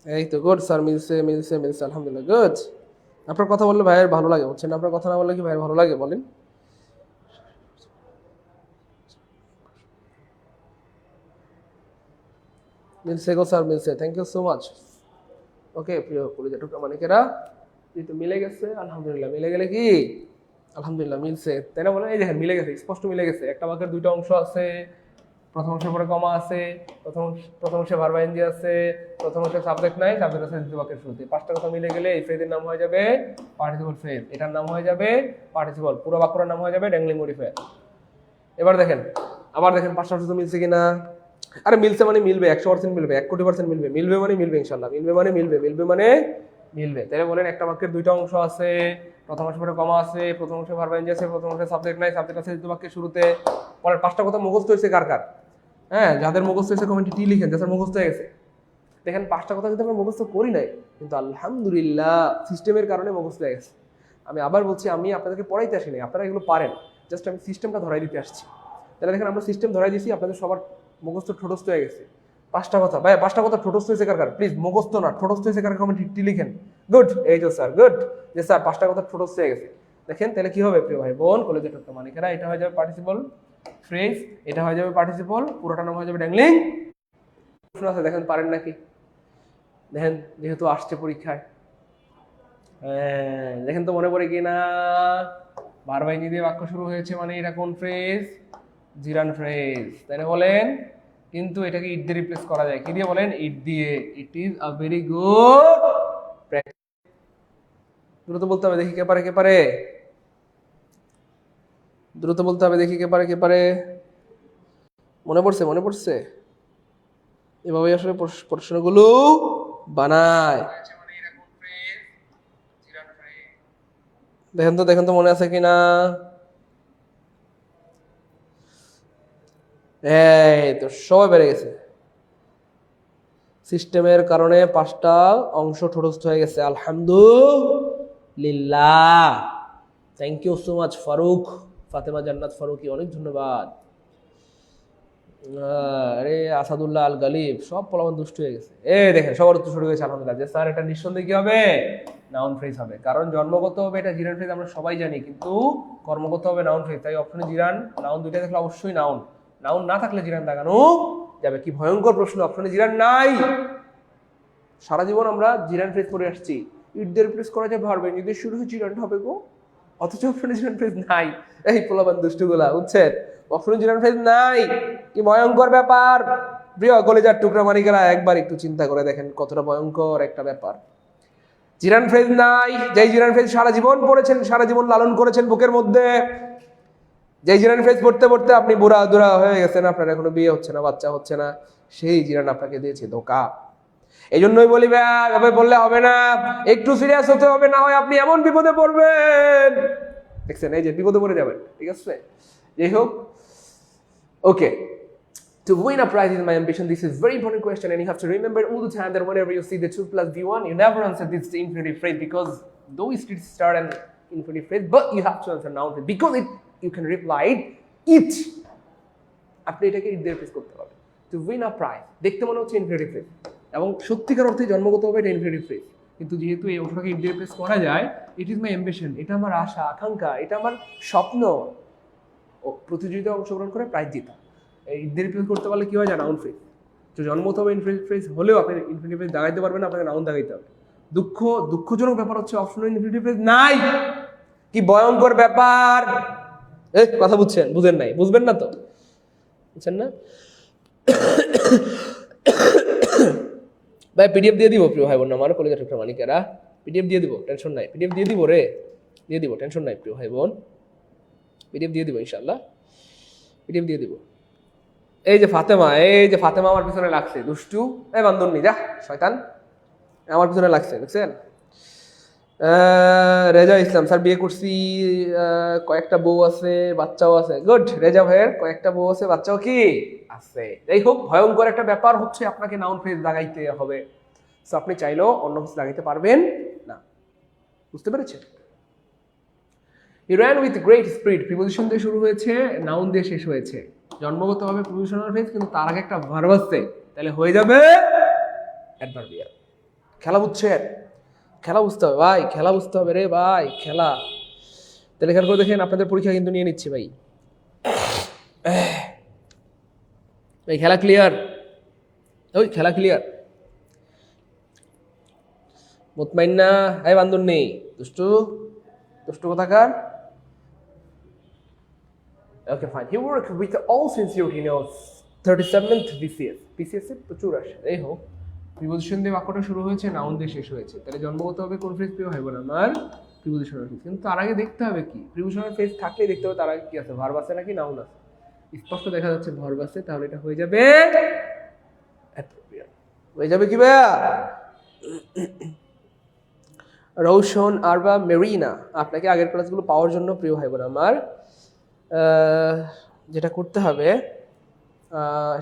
এই তো গুড স্যার, মিলছে আলহামদুলিল্লাহ, গুড। আপনার কথা বললে ভাইয়ের ভালো লাগে, বুঝছেন? আপনার কথা না বললে কি ভাইয়ের ভালো লাগে বলেন? মিলছে গো স্যার, মিলছে, থ্যাংক ইউ সো মাচ। ওকে প্রিয় কলেজা টুকরা মানিকেরা, তো মিলে গেছে আলহামদুলিল্লাহ। মিলে গেলে কি আলহামদুলিল্লাহ মিলছে, তাই না? বলেন এই দেখেন মিলে গেছে, স্পষ্ট মিলে গেছে। একটা বাক্যের 2টা অংশ আছে, প্রথম অংশের পরে কমা আছে, প্রথম অংশে ভার্ব আইএনজি আছে, প্রথম অংশে সাবজেক্ট নাই, সাবজেক্ট আছে দ্বিতীয় বাক্যের শুরুতে। 5টা কথা মিলে গেলে এই ফ্রেজের নাম হয়ে যাবে পার্টিসিপল ফ্রেজ, এটার নাম হয়ে যাবে পার্টিসিপল, পুরো বাক্যটার নাম হয়ে যাবে ড্যাংলিং মডিফায়ার। এবার দেখেন, আবার দেখেন 5টা শর্ত মিলছে কিনা। আরে মিলছে মানে মিলবে, 100% মিলবে, 1,000,000% মিলবে। মিলবে মানে মিলবে ইনশাআল্লাহ, মিলবে মানে মিলবে। তাহলে বলেন একটা বাক্যের 2টা অংশ আছে, প্রথম অংশের পরে কমা আছে, প্রথম অংশে ভার্ব আইএনজি আছে, প্রথম অংশে সাবজেক্ট নাই, সাবজেক্ট আছে দ্বিতীয় বাক্যের শুরুতে। বলেন 5টা কথা মুখস্থ হয়েছে কার? হ্যাঁ, যাদের মুখস্থ হয়েছে কমেন্টে টি লিখেন, যাদের মুখস্থ হয়ে গেছে। দেখেন 5টা কথা যদি আমরা মুখস্থ করি নাই, কিন্তু আলহামদুলিল্লাহ সিস্টেমের কারণে মুখস্থ হয়ে গেছে। আমি আবার বলছি, আমি আপনাদেরকে পড়াইতে আসিনি, আপনারা এগুলো পারেন, জাস্ট আমি সিস্টেমটা ধরাই দিতে আসছি। তাহলে দেখেন আমরা সিস্টেম ধরাই দিয়েছি, আপনাদের সবার মুখস্থ ঠোঁটস্থ হয়ে গেছে। 5টা কথা ভাই, 5টা কথা ঠোঁটস্থ হয়েছে কার? প্লিজ মুখস্থ না, ঠোঁটস্থ হয়েছে কার? কমেন্ট টি লিখেন। গুড, এই তো স্যার, গুড, যে স্যার 5টা কথা ঠোঁটস্থ হয়ে গেছে। দেখেন তাহলে কি হবে প্রিয় ভাই বোন, কলেজের টুকরা মানিকেরা? এটা হয়ে যাবে পার্টিসিপল ফ্রেজ, এটা হয়ে যাবে পার্টিসিপল, পুরোটা নাম হয়ে যাবে ড্যাংলিং। প্রশ্ন আছে, দেখেন পারেন নাকি? দেখেন, যেহেতু আসছে পরীক্ষায়, দেখেন তো মনে পড়ে কিনা? ভার্ব আইএনজি দিয়ে বাক্য শুরু হয়েছে মানে এটা কোন ফ্রেজ? জিরান ফ্রেজ, তাই না? বলেন। কিন্তু এটাকে ইট দিয়ে রিপ্লেস করা যায়, কি দিয়ে বলেন? ইট দিয়ে। It is a very good practice. দ্রুত বলতে হবে, দেখি কে পারে। দ্রুত বলতে হবে, দেখি কে পারে। মনে পড়ছে। এভাবে আসলে প্রশ্নগুলো বানায়। দেখেন তো মনে আছে কিনা? এই তো সবাই বেড়ে গেছে। সিস্টেমের কারণে 5টা অংশ ঠোঁটস্থ হয়ে গেছে, আলহামদুলিল্লাহ। Thank you so much Faruk, Fatema Jannat Faruki, অনেক ধন্যবাদ। আরে আসাদুল্লাহ আল গালিব, সব পোলাপান দুষ্ট হয়ে গেছে। দেখেন সবার উত্তর শুরু হয়েছে আলহামদুলিল্লাহ। যে স্যার এটা নিঃসন্দেহে কি হবে, নাউন ফ্রেজ হবে, কারণ জন্মগত হবে এটা জিরান ফ্রেজ আমরা সবাই জানি, কিন্তু কর্মগত হবে নাউন ফ্রেজ। তাই অপশনে জিরান নাউন দুইটা থাকলে অবশ্যই নাউন, নাউন না থাকলে জিরান দাগানো যাবে। কি ভয়ঙ্কর প্রশ্ন, অপশনে জিরান নাই। সারা জীবন আমরা জিরান ফ্রেজ করে আসছি, ইট দিয়ে রিপ্লেস করা যায় ভার্ব, যদি শুরু হয়ে জিরান হবে গো, অথচ অপশনে জিরান ফ্রেজ নাই। এই পোলাপান দুষ্টুগুলা, বুঝছেন, অপশনে জিরান ফ্রেজ নাই, কি ভয়ঙ্কর ব্যাপার। প্রিয় কলেজার টুকরা মানিকেরা, একবার একটু চিন্তা করে দেখেন কতটা ভয়ঙ্কর একটা ব্যাপার। জিরান ফ্রেজ নাই, যেই জিরান ফ্রেজ সারা জীবন পড়েছেন, সারা জীবন লালন করেছেন বুকের মধ্যে, যেই জিরান ফ্রেজ পড়তে পড়তে আপনি বুড়া দুরা হয়ে গেছেন, আপনার এখনো বিয়ে হচ্ছে না, বাচ্চা হচ্ছে না, সেই জিরান আপনাকে দিয়েছে ধোকা। এই জন্যই বলি ভাই বললে হবে না, একটু সিরিয়াস হতে হবে, না হয় আপনি এমন বিপদে পড়বেন, দেখছেন এই যে বিপদে পড়ে যাবেন। ঠিক আছে, যাই হোক, ওকে। To win a prize is my ambition. This is very important question, and you have to remember all the time that whenever you see the 2 plus V1, you never answer this infinitive phrase, because though it start an infinitive phrase, but you have to answer noun phrase, because you can reply it. আপনি এটাকে ইট দিয়ে replace করতে পারবেন। To win a prize দেখতে মনে হচ্ছে infinitive phrase, এবং সত্যিকার অর্থে জন্মগতভাবে এটা infinitive phrase, কিন্তু যেহেতু এই অংশটাকে ইট দিয়ে রিপ্লেস করা যায়, it is my ambition, এটা আমার আশা আকাঙ্ক্ষা, এটা আমার স্বপ্ন, ও প্রতিযোগিতায় অংশগ্রহণ করে প্রাইজ জেতা। ইট রিপ্লেস করতে পারলে কি হয়, যা নাউন ফ্রেজ। তো জন্মত হবে ইনফিনিটিভ ফ্রেজ হলেও আপনি ইনফিনিটিভ ফ্রেজ দাগাইতে পারবেন না, আপনাকে নাউন দাগাইতে হবে। দুঃখজনক ব্যাপার হচ্ছে অপশনাল ইনফিনিটিভ ফ্রেজ নাই। কি ভয়ঙ্কর ব্যাপার, কথা বুঝছেন, বুঝেন নাই, বুঝবেন না তো, বুঝছেন না ভাই। পিডিএফ দিয়ে দিব প্রিয় ভাই বোন আমার কলেজের টুকরা মালিকেরা, পিডিএফ দিয়ে দিব, টেনশন নাই, পিডিএফ দিয়ে দিব রে, দিয়ে দিব, টেনশন নাই প্রিয় ভাই বোন, পিডিএফ দিয়ে দিব ইনশাআল্লাহ, পিডিএফ দিয়ে দিব। এই যে ফাতেমা, আমার পিছনে লাগছে, দুষ্টু, এই বান্দর নি যা শয়তান, আমার পিছনে লাগছে, দেখছেন। রেজা ইসলাম, স্যার বিয়ে করছি, কয়েকটা বউ আছে, বাচ্চাও আছে। গুড, রেজা ভাইয়ের কয়েকটা বউ আছে, বাচ্চাও কি আছে। যাই হোক, ভয়ঙ্কর একটা ব্যাপার হচ্ছে আপনাকে নাউন ফ্রেজ দাগাইতে হবে। সো আপনি চাইলেও অন্য কিছু দাগাইতে পারবেন না, বুঝতে পেরেছেন। He ran with great speed, preposition দিয়ে শুরু হয়েছে, নাউন দিয়ে শেষ হয়েছে, জন্মগতভাবে প্রিপোজিশনাল ফ্রেজ, কিন্তু তার আগে একটা ভার্ব আছে, তাহলে হয়ে যাবে অ্যাডভার্বিয়াল। খেলা বুঝছেন, খেলা বুঝতে হবে ভাই, খেলা বুঝতে হবে রে ভাই, খেলা। তাহলে খেয়াল করে দেখেন, আপনাদের পরীক্ষা কিন্তু নিয়ে নিচ্ছি ভাই, এই খেলা ক্লিয়ার, ওই খেলা ক্লিয়ার, মুতমাইন্না, এই বান্দর নেই, দুষ্টু দুষ্টু কোথাকার। Okay, fine. He worked with all sincerity in 37th BCS. BCS এর প্রচুর আসে। এই হোক, প্রিপোজিশন দিয়ে বাক্যটা শুরু হয়েছে, নাউন দিয়ে শেষ হয়েছে, তাহলে জন্মগত হবে কোন ফ্রেজ প্রিয় হয় বলে আমার প্রিপোজিশনাল ফ্রেজ। কিন্তু তার আগে দেখতে হবে কি, প্রিপোজিশনাল ফ্রেজ থাকলেই দেখতে হবে তার আগে কি আছে, ভার্ব আছে নাকি নাউন আছে। স্পষ্ট দেখা যাচ্ছে ভার্ব আছে, তাহলে এটা হয়ে যাবে অ্যাপ্রোপ্রিয়েট। হয়ে যাবে কি ভাইয়া? রৌশন আরবা মেরিনা, আপনাকে আগের ক্লাসগুলো পাওয়ার জন্য প্রিয় ভাই বোন আমার যেটা করতে হবে,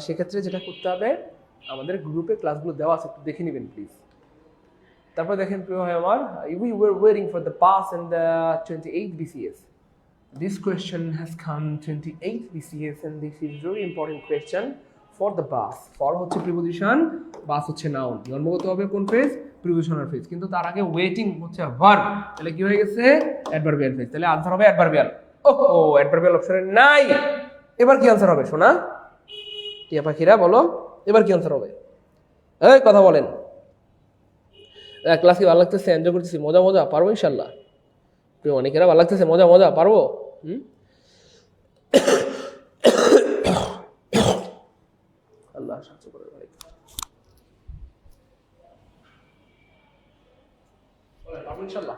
সেক্ষেত্রে যেটা করতে হবে, আমাদের গ্রুপে ক্লাসগুলো দেওয়া আছে, একটু দেখে নেবেন প্লিজ। তারপর দেখেন প্রিয় ভাই আমার, we were waiting for the bus in the 28th BCS. This question has come 28th BCS and this is very important question for the bus. For হচ্ছে প্রিপোজিশন, বাস হচ্ছে নাউন, জন্মগত হবে কোন ফ্রেজ, প্রিপোজিশনাল ফ্রেজ, কিন্তু তার আগে waiting হচ্ছে verb, তাহলে কি হয়ে গেছে অ্যাডভার্বিয়াল ফ্রেজ। তাহলে আনসার হবে অ্যাডভার্বিয়াল। ওহো, অ্যাডভার্বিয়াল অপশনে নাই। এবার কি আনসার হবে সোনা, টিয়া পাখিরা বলো, এবার কি আনসার হবে? এই কথা বলেন। ক্লাস কি ভালো লাগতেছে, এনজয় করতেছি, মজা মজা, পারবো ইনশাল্লাহ। প্রিয় অনেকেরা ভালো লাগতেছে, মজা মজা, পারবো। আল্লাহ সাহায্য করে ভাই। পারবো ইনশাল্লাহ,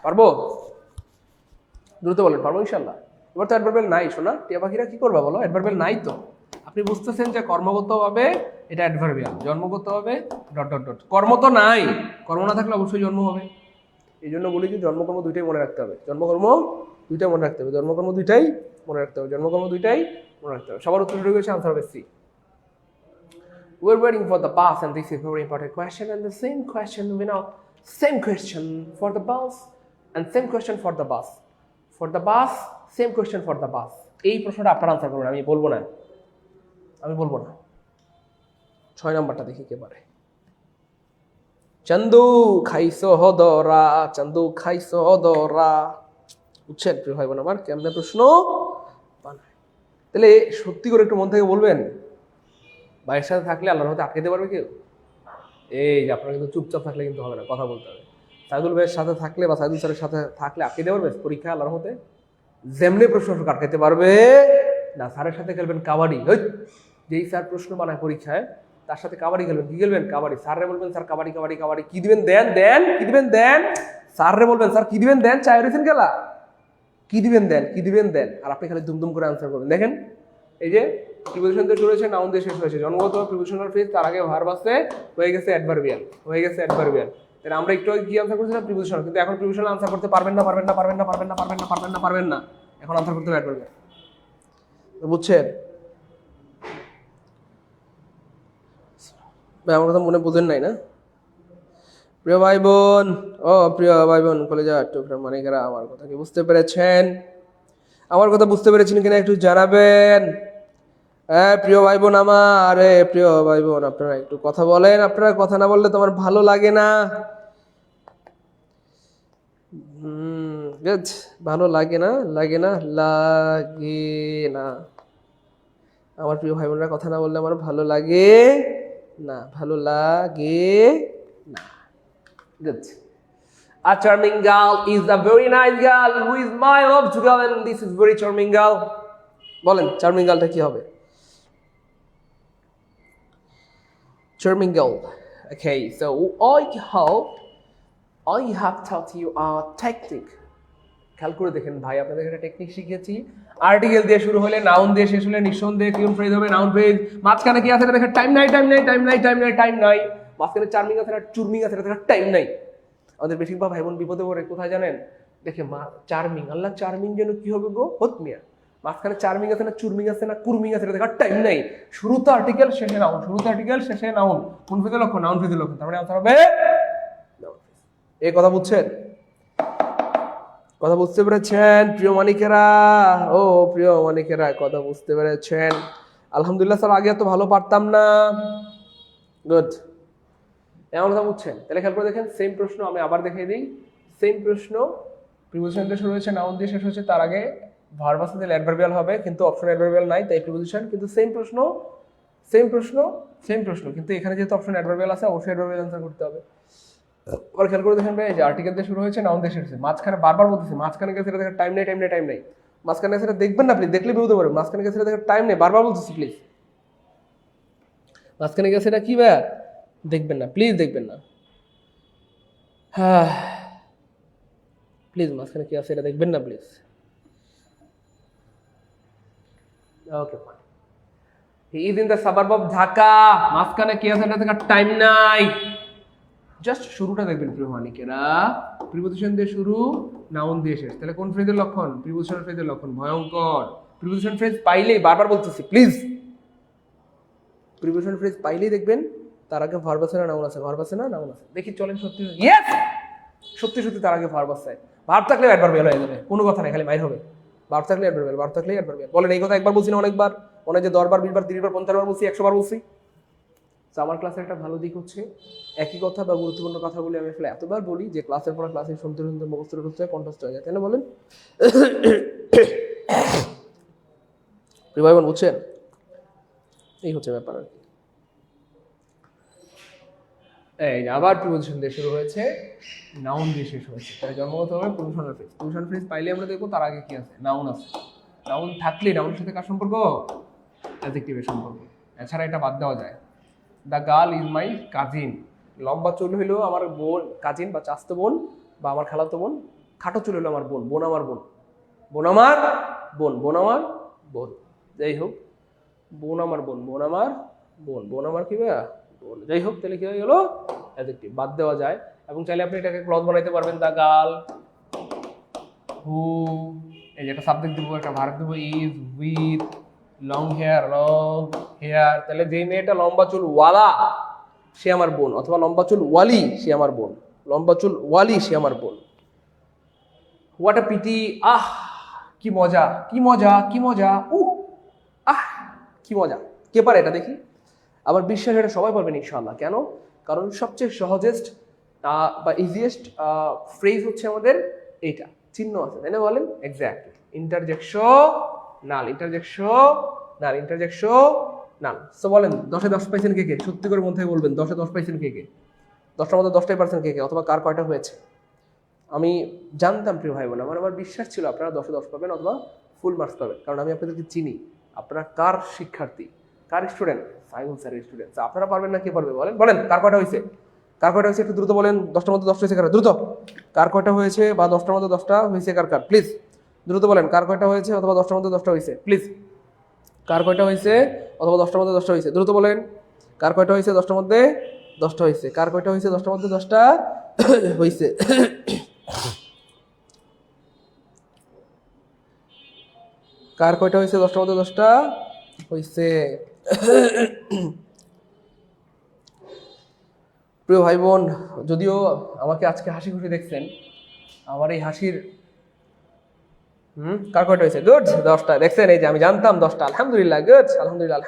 পারবো, দ্রুত বলেন, পারবো ইনশাল্লাহ। এবার তো অ্যাডভার্বিয়াল নাই শোনা, টিয়া পাখিরা কি করবা বলো, অ্যাডভার্বিয়াল নাই তো। আপনি বুঝতেছেন যে কর্মগত হবে এটা অ্যাডভার্বিয়াল, জন্মগত হবে ডট ডট ডট, কর্ম তো নাই, কর্ম না থাকলে অবশ্যই জন্ম হবে। এই জন্য বলি যে জন্মকর্ম দুইটাই মনে রাখতে হবে, জন্মকর্ম দুইটাই মনে রাখতে হবে, জন্মকর্ম দুইটাই মনে রাখতে হবে, জন্মকর্ম দুইটাই মনে রাখতে হবে। সবার উত্তর হয়ে গেছে, আনসার হবে C. we're waiting for the bus, and this is very important question, and the same question, same question for the bus and same question for the bus. For the bus, same question for the bus. এই প্রশ্নটা আপনারা answer করবেন, আমি বলবো না। 6 নাম্বারটা দেখি কে পারে। চন্দু খাইছো হদরা, চন্দু খাইছো হদরা। বুঝছেন প্রিয় ভাই বোন আমার কেমনে প্রশ্ন বানায়। তাহলে সত্যি করে একটু মন থেকে বলবেন, ভাইয়ের সাথে থাকলে আল্লাহর রহমতে আটকে দিতে পারবে কেউ? এই যে আপনারা কিন্তু চুপচাপ থাকলে কিন্তু হবে না, কথা বলতে হবে। সাইদুল ভাইয়ের সাথে থাকলে বা সাইদুল স্যারের সাথে থাকলে আটকে দিতে পারবে পরীক্ষা আল্লাহর রহমতে? যেমনি প্রশ্ন আটকাইতে পারবে না। স্যারের সাথে খেলবেন কাবাডি, যেই স্যার প্রশ্ন বানায় পরীক্ষায় তার সাথে কাবাডি খেলবেন। কি খেলবেন? কাবাডি। স্যাররে বলবেন স্যার কাবাডি কাবাডি কাবাডি, কি দিবেন দেন দেন, কি দিবেন দেন। স্যাররে বলবেন স্যার কি দিবেন দেন, চাই রয়েছেন খেলা, কি দিবেন দেন, কি দিবেন দেন। আর আপনি খালি দুমদুম করে আনসার করবেন। দেখেন এই যে প্রিপোজিশন দিয়ে শুরু হয়েছে, নাউন দিয়ে শেষ হয়েছে। জন্মগত প্রিপোজিশনাল ফ্রেজ, তার আগে ভার্ব আছে, হয়ে গেছে অ্যাডভার্বিয়াল, হয়ে গেছে অ্যাডভার্বিয়াল। তাহলে আমরা একটু কি আনসার করছিলাম? প্রিপোজিশনাল। কিন্তু এখন প্রিপোজিশনাল আনসার করতে পারবেন না, পারবেন না, পারবেন না, পারবেন না, পারবেন না, পারবেন না, পারবেন না। এখন আনসার করতে হবে অ্যাডভার্বিয়াল। বুঝছেন? আমার কথা মনে বোঝেন নাই না প্রিয় ভাই বোন? ও প্রিয় ভাই বোন, কলেজার টুকরা মানিকেরা, আমার কথা কি বুঝতে পেরেছেন? আমার কথা বুঝতে পেরেছেন কিনা একটু জানাবেন। হ্যাঁ প্রিয় ভাই বোন আমার, প্রিয় ভাই বোন আপনারা একটু কথা বলেন। আপনারা কথা না বললে তো আমার ভালো লাগে না। ভালো লাগে না, লাগে না, লাগে না। আমার প্রিয় ভাই বোনরা কথা না বললে আমার ভালো লাগে না, ভালো লাগে না। Good. A charming girl is a very nice girl who is my love to girl, and this is very charming girl. বলেন চার্মিং গার্লটা কি হবে? Charming girl. Okay, so I have taught you a technique. খেয়াল করে দেখেন ভাই, আপনাদের একটা technique শিখিয়েছি। আর্টিকেল দিয়ে শুরু হলে, নাউন দিয়ে শেষ হলে নিঃসন্দেহে কিউন ফ্রেজ হবে, নাউন ফ্রেজ। মাঝখানে কি আছে এটা দেখেন, টাইম নাই, টাইম নাই, টাইম নাই, টাইম নাই, টাইম নাই। মাঝখানে চার্মিং আছে না চুরমিং আছে, এটা দেখেন টাইম নাই। আমাদের বেশিরভাগ ভাই বোন বিপদে পড়ে কোথায় জানেন? দেখে চার্মিং, আল্লাহ চার্মিং যেন কি হবে গো, হত মিয়া। মাঝখানে চার্মিং আছে না চুরমিং আছে না কুরমিং আছে, এটা দেখার টাইম নাই। শুরুতে আর্টিকেল, শেষে নাউন, শুরুতে আর্টিকেল, শেষে নাউন। কোন ফ্রেজের লক্ষণ? নাউন ফ্রেজের লক্ষণ। তার মানে আনসার হবে এই। কথা বুঝছেন? কথা বুঝতে পেরেছেন প্রিয় মানিকেরা? ও প্রিয় মানিকেরা, কথা বুঝতে পেরেছেন? আলহামদুলিল্লাহ স্যার, আগে এত ভালো পারতাম না। গুড, এমন কথা বুঝছেন? তাহলে খেয়াল করে দেখেন, সেম প্রশ্ন আমি আবার দেখিয়ে দিই। সেম প্রশ্ন, প্রিপোজিশন দিয়ে শুরু হয়েছে, নাউন দিয়ে শেষ হয়েছে, তার আগে ভার্ব আছে, তাহলে অ্যাডভার্বিয়াল হবে, কিন্তু অপশন অ্যাডভার্বিয়াল নাই, তাই প্রিপোজিশন। কিন্তু সেম প্রশ্ন, সেম প্রশ্ন, সেম প্রশ্ন, কিন্তু এখানে যেহেতু অপশন অ্যাডভার্বিয়াল আছে, অবশ্যই অ্যাডভার্বিয়াল আনসার করতে হবে। আর খেয়াল করে দেখেন ভাই, যে আর্টিকেল দিয়ে শুরু হয়েছে, নাউন দিয়ে শেষ হয়েছে, মাঝখানে বারবার বলতেছে মাঝখানে গেছে এটা দেখার টাইম নেই, টাইম নেই, টাইম নেই। মাঝখানে গেছে এটা দেখবেন না প্লিজ, দেখলে বিপদে পড়বে। মাঝখানে গেছে এটা দেখার টাইম নেই, বারবার বলতেছি প্লিজ। মাঝখানে গেছে এটা কি ভাই, দেখবেন না প্লিজ, দেখবেন না। হ্যাঁ প্লিজ, মাঝখানে কি আছে এটা দেখবেন না please. Okay fine. He is in the suburb of Dhaka. মাঝখানে কি আছে এটা দেখার টাইম নাই। জাস্ট শুরুটা দেখবেন প্রিয় মানিকেরা, প্রিপোজিশন দিয়ে শুরু, নাউন দিয়ে শেষ। তাহলে কোন ফ্রেজের লক্ষণ? প্রিপোজিশনাল ফ্রেজের লক্ষণ। ভয়ঙ্কর। প্রিপোজিশন ফ্রেজ পাইলেই, বারবার বলতেছি প্লিজ, প্রিপোজিশন ফ্রেজ পাইলেই দেখবেন তার আগে ভার্ব আছে না নাউন আছে, ভার্ব আছে না নাউন আছে। দেখি চলেন, সত্যি ইয়েস, সত্যি সত্যি তার আগে ভার্ব আছে। ভার্ব থাকলে অ্যাডভার্বিয়াল হয়ে যাবে, কোনো কথা নাই, খালি মাইর হবে। ভার্ব থাকলে অ্যাডভার্বিয়াল, ভার্ব থাকলে অ্যাডভার্বিয়াল। বলেন এই কথা একবার বলছি না অনেকবার? মনে হয় যে 10 বার 20 বার 30 বার 50 বার বলছি, 100 বার বলছি। তো আমার ক্লাসের একটা ভালো দিক হচ্ছে, একই কথা বা গুরুত্বপূর্ণ কথাগুলি আমি আসলে এতবার বলি যে ক্লাসের পর ক্লাসে শুনতে শুনতে মুখস্থ করতে হয়, কন্ঠস্থ হয়ে যায়, তাই না বলেন? ভাই বোন বুঝছেন? এই হচ্ছে ব্যাপার আর কি। এই আবার প্রিপোজিশন দিয়ে শুরু হয়েছে, নাউন দিয়ে শেষ হয়েছে, তাই জন্মগত হবে প্রিপোজিশনাল ফ্রেজ। প্রিপোজিশনাল ফ্রেজ পাইলে আমরা দেখবো তার আগে কি আছে, নাউন আছে। নাউন থাকলে নাউনের সাথে কার সম্পর্ক? অ্যাডজেক্টিভের সম্পর্ক। এছাড়া এটা বাদ দেওয়া যায়। The girl is my cousin. লম্বা চুল হইলো আমার বোন, কাজিন বা চাস্তো বোন, বা আমার খালাতো বোন। খাটো চুল হইলো আমার বোন, বোন আমার বোন, বোন আমার বোন, বোন আমার বোন। যাই হোক, বোন আমার বোন, বোন আমার বোন, বোন আমার কি ভাইয়া বোন। যাই হোক, তাহলে কি হয়ে গেল? অ্যাডজেক্টিভ। বাদ দেওয়া যায়। এবং চাইলে আপনি এটাকে ক্লজ বানাইতে পারবেন। দ্য গার্ল হু, এই যে একটা সাবজেক্ট দেবো, একটা ভার্ব দেবো, ইজ, উইথ, লং হেয়ার, তাহলে যে মেয়েটা লম্বা চুল ওয়ালা সে আমার বোন, অথবা লম্বা চুল ওয়ালি সে আমার বোন, লম্বা চুল ওয়ালি সে আমার বোন। হোয়াট আ পিটি, আহ কি মজা, কি মজা, কি মজা, আহ কি মজা। কে পারে এটা দেখি? আমার বিশ্বাস এটা সবাই পারবেন ইনশাআল্লাহ। কেন? কারণ সবচেয়ে সহজেস্ট বা ইজিয়েস্ট ফ্রেজ হচ্ছে আমাদের এইটা, চিহ্ন আছে, তাই না? বলেন এক্স্যাক্টলি, ইন্টারজেকশনাল। সো বলেন 10-এ 10 পাইছেন কে কে? সত্যি করে মন থেকে বলবেন 10-এ 10 পাইছেন কে কে? 10টার মধ্যে 10টাই পারছেন কে কে? অথবা কার কয়টা হয়েছে? আমি জানতাম প্রিয় ভাই বোন, আমার বিশ্বাস ছিল আপনারা 10-এ 10 পাবেন অথবা ফুল মার্কস পাবেন, কারণ আমি আপনাদেরকে চিনি। আপনারা কার শিক্ষার্থী, কার স্টুডেন্ট? সাইমন স্যারের স্টুডেন্ট। আপনারা পারবেন না, কে পারবে? বলেন বলেন কার কয়টা হয়েছে? কার কয়টা হয়েছে একটু দ্রুত বলেন। 10টার মধ্যে 10টা হয়েছে কার? দ্রুত কার কয়টা হয়েছে, বা 10টার মধ্যে 10টা হয়েছে কার কার? প্লিজ দ্রুত বলেন কার কয়টা হয়েছে অথবা 10টার মধ্যে 10টা হয়েছে? প্লিজ কার কয়টা হয়েছে অথবা 10টার মধ্যে 10টা হয়েছে? দ্রুত বলেন কার কয়টা হয়েছে 10টার মধ্যে 10টা হয়েছে? কার কয়টা হয়েছে 10টার মধ্যে 10টা হয়েছে? কার কয়টা হয়েছে 10টার মধ্যে 10টা হয়েছে? প্রিয় ভাই বোন, যদিও আমাকে আজকে হাসি খুশি দেখছেন, আমার এই হাসির কার কয়টা হয়েছে? গুড, 10টা। দেখছেন, এই যে আমি জানতাম 10টা। আলহামদুলিল্লাহ, গুড, আলহামদুলিল্লাহ।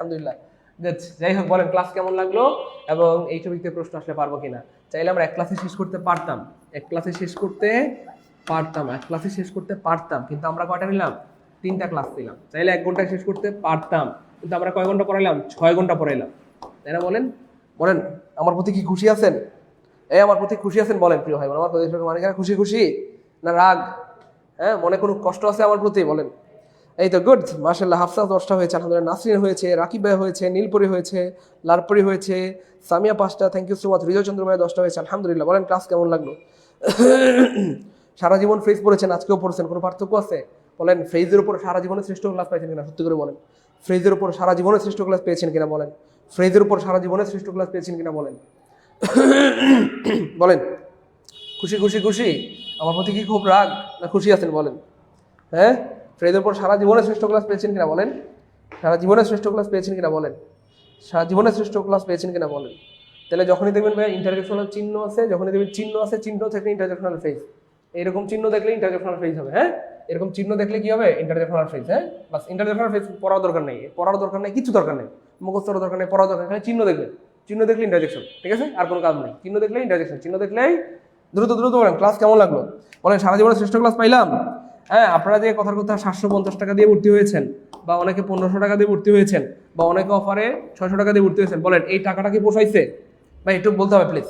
গুড। যাই হোক, বলেন ক্লাস কেমন লাগলো এবং এই টপিকে প্রশ্ন আসলে পারবো কিনা। চাইলে আমরা এক ক্লাসে শেষ করতে পারতাম, এক ক্লাসে শেষ করতে পারতাম, কিন্তু আমরা কয়টা নিলাম? 3টা ক্লাস নিলাম। চাইলে 1 ঘন্টায় শেষ করতে পারতাম, কিন্তু আমরা কয় ঘন্টা পড়াইলাম? 6 ঘন্টা পড়াইলাম, তাই না? বলেন বলেন আমার প্রতি কি খুশি আছেন? আমার প্রতি খুশি আছেন? বলেন প্রিয় ভাই বোন, আমার প্রতি মানে খুশি না রাগ? হ্যাঁ, মনে কোনো কষ্ট আছে আমার প্রতি? বলেন। এই তো গুড, মাশাআল্লাহ। হাফসা 10টা হয়েছে, আলহামদুলিল্লাহ। নাসরিন হয়েছে, রাকিব ভাই হয়েছে, নীলপরি হয়েছে, লালপরি হয়েছে, সামিয়া 5টা, থ্যাংক ইউ সো মাচ। রিজয় চন্দ্র ভাই 10টা হয়েছে, আলহামদুলিল্লাহ। বলেন ক্লাস কেমন লাগলো? সারা জীবন ফ্রেজ পড়েছেন, আজকেও পড়ছেন, কোনো পার্থক্য আছে? বলেন ফ্রেজের উপর সারা জীবনে শ্রেষ্ঠ ক্লাস পাইছেন কিনা? সত্যি করে বলেন। ফ্রেজের উপর সারা জীবনে শ্রেষ্ঠ ক্লাস পেয়েছেন কিনা? বলেন। ফ্রেজের উপর সারা জীবনে শ্রেষ্ঠ ক্লাস পেয়েছেন কিনা? বলেন। বলেন খুশি? আমার প্রতি কি খুব রাগ না খুশি আছেন? বলেন। হ্যাঁ, ফ্রেজের উপর সারা জীবনে শ্রেষ্ঠ ক্লাস পেয়েছেন কিনা? বলেন। সারা জীবনে শ্রেষ্ঠ ক্লাস পেয়েছেন কিনা? বলেন। সারা জীবনে শ্রেষ্ঠ ক্লাস পেয়েছেন কিনা? বলেন। তাহলে যখনই দেখবেন ভাই ইন্টারজেকশনাল চিহ্ন আছে, যখনই দেখবেন চিহ্ন আছে, চিহ্ন থাকলে ইন্টারজেকশনাল ফ্রেজ। এরকম চিহ্ন দেখলে ইন্টারজেকশনাল ফ্রেজ হবে। হ্যাঁ, এরকম চিহ্ন দেখলে কি হবে? Interjectional phrase. হ্যাঁ, বাস ইন্টারজেকশনাল ফ্রেজ পড়ার দরকার নেই, কিছু দরকার নেই, মুখস্থ দরকার নেই, পড়ার দরকার নেই। চিহ্ন দেখবেন, চিহ্ন দেখলে ইন্টারজেকশন, ঠিক আছে? আর কোনো কাজ নেই, চিহ্ন দেখলে ইন্টারজেকশন, চিহ্ন দেখলেই। দ্রুত বলেন ক্লাস কেমন লাগলো? বলেন সারা জীবনে শ্রেষ্ঠ ক্লাস পাইলাম। হ্যাঁ, আপনারা যে কথার কথা 750 টাকা দিয়ে ভর্তি হয়েছেন, বা অনেকে 1500 টাকা দিয়ে ভর্তি হয়েছেন, বা অনেকে অফারে 600 টাকা দিয়ে ভর্তি হয়েছেন, বলেন এই টাকাটা কি পোষাইছে? ভাই একটু বলতে হবে প্লিজ,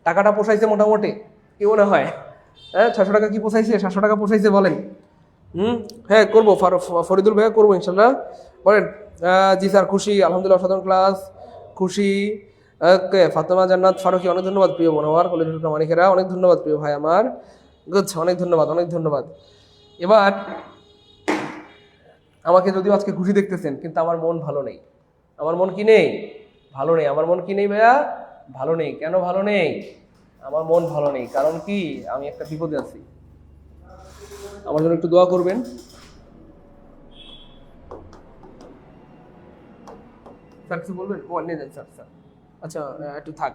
টাকাটা পোষাইছে মোটামুটি? কি মনে হয়? হ্যাঁ, 600 টাকা কি পোষাইছে? 700 টাকা পোষাইছে? বলেন। হ্যাঁ করবো, ফরিদুল ভাইয়া করবো ইনশাল্লাহ। বলেন জি স্যার, খুশি, আলহামদুলিল্লাহ, অসাধারণ ক্লাস, খুশি। ওকে, ফাতেমা জান্নাত ফারুকি, অনেক ধন্যবাদ প্রিয় বোন আমার, কলিজুর মানিকেরা, অনেক ধন্যবাদ প্রিয় ভাই আমার। গুড, অনেক ধন্যবাদ। এবার আমাকে যদিও আজকে খুশি দেখতেছেন, কিন্তু আমার মন ভালো নেই। আমার মন কি নেই? ভালো নেই। আমার মন কি নেই ভাইয়া? ভালো নেই। কেন ভালো নেই? আমার মন ভালো নেই, কারণ কি? আমি একটা বিপদে আছি। আমার জন্য একটু দোয়া করবেন। স্যার কিছু বলবেন? নিয়ে যান স্যার। আচ্ছা, একটু থাক।